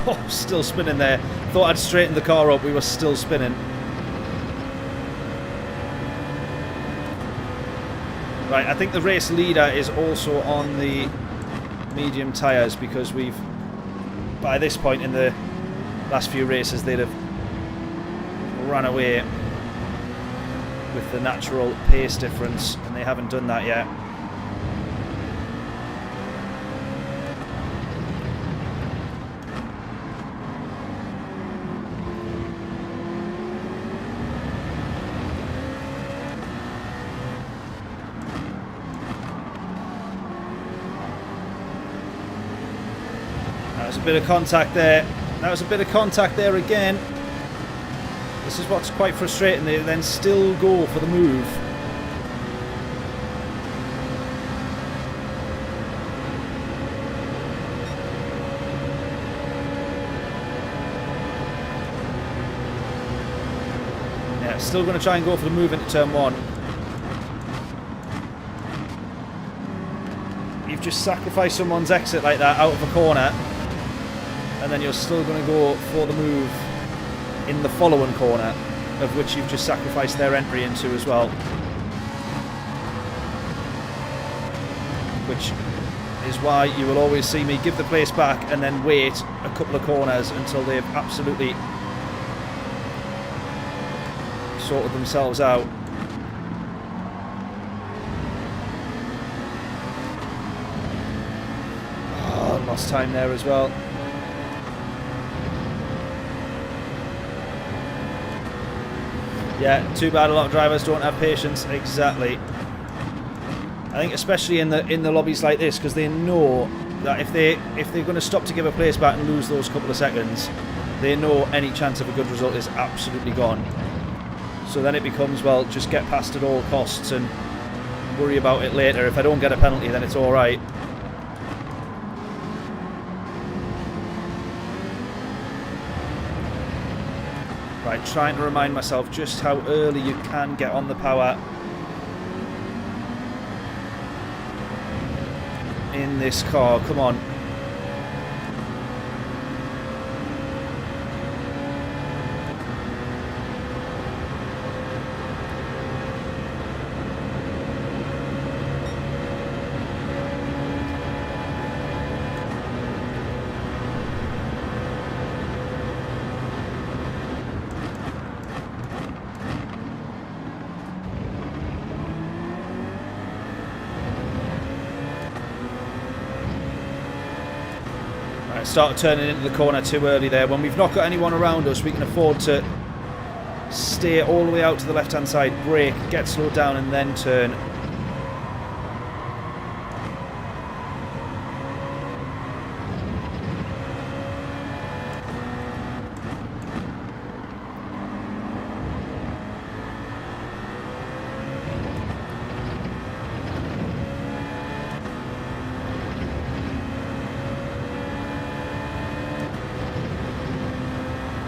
Oh, still spinning there. Thought I'd straightened the car up. We were still spinning. Right, I think the race leader is also on the medium tyres because we've, by this point in the last few races, they'd have run away with the natural pace difference, and they haven't done that yet. Bit of contact there. That was a bit of contact there again. This is what's quite frustrating. They then still go for the move. Yeah, still going to try and go for the move into turn one. You've just sacrificed someone's exit like that out of a corner, and then you're still going to go for the move in the following corner, of which you've just sacrificed their entry into as well. Which is why you will always see me give the place back and then wait a couple of corners until they've absolutely sorted themselves out. Oh, lost time there as well. Yeah, too bad a lot of drivers don't have patience. Exactly. I think especially in the lobbies like this, because they know that if they're going to stop to give a place back and lose those couple of seconds, they know any chance of a good result is absolutely gone. So then it becomes, well, just get past at all costs and worry about it later. If I don't get a penalty, then it's all right. Right, trying to remind myself just how early you can get on the power in this car. Come on. Started turning into the corner too early there. When we've not got anyone around us, we can afford to stay all the way out to the left hand side, brake, get slowed down and then turn.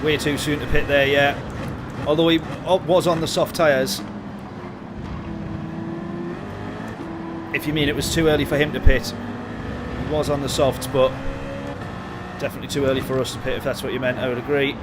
Way too soon to pit there, yeah. Although he was on the soft tyres. If you mean it was too early for him to pit. He was on the softs, but definitely too early for us to pit, if that's what you meant. I would agree.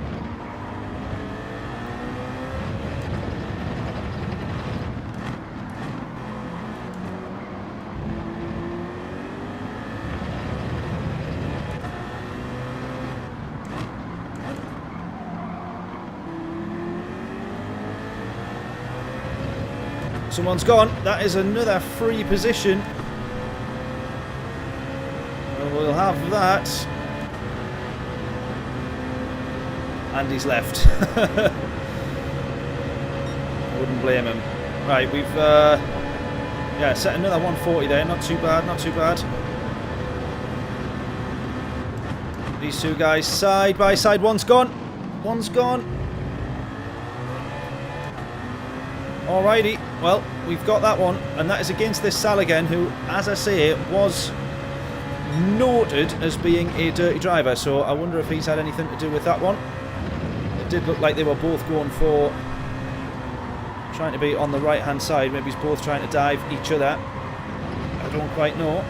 Someone's gone. That is another free position. Well, we'll have that. And he's left. I wouldn't blame him. Right, we've yeah, set another 140 there. Not too bad, not too bad. These two guys side by side. One's gone. One's gone. Alrighty, well, we've got that one, and that is against this Sal again, who, as I say, was noted as being a dirty driver, so I wonder if he's had anything to do with that one. It did look like they were both going for trying to be on the right hand side. Maybe he's both trying to dive each other. I don't quite know.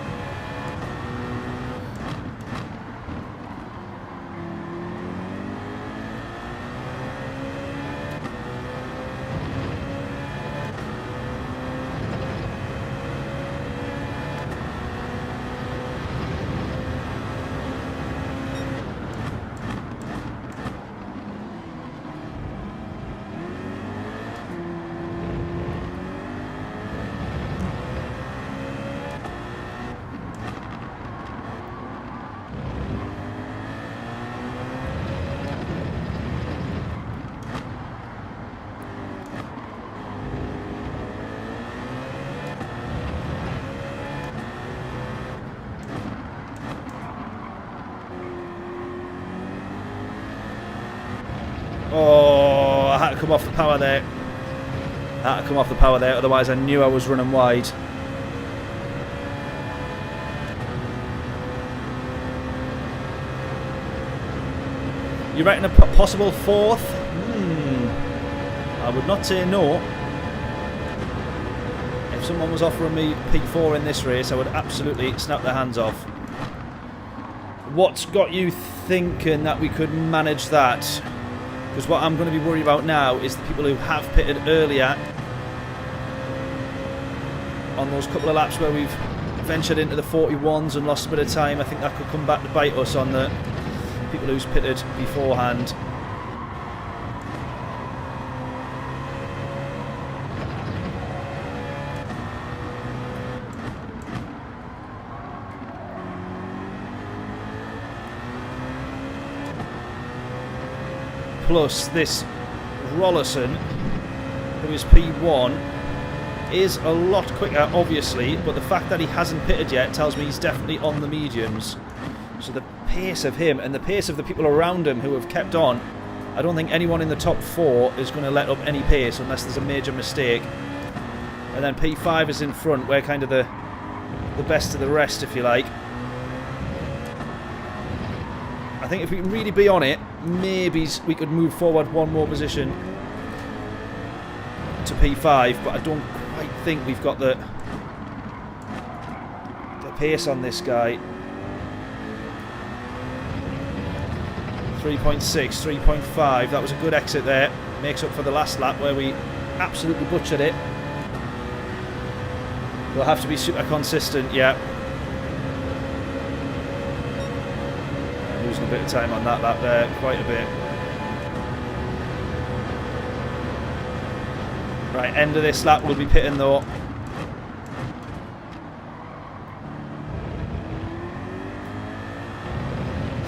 Oh, I had to come off the power there. I had to come off the power there, otherwise I knew I was running wide. You reckon a possible fourth? I would not say no. If someone was offering me P4 in this race, I would absolutely snap their hands off. What's got you thinking that we could manage that? Because what I'm going to be worried about now is the people who have pitted earlier on those couple of laps where we've ventured into the 41s and lost a bit of time. I think that could come back to bite us on the people who's pitted beforehand. Plus this Rollerson, who is P1, is a lot quicker obviously, but the fact that he hasn't pitted yet tells me he's definitely on the mediums. So the pace of him and the pace of the people around him who have kept on, I don't think anyone in the top 4 is going to let up any pace unless there's a major mistake. And then P5 is in front, we're kind of the best of the rest, if you like. I think if we can really be on it, maybe we could move forward one more position to P5, but I don't quite think we've got the pace on this guy. 3.6, 3.5, that was a good exit there. Makes up for the last lap where we absolutely butchered it. We'll have to be super consistent, yeah. Losing a bit of time on that lap there, quite a bit. Right, end of this lap we'll be pitting though.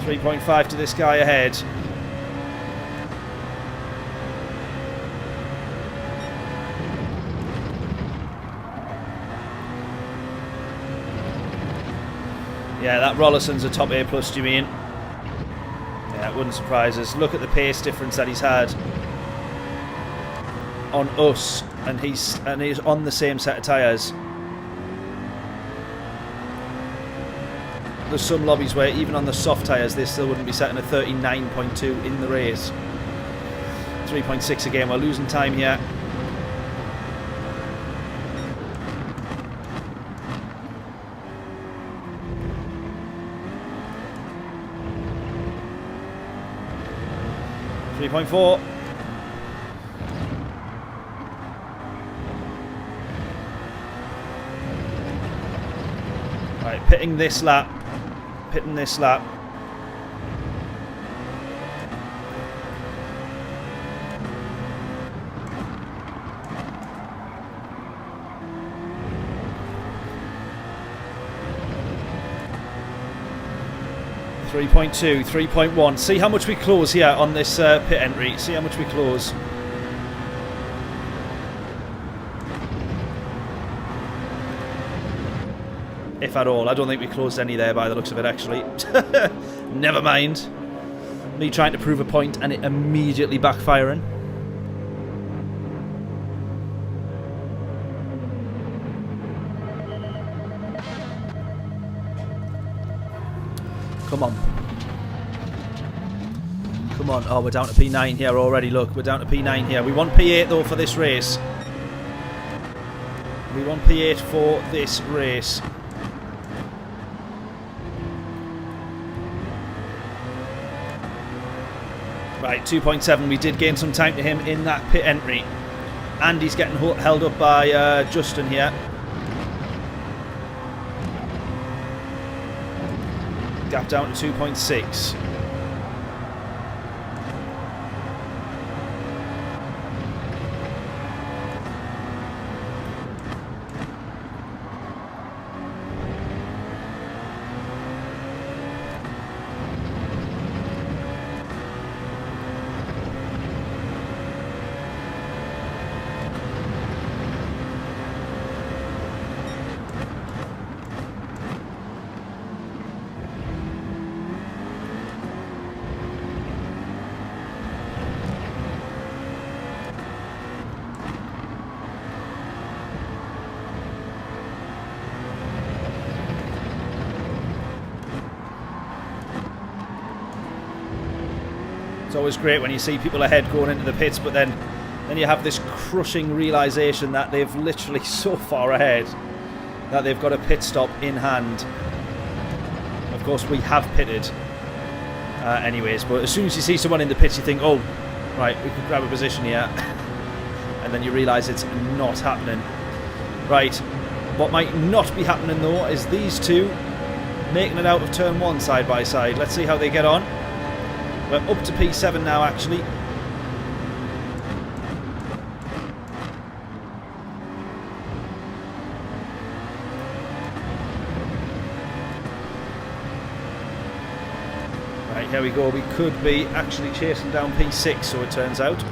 .5 to this guy ahead. Yeah, that Rollerson's a top A+, do you mean? Yeah, it wouldn't surprise us. Look at the pace difference that he's had on us, and he's on the same set of tyres. There's some lobbies where even on the soft tyres they still wouldn't be setting a 39.2 in the race. 3.6 again. We're losing time here. .4. Right, pitting this lap. Pitting this lap. .2, 3.1. See how much we close here on this pit entry. See how much we close. If at all. I don't think we closed any there by the looks of it, actually. Never mind. Me trying to prove a point and it immediately backfiring. Come on. Come on. Oh, we're down to P9 here already. Look, we're down to P9 here. We want P8 though for this race. We want P8 for this race. Right, 2.7. We did gain some time to him in that pit entry. And he's getting held up by Justin here. Gap down to 2.6. It's always great when you see people ahead going into the pits, but then you have this crushing realisation that they've literally so far ahead that they've got a pit stop in hand. Of course, we have pitted anyways, but as soon as you see someone in the pits, you think, oh, right, we could grab a position here. And then you realise it's not happening. Right, what might not be happening though is these two making it out of turn 1 side by side. Let's see how they get on. We're up to P7 now, actually. Right, here we go. We could be actually chasing down P6, so it turns out.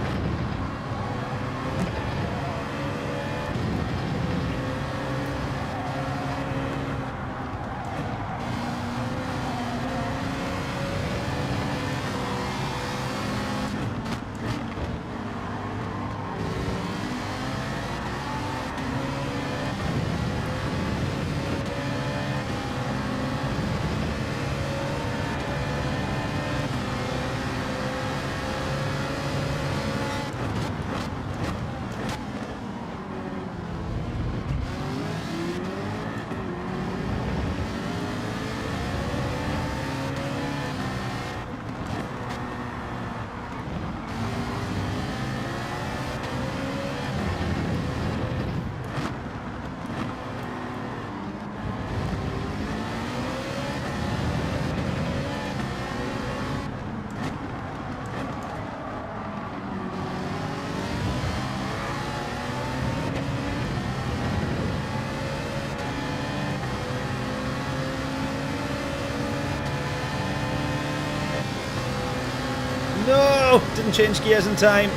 No! Didn't change gears in time.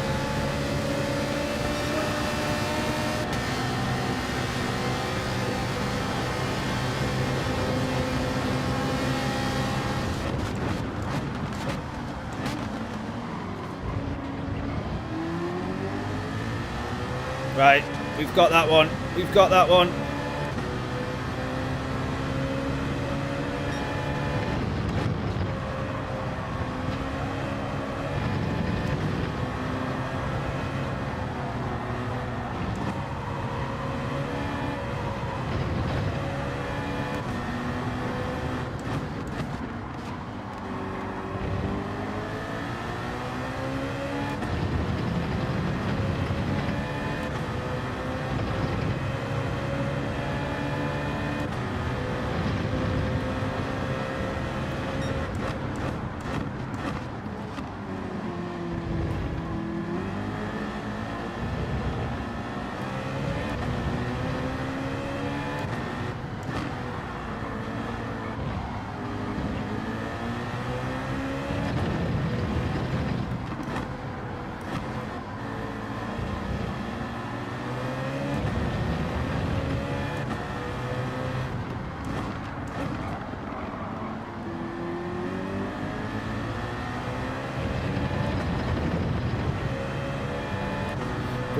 Right, we've got that one. We've got that one.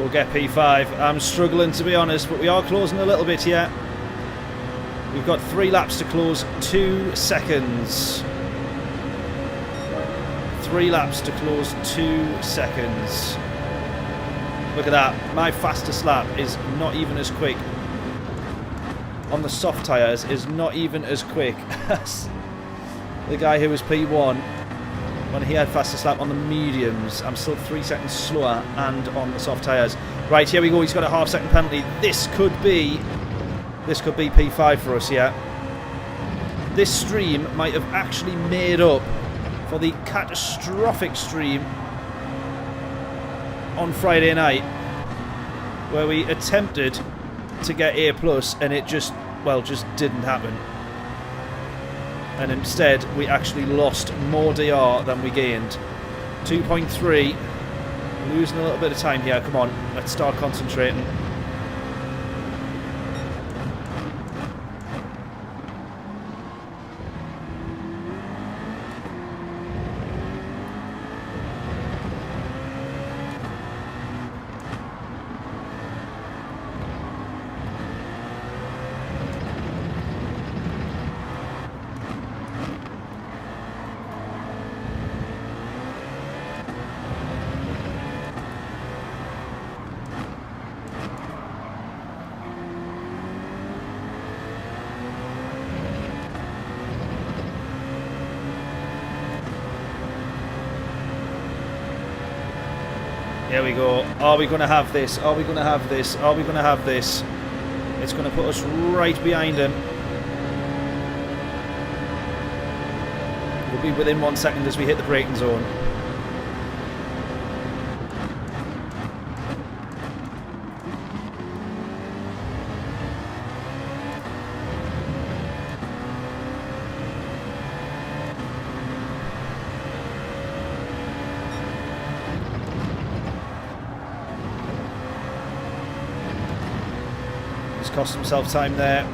Go get P5. I'm struggling, to be honest, but we are closing a little bit here. We've got 3 laps to close, 2 seconds. 3 laps to close, 2 seconds. Look at that. My fastest lap is not even as quick. On the soft tyres is not even as quick as the guy who was P1 when he had fastest lap on the mediums. I'm still 3 seconds slower and on the soft tyres. Right, here we go. He's got a half-second penalty. This could be P5 for us, yeah. This stream might have actually made up for the catastrophic stream on Friday night where we attempted to get A+ and it just didn't happen. And instead we actually lost more DR than we gained. 2.3, losing a little bit of time here. Come on, let's start concentrating. Here we go. Are we going to have this? Are we going to have this? Are we going to have this? It's going to put us right behind him. We'll be within 1 second as we hit the braking zone. Cost himself time there.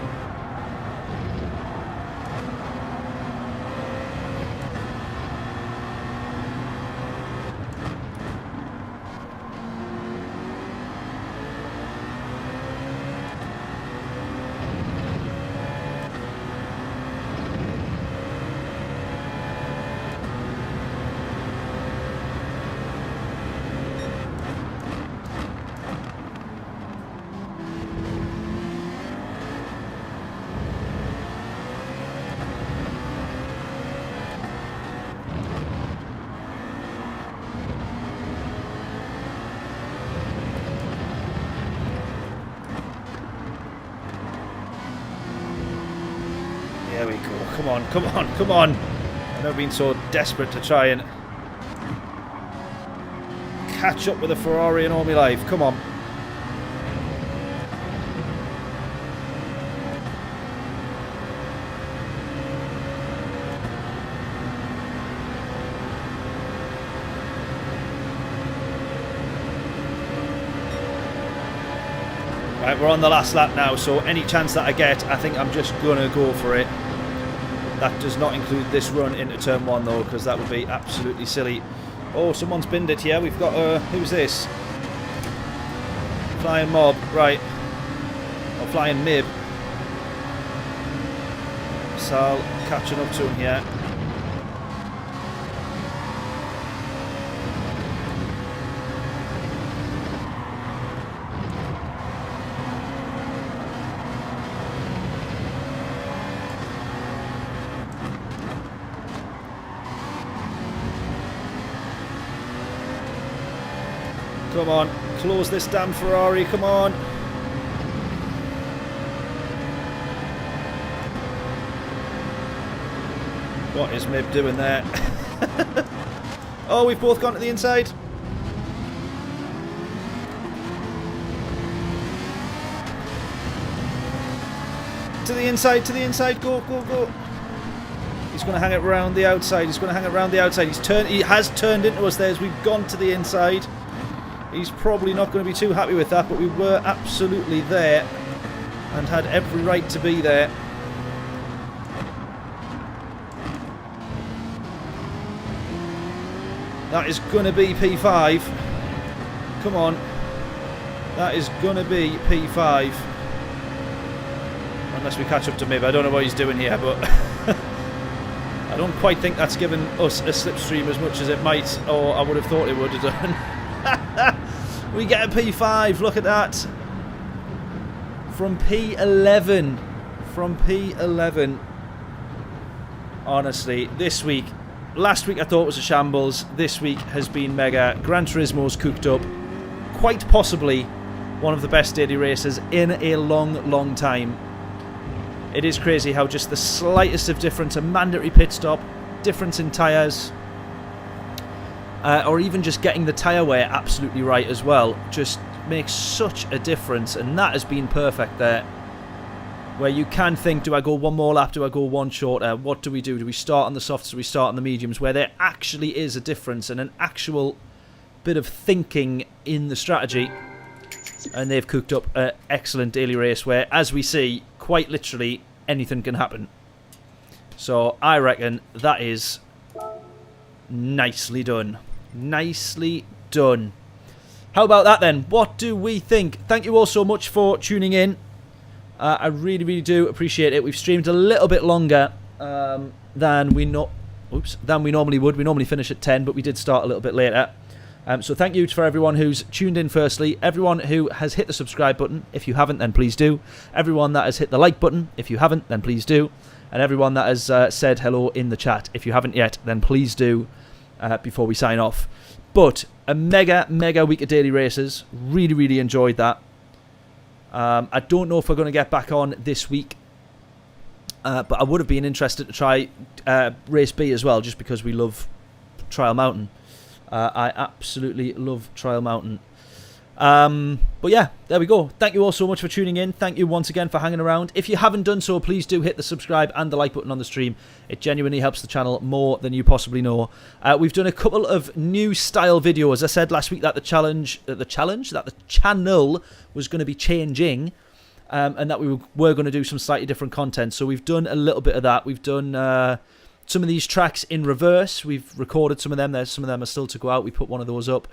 There we go. Come on, come on, come on. I've never been so desperate to try and catch up with a Ferrari in all my life. Come on. Right, we're on the last lap now, so any chance that I get, I think I'm just going to go for it. That does not include this run into turn 1 though, because that would be absolutely silly. Oh, someone's binned it here. We've got, who's this? Flying Mob, right. Or Flying Mib. Sal catching up to him here. Come on, close this damn Ferrari, come on. What is Mib doing there? Oh, we've both gone to the inside. To the inside, go, go, go. He's going to hang it around the outside, he's going to hang it around the outside. He has turned into us there as we've gone to the inside. He's probably not going to be too happy with that, but we were absolutely there and had every right to be there. That is going to be P5. Come on. That is going to be P5. Unless we catch up to Mib. I don't know what he's doing here, but I don't quite think that's given us a slipstream as much as it might, or I would have thought it would have done. We get a P5, look at that. From P11. From P11. Honestly, this week, last week I thought it was a shambles. This week has been mega. Gran Turismo's cooked up. Quite possibly one of the best daily races in a long, long time. It is crazy how just the slightest of difference, a mandatory pit stop, difference in tyres, or even just getting the tyre wear absolutely right as well, just makes such a difference. And that has been perfect there. Where you can think, do I go one more lap, do I go one shorter, what do we do? Do we start on the softs, do we start on the mediums? Where there actually is a difference and an actual bit of thinking in the strategy. And they've cooked up an excellent daily race where, as we see, quite literally anything can happen. So I reckon that is nicely done. Nicely done. How about that then? What do we think? Thank you all so much for tuning in. I really, really do appreciate it. We've streamed a little bit longer than we normally would. We normally finish at 10, but we did start a little bit later. So thank you for everyone who's tuned in firstly. Everyone who has hit the subscribe button. If you haven't, then please do. Everyone that has hit the like button. If you haven't, then please do. And everyone that has said hello in the chat. If you haven't yet, then please do before we sign off. But a mega, mega week of daily races. Really, really enjoyed that. I don't know if we're going to get back on this week. But I would have been interested to try Race B as well, just because we love Trial Mountain. I absolutely love Trial Mountain. But yeah, there we go. Thank you all so much for tuning in. Thank you once again for hanging around. If you haven't done so, please do hit the subscribe and the like button on the stream. It genuinely helps the channel more than you possibly know. We've done a couple of new style videos. I said last week that the channel was going to be changing, and that we were going to do some slightly different content. So we've done a little bit of that. We've done some of these tracks in reverse. We've recorded some of them. Some of them are still to go out. We put one of those up.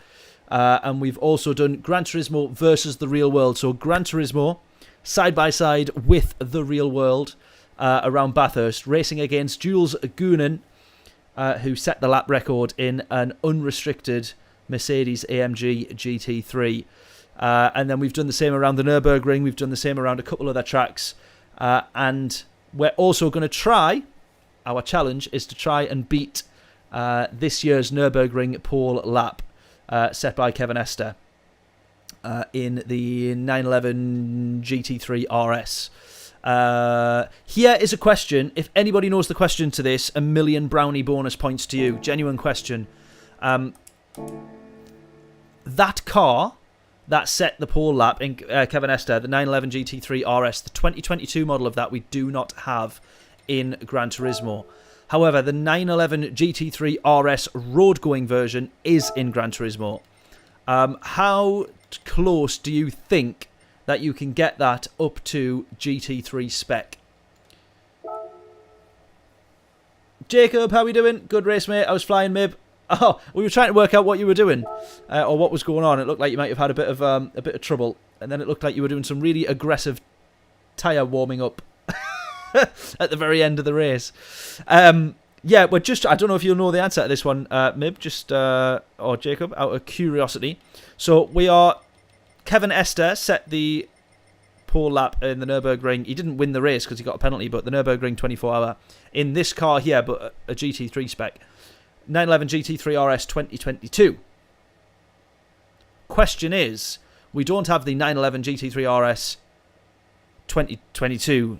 And we've also done Gran Turismo versus the real world. So Gran Turismo side by side with the real world around Bathurst, racing against Jules Goonen, who set the lap record in an unrestricted Mercedes AMG GT3. And then we've done the same around the Nürburgring. We've done the same around a couple other tracks. And we're also going to try, our challenge is to try and beat this year's Nürburgring pole lap. Set by Kevin Esther in the 911 GT3 RS. Here is a question. If anybody knows the question to this, 1 million brownie bonus points to you. Genuine question. That car that set the pole lap in Kevin Esther, the 911 GT3 RS, the 2022 model of that we do not have in Gran Turismo. However, the 911 GT3 RS road-going version is in Gran Turismo. How close do you think that you can get that up to GT3 spec? Jacob, how we doing? Good race, mate. I was flying, Mib. Oh, we were trying to work out what you were doing or what was going on. It looked like you might have had a bit of trouble, and then it looked like you were doing some really aggressive tyre warming up. At the very end of the race. Yeah, but just, I don't know if you'll know the answer to this one, Mib, or Jacob, out of curiosity. So we are, Kevin Esther set the pole lap in the Nürburgring. He didn't win the race because he got a penalty, but the Nürburgring 24-hour in this car here, but a GT3 spec. 911 GT3 RS 2022. Question is, we don't have the 911 GT3 RS 2022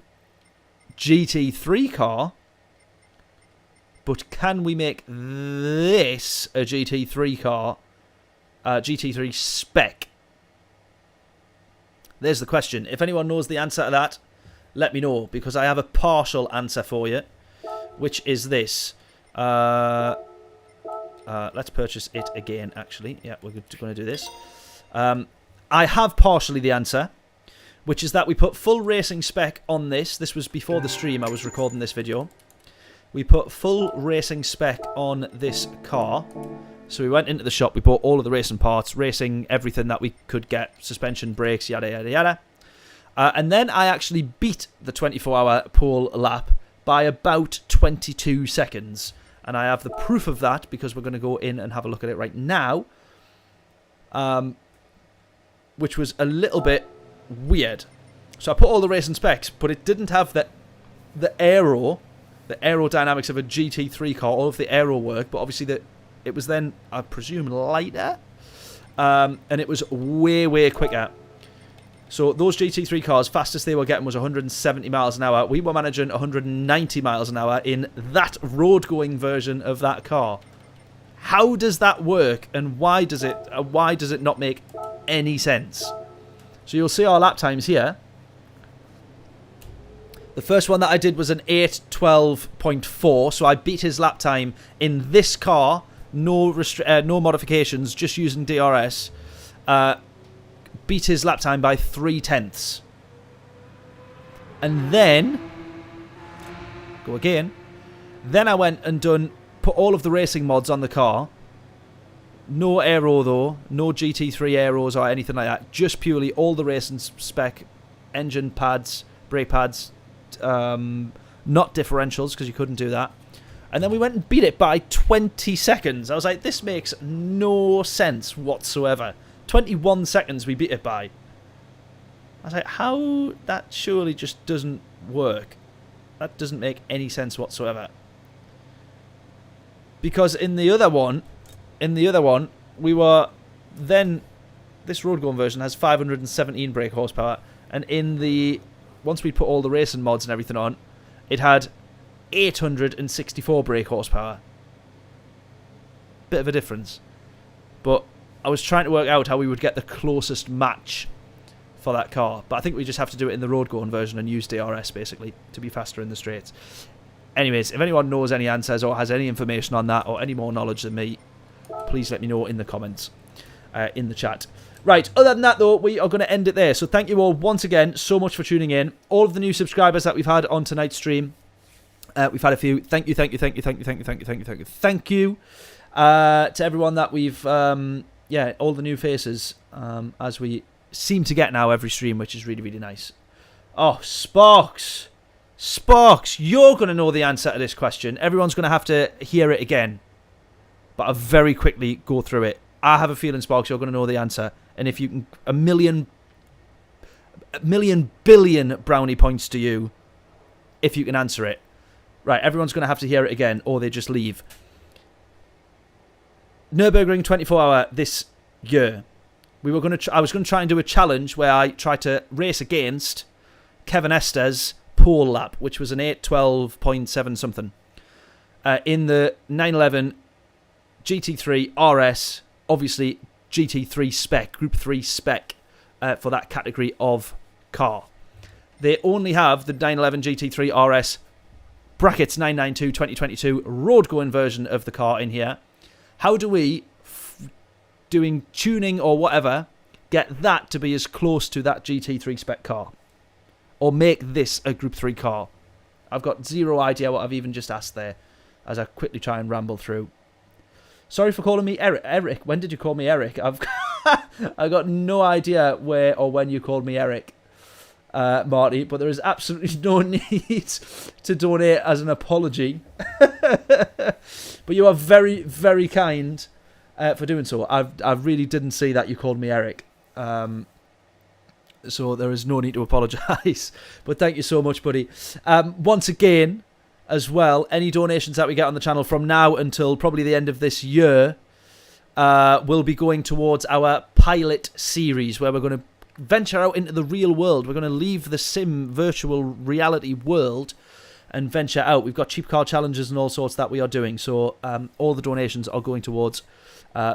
GT3 car, but can we make this a GT3 car, GT3 spec? There's the question. If anyone knows the answer to that, let me know, because I have a partial answer for you, which is this. Let's purchase it again, actually. Yeah, we're going to do this. I have partially the answer, which is that we put full racing spec on this. This was before the stream. I was recording this video. We put full racing spec on this car. So we went into the shop, we bought all of the racing parts, racing everything that we could get, suspension, brakes, yada, yada, yada. And then I actually beat the 24-hour pole lap by about 22 seconds. And I have the proof of that because we're going to go in and have a look at it right now. Which was a little bit weird. So I put all the racing specs, but it didn't have the aerodynamics of a GT3 car, all of the aero work, but obviously it was then, I presume, lighter. And it was way, way quicker. So those GT3 cars, fastest they were getting was 170 miles an hour. We were managing 190 miles an hour in that road-going version of that car. How does that work, and why does it not make any sense? So you'll see our lap times here. The first one that I did was an 8:12.4, so I beat his lap time in this car, no modifications, just using DRS. Beat his lap time by 0.3. And then, go again. Then I went and put all of the racing mods on the car. No aero though, no GT3 aeros or anything like that. Just purely all the racing spec, engine pads, brake pads, not differentials because you couldn't do that. And then we went and beat it by 20 seconds. I was like, this makes no sense whatsoever. 21 seconds we beat it by. I was like, how? That surely just doesn't work. That doesn't make any sense whatsoever. Because in the other one, we were then, this road going version has 517 brake horsepower, and once we put all the racing mods and everything on, it had 864 brake horsepower. Bit of a difference. But I was trying to work out how we would get the closest match for that car. But I think we just have to do it in the road going version and use DRS basically to be faster in the straights. Anyways, if anyone knows any answers or has any information on that or any more knowledge than me, please let me know in the comments, in the chat. Right, other than that though, we are going to end it there. So thank you all once again so much for tuning in. All of the new subscribers that we've had on tonight's stream, we've had a few. Thank you to everyone that we've, all the new faces, as we seem to get now every stream, which is really, really nice. Oh, Sparks, you're going to know the answer to this question. Everyone's going to have to hear it again, but I'll very quickly go through it. I have a feeling, Sparks, you're going to know the answer. And if you can, a million billion brownie points to you if you can answer it. Right, everyone's going to have to hear it again, or they just leave. Nürburgring 24-hour this year. I was going to try and do a challenge where I tried to race against Kevin Estes' pole lap, which was an 8:12.7 something. In the 911 GT3 RS, obviously GT3 spec, Group 3 spec for that category of car. They only have the 911 GT3 RS brackets 992 2022 road going version of the car in here. How do we, doing tuning or whatever, get that to be as close to that GT3 spec car? Or make this a Group 3 car? I've got zero idea what I've even just asked there, as I quickly try and ramble through. Sorry for calling me Eric. Eric, when did you call me Eric? I've got no idea where or when you called me Eric, Marty, but there is absolutely no need to donate as an apology. But you are very, very kind for doing so. I really didn't see that you called me Eric. So there is no need to apologise. But thank you so much, buddy. Once again, as well, any donations that we get on the channel from now until probably the end of this year will be going towards our pilot series, where we're going to venture out into the real world. We're going to leave the sim virtual reality world and venture out. We've got cheap car challenges and all sorts that we are doing. So all the donations are going towards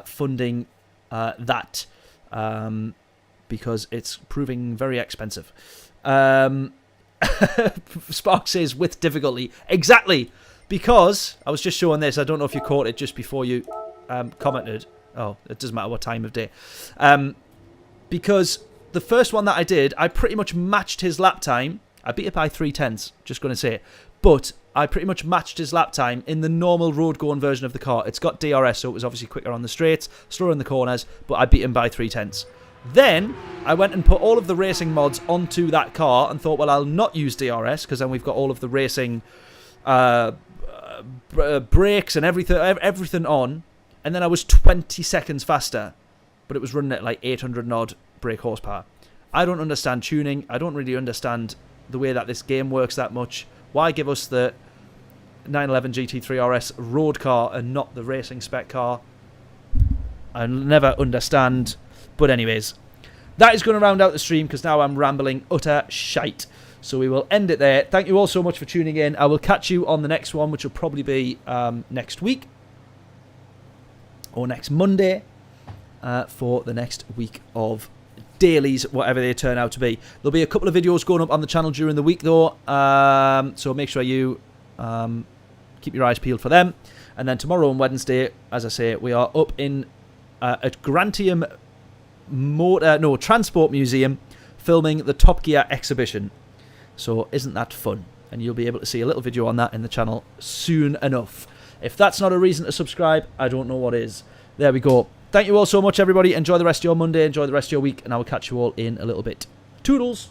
funding that because it's proving very expensive. Spark says with difficulty. Exactly. Because I was just showing this. I don't know if you caught it just before you commented. Oh, it doesn't matter what time of day. Because the first one that I did, I pretty much matched his lap time. I beat it by 3/10, just going to say. But I pretty much matched his lap time in the normal road-going version of the car. It's got DRS, so it was obviously quicker on the straights, slower in the corners, but I beat him by 3/10. Then I went and put all of the racing mods onto that car and thought, well, I'll not use DRS because then we've got all of the racing brakes and everything on. And then I was 20 seconds faster, but it was running at like 800 and odd brake horsepower. I don't understand tuning. I don't really understand the way that this game works that much. Why give us the 911 GT3 RS road car and not the racing spec car? I'll never understand. But anyways, that is going to round out the stream because now I'm rambling utter shite. So we will end it there. Thank you all so much for tuning in. I will catch you on the next one, which will probably be next week or next Monday for the next week of dailies, whatever they turn out to be. There'll be a couple of videos going up on the channel during the week though, so make sure you keep your eyes peeled for them. And then tomorrow and Wednesday, as I say, we are up in at Grantium Transport Museum filming the Top Gear exhibition. So isn't that fun? And you'll be able to see a little video on that in the channel soon enough. If that's not a reason to subscribe, I don't know what is. There we go. Thank you all so much, everybody. Enjoy the rest of your Monday. Enjoy the rest of your week. And I will catch you all in a little bit. Toodles!